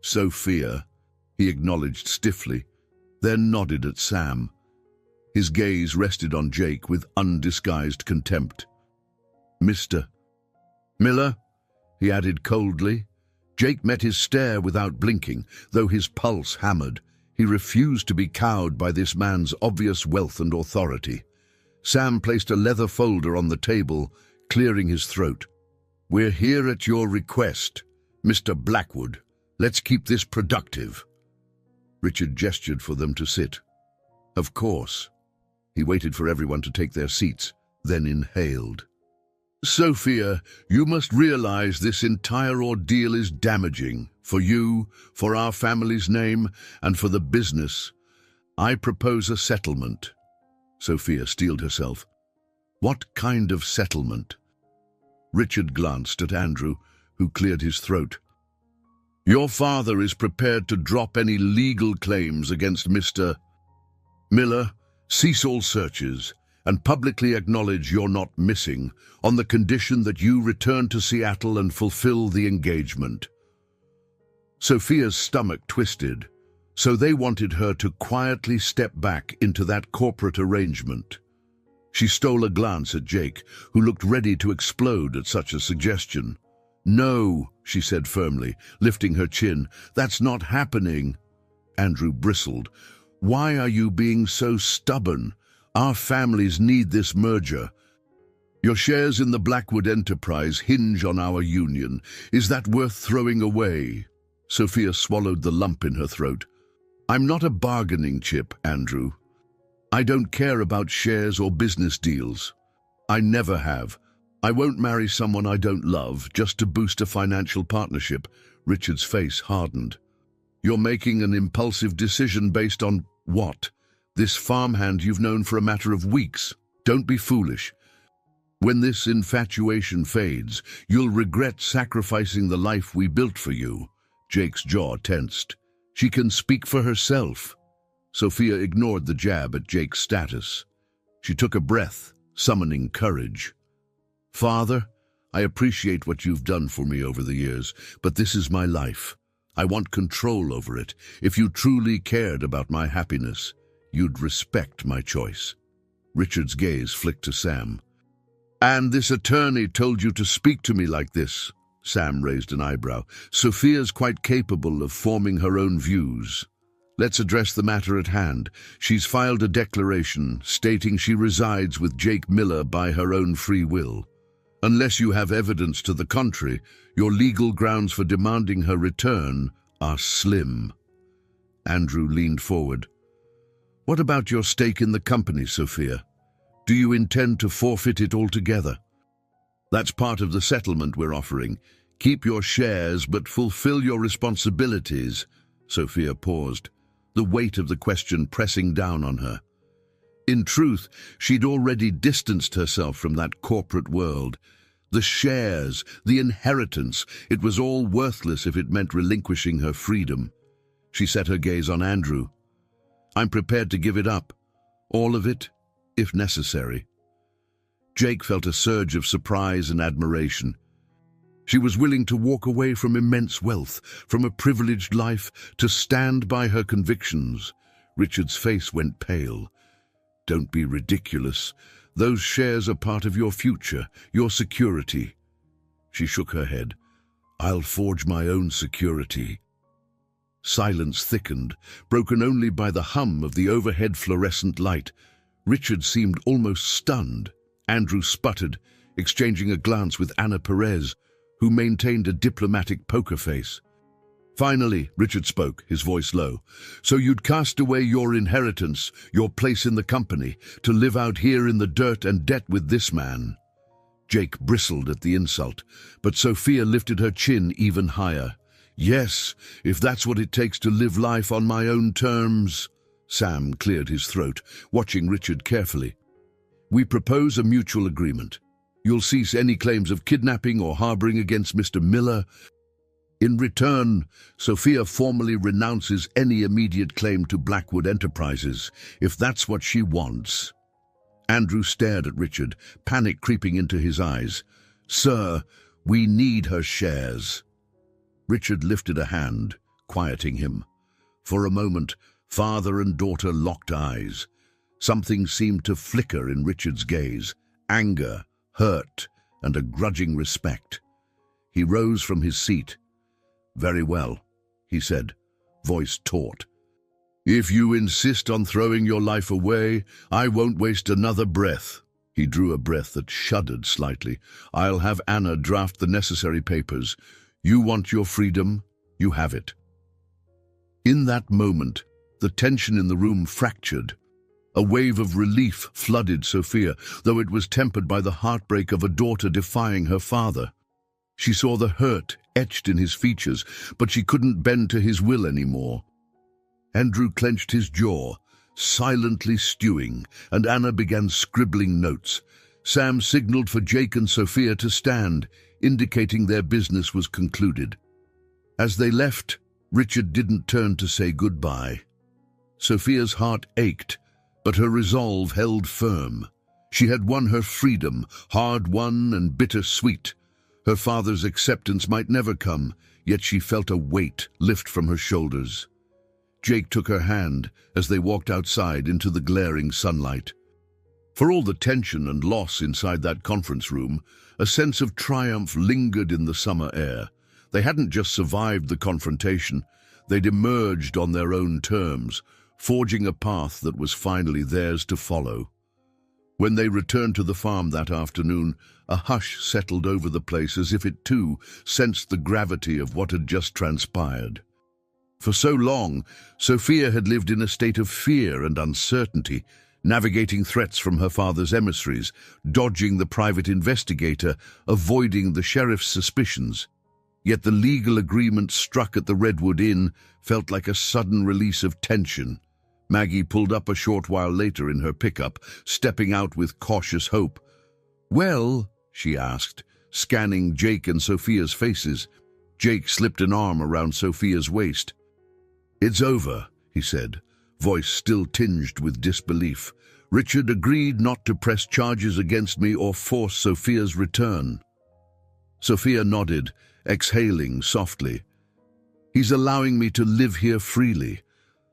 "Sophia," he acknowledged stiffly, then nodded at Sam. His gaze rested on Jake with undisguised contempt. "Mr. Miller," he added coldly. Jake met his stare without blinking, though his pulse hammered. He refused to be cowed by this man's obvious wealth and authority. Sam placed a leather folder on the table, clearing his throat. "We're here at your request, Mr. Blackwood. Let's keep this productive." Richard gestured for them to sit. "Of course." He waited for everyone to take their seats, then inhaled. "Sophia, you must realize this entire ordeal is damaging. For you, for our family's name, and for the business. I propose a settlement." Sophia steeled herself. "What kind of settlement?" Richard glanced at Andrew, who cleared his throat. "Your father is prepared to drop any legal claims against Mr. Miller, cease all searches, and publicly acknowledge you're not missing, on the condition that you return to Seattle and fulfill the engagement." Sophia's stomach twisted. So they wanted her to quietly step back into that corporate arrangement. She stole a glance at Jake, who looked ready to explode at such a suggestion. "No," she said firmly, lifting her chin, "that's not happening." Andrew bristled. "Why are you being so stubborn? Our families need this merger." Your shares in the Blackwood enterprise hinge on our union. Is that worth throwing away? Sophia swallowed the lump in her throat. I'm not a bargaining chip, Andrew. I don't care about shares or business deals. I never have. I won't marry someone I don't love just to boost a financial partnership. Richard's face hardened. You're making an impulsive decision based on what? This farmhand you've known for a matter of weeks. Don't be foolish. When this infatuation fades, you'll regret sacrificing the life we built for you. Jake's jaw tensed. She can speak for herself. Sophia ignored the jab at Jake's status. She took a breath, summoning courage. Father, I appreciate what you've done for me over the years, but this is my life. I want control over it. If you truly cared about my happiness, you'd respect my choice. Richard's gaze flicked to Sam. And this attorney told you to speak to me like this? Sam raised an eyebrow. Sophia's quite capable of forming her own views. Let's address the matter at hand. She's filed a declaration stating she resides with Jake Miller by her own free will. Unless you have evidence to the contrary, your legal grounds for demanding her return are slim. Andrew leaned forward. What about your stake in the company, Sophia? Do you intend to forfeit it altogether? That's part of the settlement we're offering. Keep your shares, but fulfill your responsibilities. Sophia paused, the weight of the question pressing down on her. In truth, she'd already distanced herself from that corporate world. The shares, the inheritance, it was all worthless if it meant relinquishing her freedom. She set her gaze on Andrew. I'm prepared to give it up. All of it, if necessary. Jake felt a surge of surprise and admiration. She was willing to walk away from immense wealth, from a privileged life, to stand by her convictions. Richard's face went pale. Don't be ridiculous. Those shares are part of your future, your security. She shook her head. I'll forge my own security. Silence thickened, broken only by the hum of the overhead fluorescent light. Richard seemed almost stunned. Andrew sputtered, exchanging a glance with Anna Perez, who maintained a diplomatic poker face. Finally, Richard spoke, his voice low. So you'd cast away your inheritance, your place in the company, to live out here in the dirt and debt with this man? Jake bristled at the insult, but Sophia lifted her chin even higher. Yes, if that's what it takes to live life on my own terms. Sam cleared his throat, watching Richard carefully. We propose a mutual agreement. You'll cease any claims of kidnapping or harboring against Mr. Miller. In return, Sophia formally renounces any immediate claim to Blackwood Enterprises, if that's what she wants. Andrew stared at Richard, panic creeping into his eyes. Sir, we need her shares. Richard lifted a hand, quieting him. For a moment, father and daughter locked eyes. Something seemed to flicker in Richard's gaze, anger, hurt, and a grudging respect. He rose from his seat. Very well, he said, voice taut. If you insist on throwing your life away, I won't waste another breath. He drew a breath that shuddered slightly. I'll have Anna draft the necessary papers. You want your freedom, you have it. In that moment, the tension in the room fractured. A wave of relief flooded Sophia, though it was tempered by the heartbreak of a daughter defying her father. She saw the hurt etched in his features, but she couldn't bend to his will anymore. Andrew clenched his jaw, silently stewing, and Anna began scribbling notes. Sam signaled for Jake and Sophia to stand, indicating their business was concluded. As they left, Richard didn't turn to say goodbye. Sophia's heart ached, but her resolve held firm. She had won her freedom, hard-won and bittersweet. Her father's acceptance might never come, yet she felt a weight lift from her shoulders. Jake took her hand as they walked outside into the glaring sunlight. For all the tension and loss inside that conference room, a sense of triumph lingered in the summer air. They hadn't just survived the confrontation, they'd emerged on their own terms, forging a path that was finally theirs to follow. When they returned to the farm that afternoon, a hush settled over the place as if it too sensed the gravity of what had just transpired. For so long, Sophia had lived in a state of fear and uncertainty, navigating threats from her father's emissaries, dodging the private investigator, avoiding the sheriff's suspicions. Yet the legal agreement struck at the Redwood Inn felt like a sudden release of tension. Maggie pulled up a short while later in her pickup, stepping out with cautious hope. "Well?" she asked, scanning Jake and Sophia's faces. Jake slipped an arm around Sophia's waist. "It's over," he said, voice still tinged with disbelief. "Richard agreed not to press charges against me or force Sophia's return." Sophia nodded, exhaling softly. "He's allowing me to live here freely.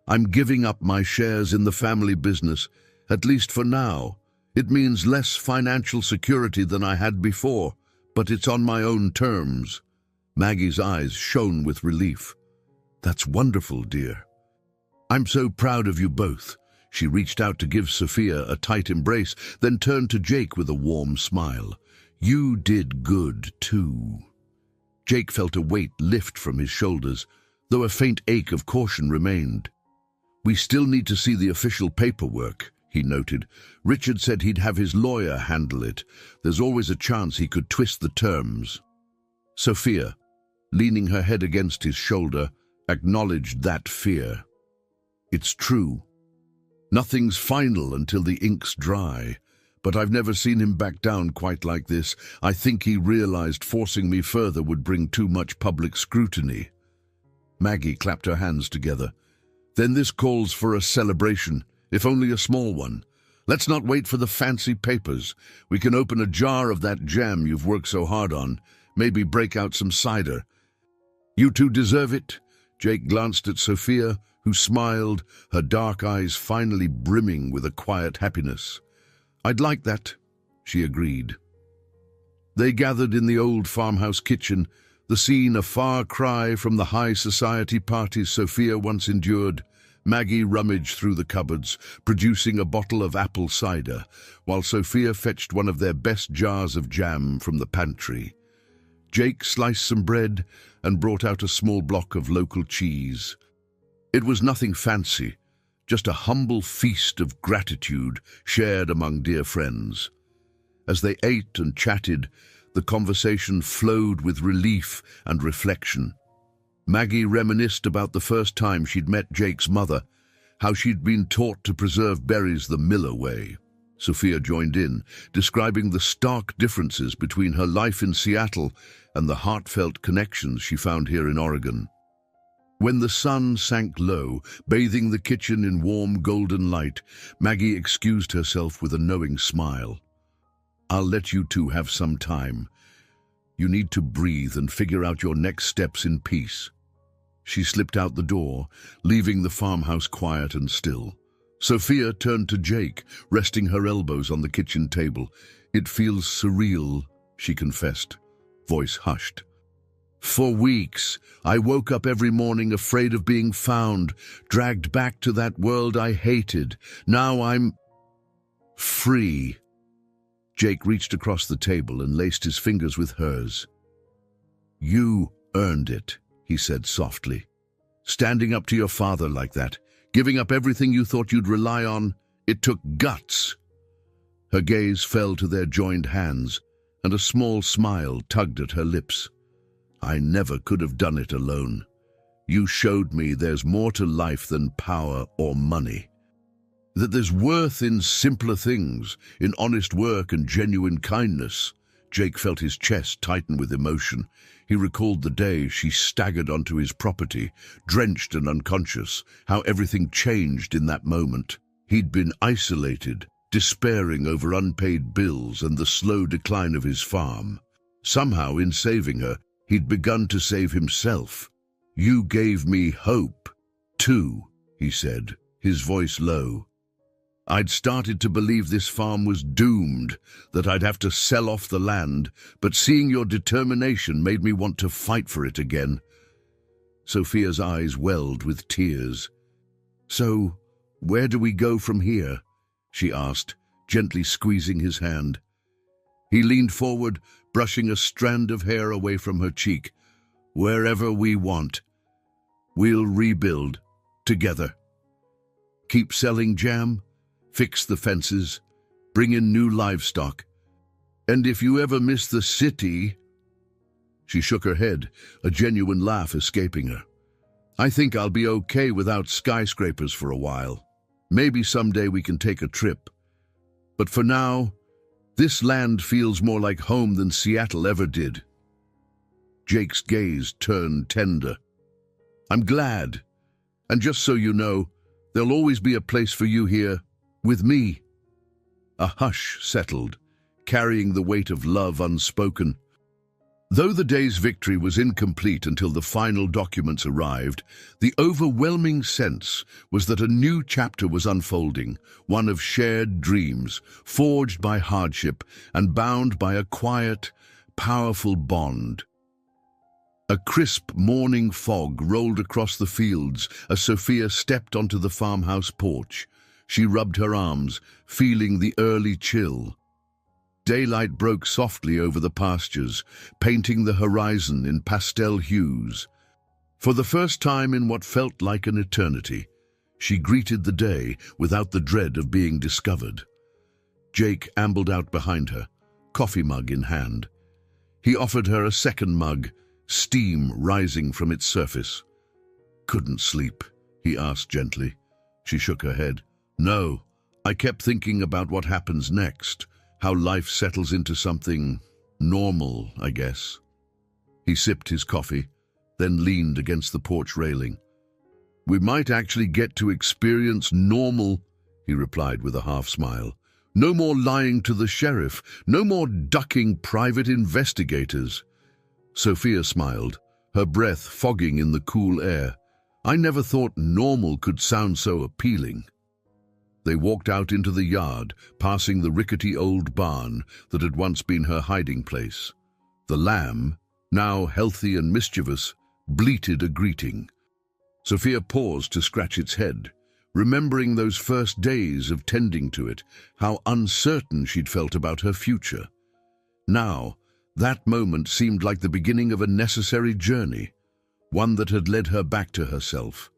I'm giving up my shares in the family business, at least for now. It means less financial security than I had before, but it's on my own terms." Maggie's eyes shone with relief. "That's wonderful, dear. I'm so proud of you both." She reached out to give Sophia a tight embrace, then turned to Jake with a warm smile. "You did good, too." Jake felt a weight lift from his shoulders, though a faint ache of caution remained. "We still need to see the official paperwork," he noted. "Richard said he'd have his lawyer handle it. There's always a chance he could twist the terms." Sophia, leaning her head against his shoulder, acknowledged that fear. "It's true. Nothing's final until the ink's dry. But I've never seen him back down quite like this. I think he realized forcing me further would bring too much public scrutiny." Maggie clapped her hands together. "Then this calls for a celebration, if only a small one. Let's not wait for the fancy papers. We can open a jar of that jam you've worked so hard on, maybe break out some cider." "You two deserve it." Jake glanced at Sophia, who smiled, her dark eyes finally brimming with a quiet happiness. "I'd like that," she agreed. They gathered in the old farmhouse kitchen, the scene a far cry from the high society parties Sophia once endured. Maggie rummaged through the cupboards, producing a bottle of apple cider, while Sophia fetched one of their best jars of jam from the pantry. Jake sliced some bread and brought out a small block of local cheese. It was nothing fancy, just a humble feast of gratitude shared among dear friends. As they ate and chatted, the conversation flowed with relief and reflection. Maggie reminisced about the first time she'd met Jake's mother, how she'd been taught to preserve berries the Miller way. Sophia joined in, describing the stark differences between her life in Seattle and the heartfelt connections she found here in Oregon. When the sun sank low, bathing the kitchen in warm golden light, Maggie excused herself with a knowing smile. "I'll let you two have some time. You need to breathe and figure out your next steps in peace." She slipped out the door, leaving the farmhouse quiet and still. Sophia turned to Jake, resting her elbows on the kitchen table. "It feels surreal," she confessed, voice hushed. "For weeks, I woke up every morning afraid of being found, dragged back to that world I hated. Now I'm free." Jake reached across the table and laced his fingers with hers. "You earned it," he said softly. "Standing up to your father like that, giving up everything you thought you'd rely on, it took guts." Her gaze fell to their joined hands, and a small smile tugged at her lips. "I never could have done it alone. You showed me there's more to life than power or money. That there's worth in simpler things, in honest work and genuine kindness." Jake felt his chest tighten with emotion. He recalled the day she staggered onto his property, drenched and unconscious, how everything changed in that moment. He'd been isolated, despairing over unpaid bills and the slow decline of his farm. Somehow, in saving her, he'd begun to save himself. "You gave me hope, too," he said, his voice low. "I'd started to believe this farm was doomed, that I'd have to sell off the land, but seeing your determination made me want to fight for it again." Sophia's eyes welled with tears. "So, where do we go from here?" she asked, gently squeezing his hand. He leaned forward, brushing a strand of hair away from her cheek. "Wherever we want. We'll rebuild. Together. Keep selling jam, fix the fences, bring in new livestock. And if you ever miss the city—" She shook her head, a genuine laugh escaping her. "I think I'll be okay without skyscrapers for a while. Maybe someday we can take a trip. But for now, this land feels more like home than Seattle ever did." Jake's gaze turned tender. "I'm glad. And just so you know, there'll always be a place for you here, with me." A hush settled, carrying the weight of love unspoken. Though the day's victory was incomplete until the final documents arrived, the overwhelming sense was that a new chapter was unfolding, one of shared dreams, forged by hardship and bound by a quiet, powerful bond. A crisp morning fog rolled across the fields as Sophia stepped onto the farmhouse porch. She rubbed her arms, feeling the early chill. Daylight broke softly over the pastures, painting the horizon in pastel hues. For the first time in what felt like an eternity, she greeted the day without the dread of being discovered. Jake ambled out behind her, coffee mug in hand. He offered her a second mug, steam rising from its surface. "Couldn't sleep?" he asked gently. She shook her head. "No, I kept thinking about what happens next. How life settles into something normal, I guess." He sipped his coffee, then leaned against the porch railing. "We might actually get to experience normal," he replied with a half-smile. "No more lying to the sheriff, no more ducking private investigators." Sophia smiled, her breath fogging in the cool air. "I never thought normal could sound so appealing." They walked out into the yard, passing the rickety old barn that had once been her hiding place. The lamb, now healthy and mischievous, bleated a greeting. Sophia paused to scratch its head, remembering those first days of tending to it, how uncertain she'd felt about her future. Now, that moment seemed like the beginning of a necessary journey, one that had led her back to herself.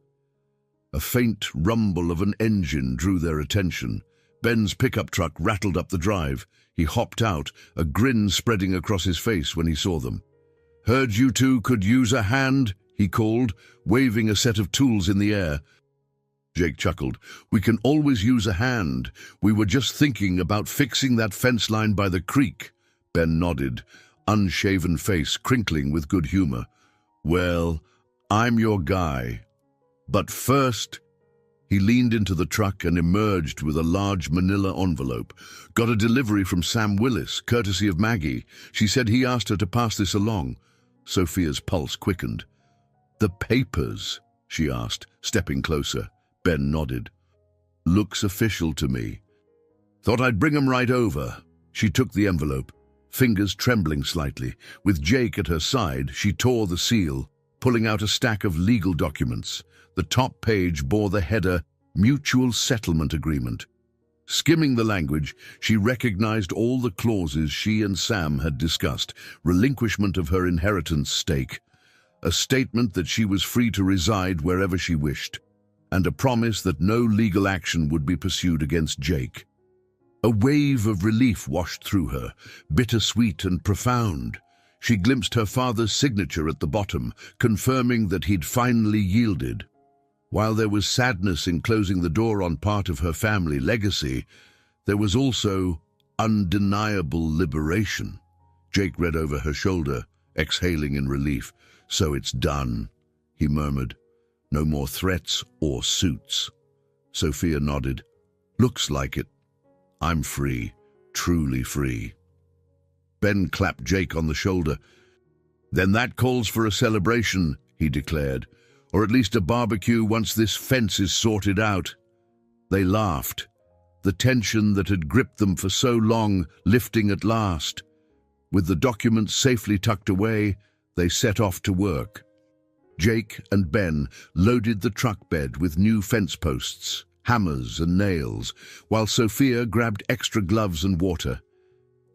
A faint rumble of an engine drew their attention. Ben's pickup truck rattled up the drive. He hopped out, a grin spreading across his face when he saw them. "Heard you two could use a hand," he called, waving a set of tools in the air. Jake chuckled. "We can always use a hand. We were just thinking about fixing that fence line by the creek." Ben nodded, unshaven face crinkling with good humor. "Well, I'm your guy. But first—" He leaned into the truck and emerged with a large manila envelope. "Got a delivery from Sam Willis, courtesy of Maggie. She said he asked her to pass this along." Sophia's pulse quickened. "The papers?" she asked, stepping closer. Ben nodded. "Looks official to me. Thought I'd bring 'em right over." She took the envelope, fingers trembling slightly. With Jake at her side, she tore the seal, pulling out a stack of legal documents. The top page bore the header, "Mutual Settlement Agreement." Skimming the language, she recognized all the clauses she and Sam had discussed: relinquishment of her inheritance stake, a statement that she was free to reside wherever she wished, and a promise that no legal action would be pursued against Jake. A wave of relief washed through her, bittersweet and profound. She glimpsed her father's signature at the bottom, confirming that he'd finally yielded. While there was sadness in closing the door on part of her family legacy, there was also undeniable liberation. Jake read over her shoulder, exhaling in relief. "So it's done," he murmured. "No more threats or suits." Sophia nodded. "Looks like it. I'm free, truly free." Ben clapped Jake on the shoulder. "Then that calls for a celebration," he declared. "Or at least a barbecue once this fence is sorted out." They laughed, the tension that had gripped them for so long lifting at last. With the documents safely tucked away, they set off to work. Jake and Ben loaded the truck bed with new fence posts, hammers and nails, while Sophia grabbed extra gloves and water.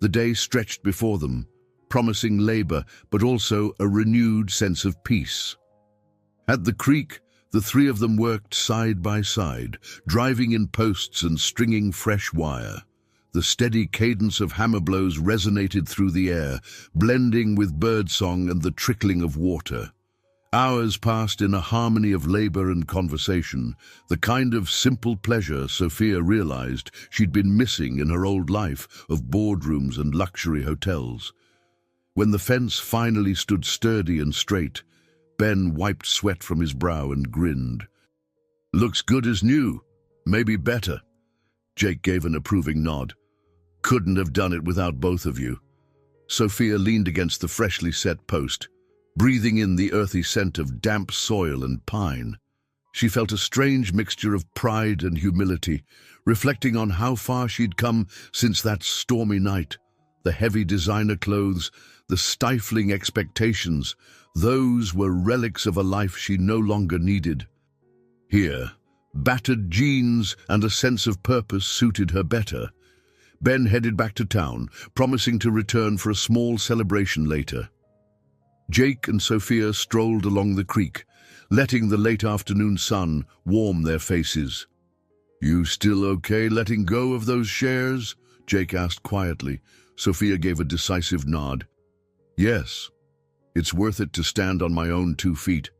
The day stretched before them, promising labor but also a renewed sense of peace. At the creek, the three of them worked side by side, driving in posts and stringing fresh wire. The steady cadence of hammer blows resonated through the air, blending with birdsong and the trickling of water. Hours passed in a harmony of labor and conversation, the kind of simple pleasure Sophia realized she'd been missing in her old life of boardrooms and luxury hotels. When the fence finally stood sturdy and straight, Ben wiped sweat from his brow and grinned. "Looks good as new, maybe better." Jake gave an approving nod. "Couldn't have done it without both of you." Sophia leaned against the freshly set post, breathing in the earthy scent of damp soil and pine. She felt a strange mixture of pride and humility, reflecting on how far she'd come since that stormy night. The heavy designer clothes, the stifling expectations, those were relics of a life she no longer needed. Here, battered jeans and a sense of purpose suited her better. Ben headed back to town, promising to return for a small celebration later. Jake and Sophia strolled along the creek, letting the late afternoon sun warm their faces. "You still okay letting go of those shares?" Jake asked quietly. Sophia gave a decisive nod. "Yes. It's worth it to stand on my own 2 feet.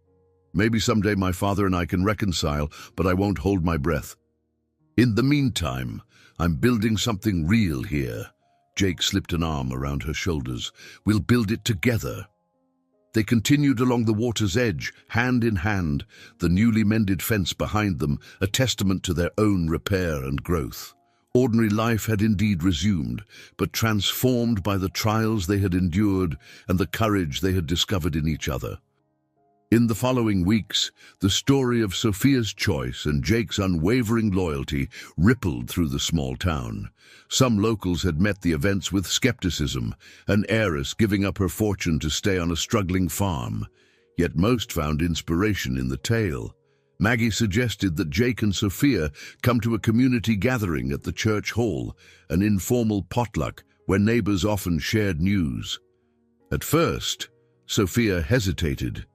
Maybe someday my father and I can reconcile, but I won't hold my breath. In the meantime, I'm building something real here." Jake slipped an arm around her shoulders. "We'll build it together." They continued along the water's edge, hand in hand, the newly mended fence behind them, a testament to their own repair and growth. Ordinary life had indeed resumed, but transformed by the trials they had endured and the courage they had discovered in each other. In the following weeks, the story of Sophia's choice and Jake's unwavering loyalty rippled through the small town. Some locals had met the events with skepticism, an heiress giving up her fortune to stay on a struggling farm. Yet most found inspiration in the tale. Maggie suggested that Jake and Sophia come to a community gathering at the church hall, an informal potluck where neighbors often shared news. At first, Sophia hesitated.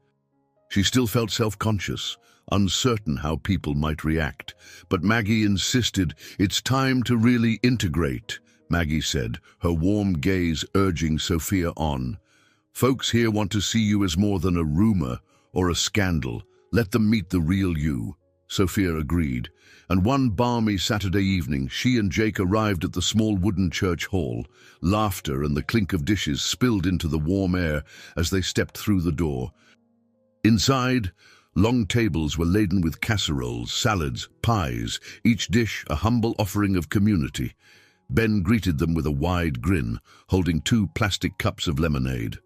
She still felt self-conscious, uncertain how people might react. But Maggie insisted, "It's time to really integrate," Maggie said, her warm gaze urging Sophia on. "Folks here want to see you as more than a rumor or a scandal. Let them meet the real you." Sophia agreed, and one balmy Saturday evening she and Jake arrived at the small wooden church hall. Laughter and the clink of dishes spilled into the warm air as they stepped through the door. Inside, long tables were laden with casseroles, salads, pies, each dish a humble offering of community. Ben greeted them with a wide grin, holding 2 plastic cups of lemonade.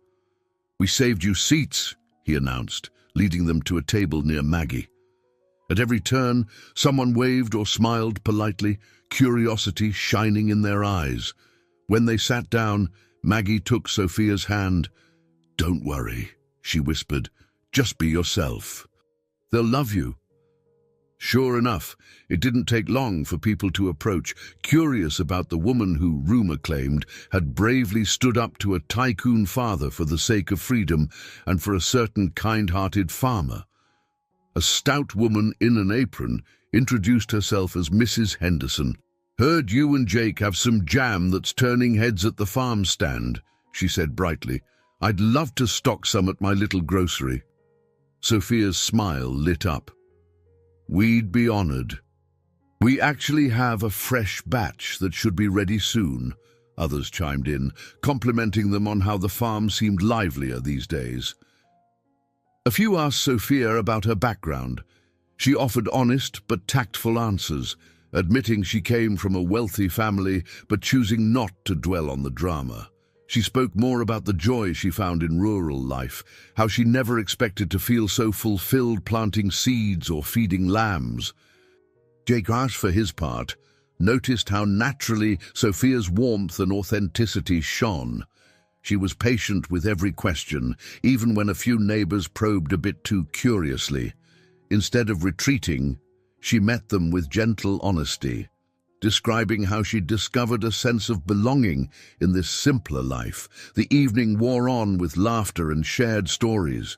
"We saved you seats," he announced, leading them to a table near Maggie. At every turn, someone waved or smiled politely, curiosity shining in their eyes. When they sat down, Maggie took Sophia's hand. "Don't worry," she whispered. "Just be yourself. They'll love you." Sure enough, it didn't take long for people to approach, curious about the woman who, rumor claimed, had bravely stood up to a tycoon father for the sake of freedom and for a certain kind-hearted farmer. A stout woman in an apron introduced herself as Mrs. Henderson. "Heard you and Jake have some jam that's turning heads at the farm stand," she said brightly. "I'd love to stock some at my little grocery." Sophia's smile lit up. "We'd be honored. We actually have a fresh batch that should be ready soon," others chimed in, complimenting them on how the farm seemed livelier these days. A few asked Sophia about her background. She offered honest but tactful answers, admitting she came from a wealthy family but choosing not to dwell on the drama. She spoke more about the joy she found in rural life, how she never expected to feel so fulfilled planting seeds or feeding lambs. Jake Ash, for his part, noticed how naturally Sophia's warmth and authenticity shone. She was patient with every question, even when a few neighbors probed a bit too curiously. Instead of retreating, She met them with gentle honesty, describing how she discovered a sense of belonging in this simpler life. The evening wore on with laughter and shared stories.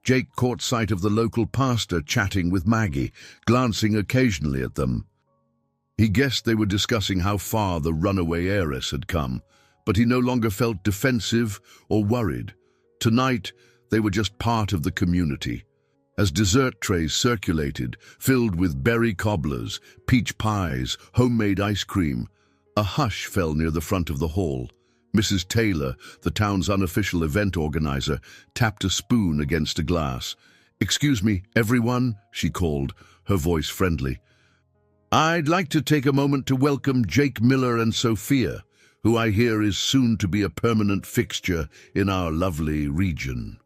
Jake caught sight of the local pastor chatting with Maggie, glancing occasionally at them. He guessed they were discussing how far the runaway heiress had come, but he no longer felt defensive or worried. Tonight, they were just part of the community. As dessert trays circulated, filled with berry cobblers, peach pies, homemade ice cream, a hush fell near the front of the hall. Mrs. Taylor, the town's unofficial event organizer, tapped a spoon against a glass. "Excuse me, everyone," she called, her voice friendly. "I'd like to take a moment to welcome Jake Miller and Sophia, who I hear is soon to be a permanent fixture in our lovely region."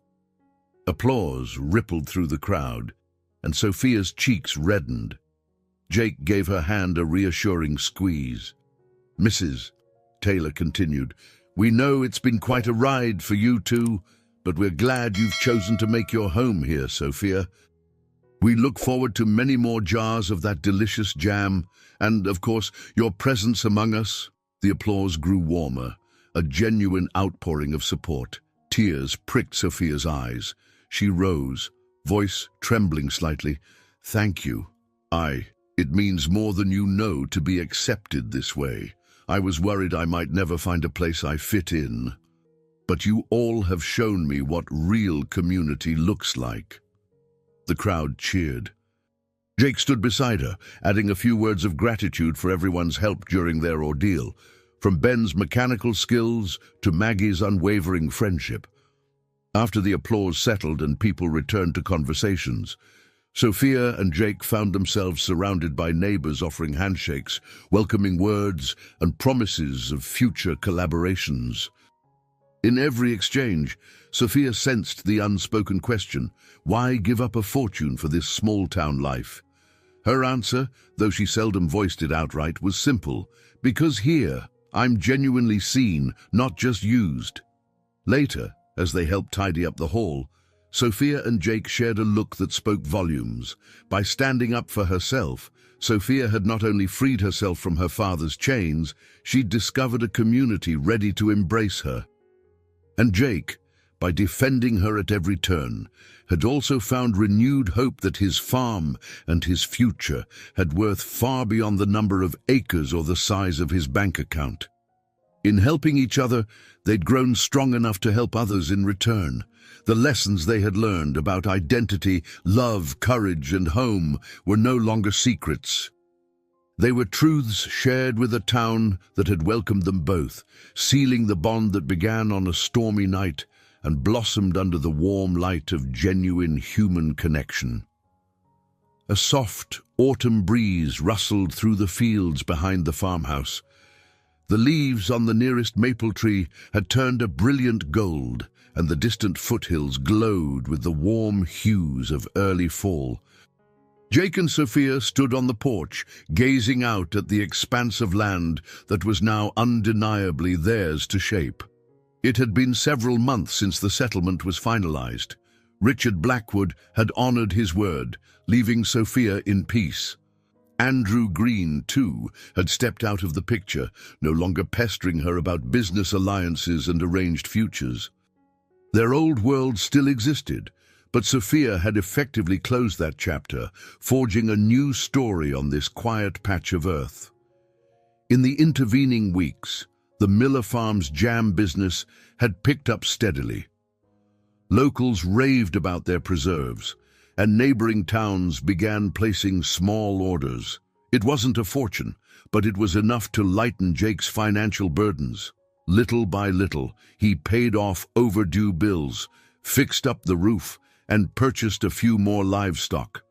Applause rippled through the crowd, and Sophia's cheeks reddened. Jake gave her hand a reassuring squeeze. "Mrs. Taylor continued, "We know it's been quite a ride for you two, but we're glad you've chosen to make your home here, Sophia. We look forward to many more jars of that delicious jam, and, of course, your presence among us." The applause grew warmer, a genuine outpouring of support. Tears pricked Sophia's eyes. She rose, voice trembling slightly. "Thank you. It means more than you know to be accepted this way. I was worried I might never find a place I fit in. But you all have shown me what real community looks like." The crowd cheered. Jake stood beside her, adding a few words of gratitude for everyone's help during their ordeal, from Ben's mechanical skills to Maggie's unwavering friendship. After the applause settled and people returned to conversations, Sophia and Jake found themselves surrounded by neighbors offering handshakes, welcoming words, and promises of future collaborations. In every exchange, Sophia sensed the unspoken question, why give up a fortune for this small-town life? Her answer, though she seldom voiced it outright, was simple: "Because here, I'm genuinely seen, not just used." Later, as they helped tidy up the hall, Sophia and Jake shared a look that spoke volumes. By standing up for herself, Sophia had not only freed herself from her father's chains, she'd discovered a community ready to embrace her. And Jake, by defending her at every turn, had also found renewed hope that his farm and his future had worth far beyond the number of acres or the size of his bank account. In helping each other, they'd grown strong enough to help others in return. The lessons they had learned about identity, love, courage, and home were no longer secrets. They were truths shared with a town that had welcomed them both, sealing the bond that began on a stormy night and blossomed under the warm light of genuine human connection. A soft autumn breeze rustled through the fields behind the farmhouse. The leaves on the nearest maple tree had turned a brilliant gold, and the distant foothills glowed with the warm hues of early fall. Jake and Sophia stood on the porch, gazing out at the expanse of land that was now undeniably theirs to shape. It had been several months since the settlement was finalized. Richard Blackwood had honored his word, leaving Sophia in peace. Andrew Green, too, had stepped out of the picture, no longer pestering her about business alliances and arranged futures. Their old world still existed, but Sophia had effectively closed that chapter, forging a new story on this quiet patch of earth. In the intervening weeks, the Miller Farm's jam business had picked up steadily. Locals raved about their preserves, and neighboring towns began placing small orders. It wasn't a fortune, but it was enough to lighten Jake's financial burdens. Little by little, he paid off overdue bills, fixed up the roof, and purchased a few more livestock.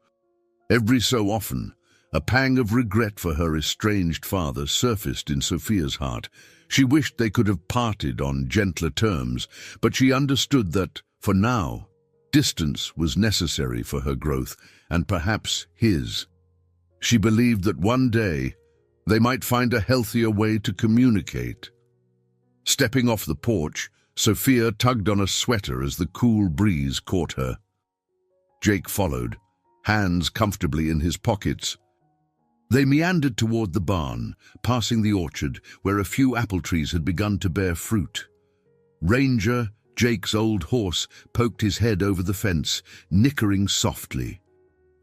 Every so often, a pang of regret for her estranged father surfaced in Sophia's heart. She wished they could have parted on gentler terms, but she understood that, for now, distance was necessary for her growth, and perhaps his. She believed that one day they might find a healthier way to communicate. Stepping off the porch, Sophia tugged on a sweater as the cool breeze caught her. Jake followed, hands comfortably in his pockets. They meandered toward the barn, passing the orchard where a few apple trees had begun to bear fruit. Ranger, Jake's old horse, poked his head over the fence, nickering softly.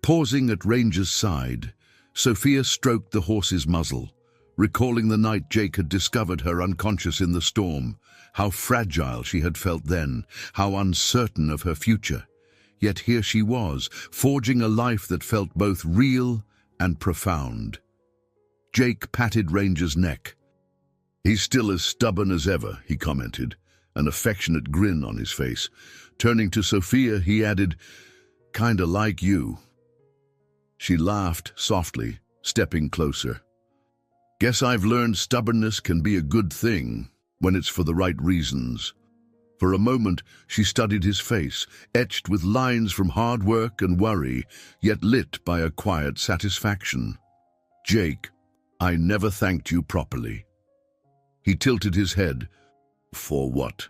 Pausing at Ranger's side, Sophia stroked the horse's muzzle, recalling the night Jake had discovered her unconscious in the storm. How fragile she had felt then, how uncertain of her future. Yet here she was, forging a life that felt both real and profound. Jake patted Ranger's neck. "He's still as stubborn as ever," he commented, an affectionate grin on his face. Turning to Sophia, he added, "Kinda like you." She laughed softly, stepping closer. "Guess I've learned stubbornness can be a good thing when it's for the right reasons." For a moment, she studied his face, etched with lines from hard work and worry, yet lit by a quiet satisfaction. "Jake, I never thanked you properly." He tilted his head. "For what?"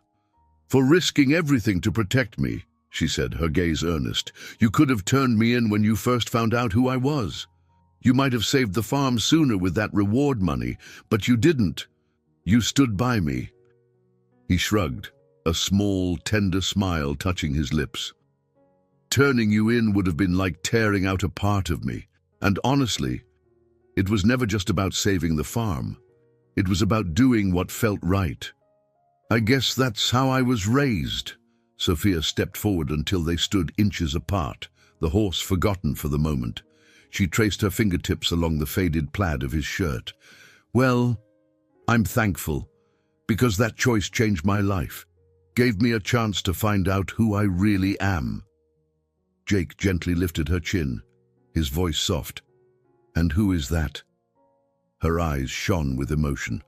"For risking everything to protect me," she said, her gaze earnest. "You could have turned me in when you first found out who I was. You might have saved the farm sooner with that reward money, but you didn't. You stood by me." He shrugged, a small, tender smile touching his lips. "Turning you in would have been like tearing out a part of me. And honestly, it was never just about saving the farm. It was about doing what felt right. I guess that's how I was raised." Sophia stepped forward until they stood inches apart, the horse forgotten for the moment. She traced her fingertips along the faded plaid of his shirt. "Well, I'm thankful, because that choice changed my life. Gave me a chance to find out who I really am." Jake gently lifted her chin, his voice soft. "And who is that?" Her eyes shone with emotion.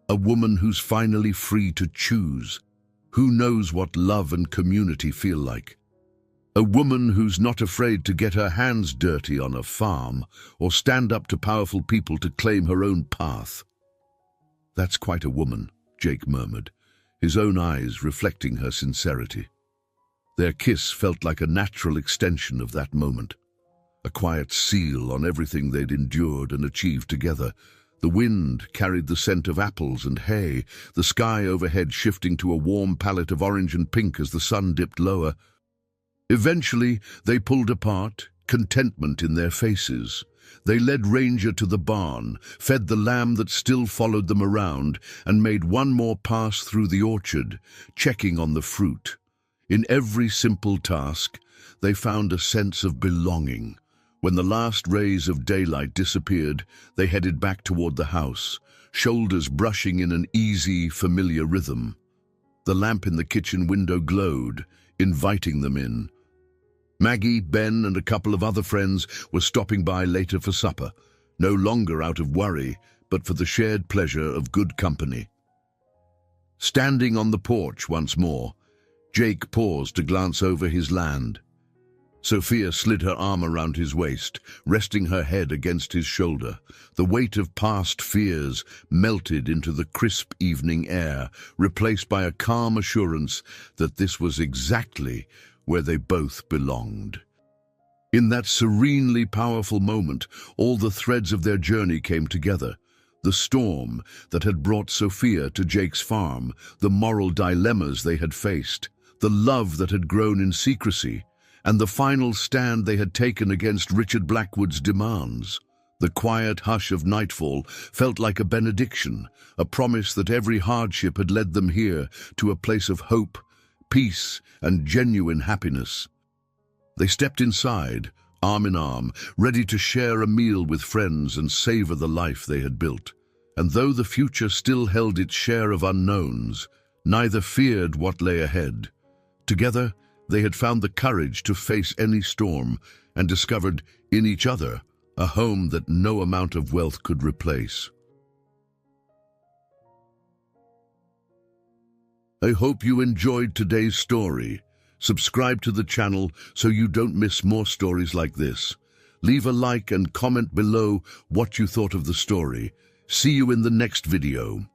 "A woman who's finally free to choose, who knows what love and community feel like. A woman who's not afraid to get her hands dirty on a farm or stand up to powerful people to claim her own path." "That's quite a woman," Jake murmured, his own eyes reflecting her sincerity. Their kiss felt like a natural extension of that moment, a quiet seal on everything they'd endured and achieved together. The wind carried the scent of apples and hay, the sky overhead shifting to a warm palette of orange and pink as the sun dipped lower. Eventually, they pulled apart, contentment in their faces. They led Ranger to the barn, fed the lamb that still followed them around, and made one more pass through the orchard, checking on the fruit. In every simple task, they found a sense of belonging. When the last rays of daylight disappeared, they headed back toward the house, shoulders brushing in an easy, familiar rhythm. The lamp in the kitchen window glowed, inviting them in. Maggie, Ben, and a couple of other friends were stopping by later for supper, no longer out of worry, but for the shared pleasure of good company. Standing on the porch once more, Jake paused to glance over his land. Sophia slid her arm around his waist, resting her head against his shoulder. The weight of past fears melted into the crisp evening air, replaced by a calm assurance that this was exactly where they both belonged. In that serenely powerful moment, all the threads of their journey came together. The storm that had brought Sophia to Jake's farm, the moral dilemmas they had faced, the love that had grown in secrecy, and the final stand they had taken against Richard Blackwood's demands. The quiet hush of nightfall felt like a benediction, a promise that every hardship had led them here to a place of hope, peace, and genuine happiness. They stepped inside, arm in arm, ready to share a meal with friends and savor the life they had built. And though the future still held its share of unknowns, neither feared what lay ahead. Together, they had found the courage to face any storm and discovered in each other a home that no amount of wealth could replace. I hope you enjoyed today's story. Subscribe to the channel so you don't miss more stories like this. Leave a like and comment below what you thought of the story. See you in the next video.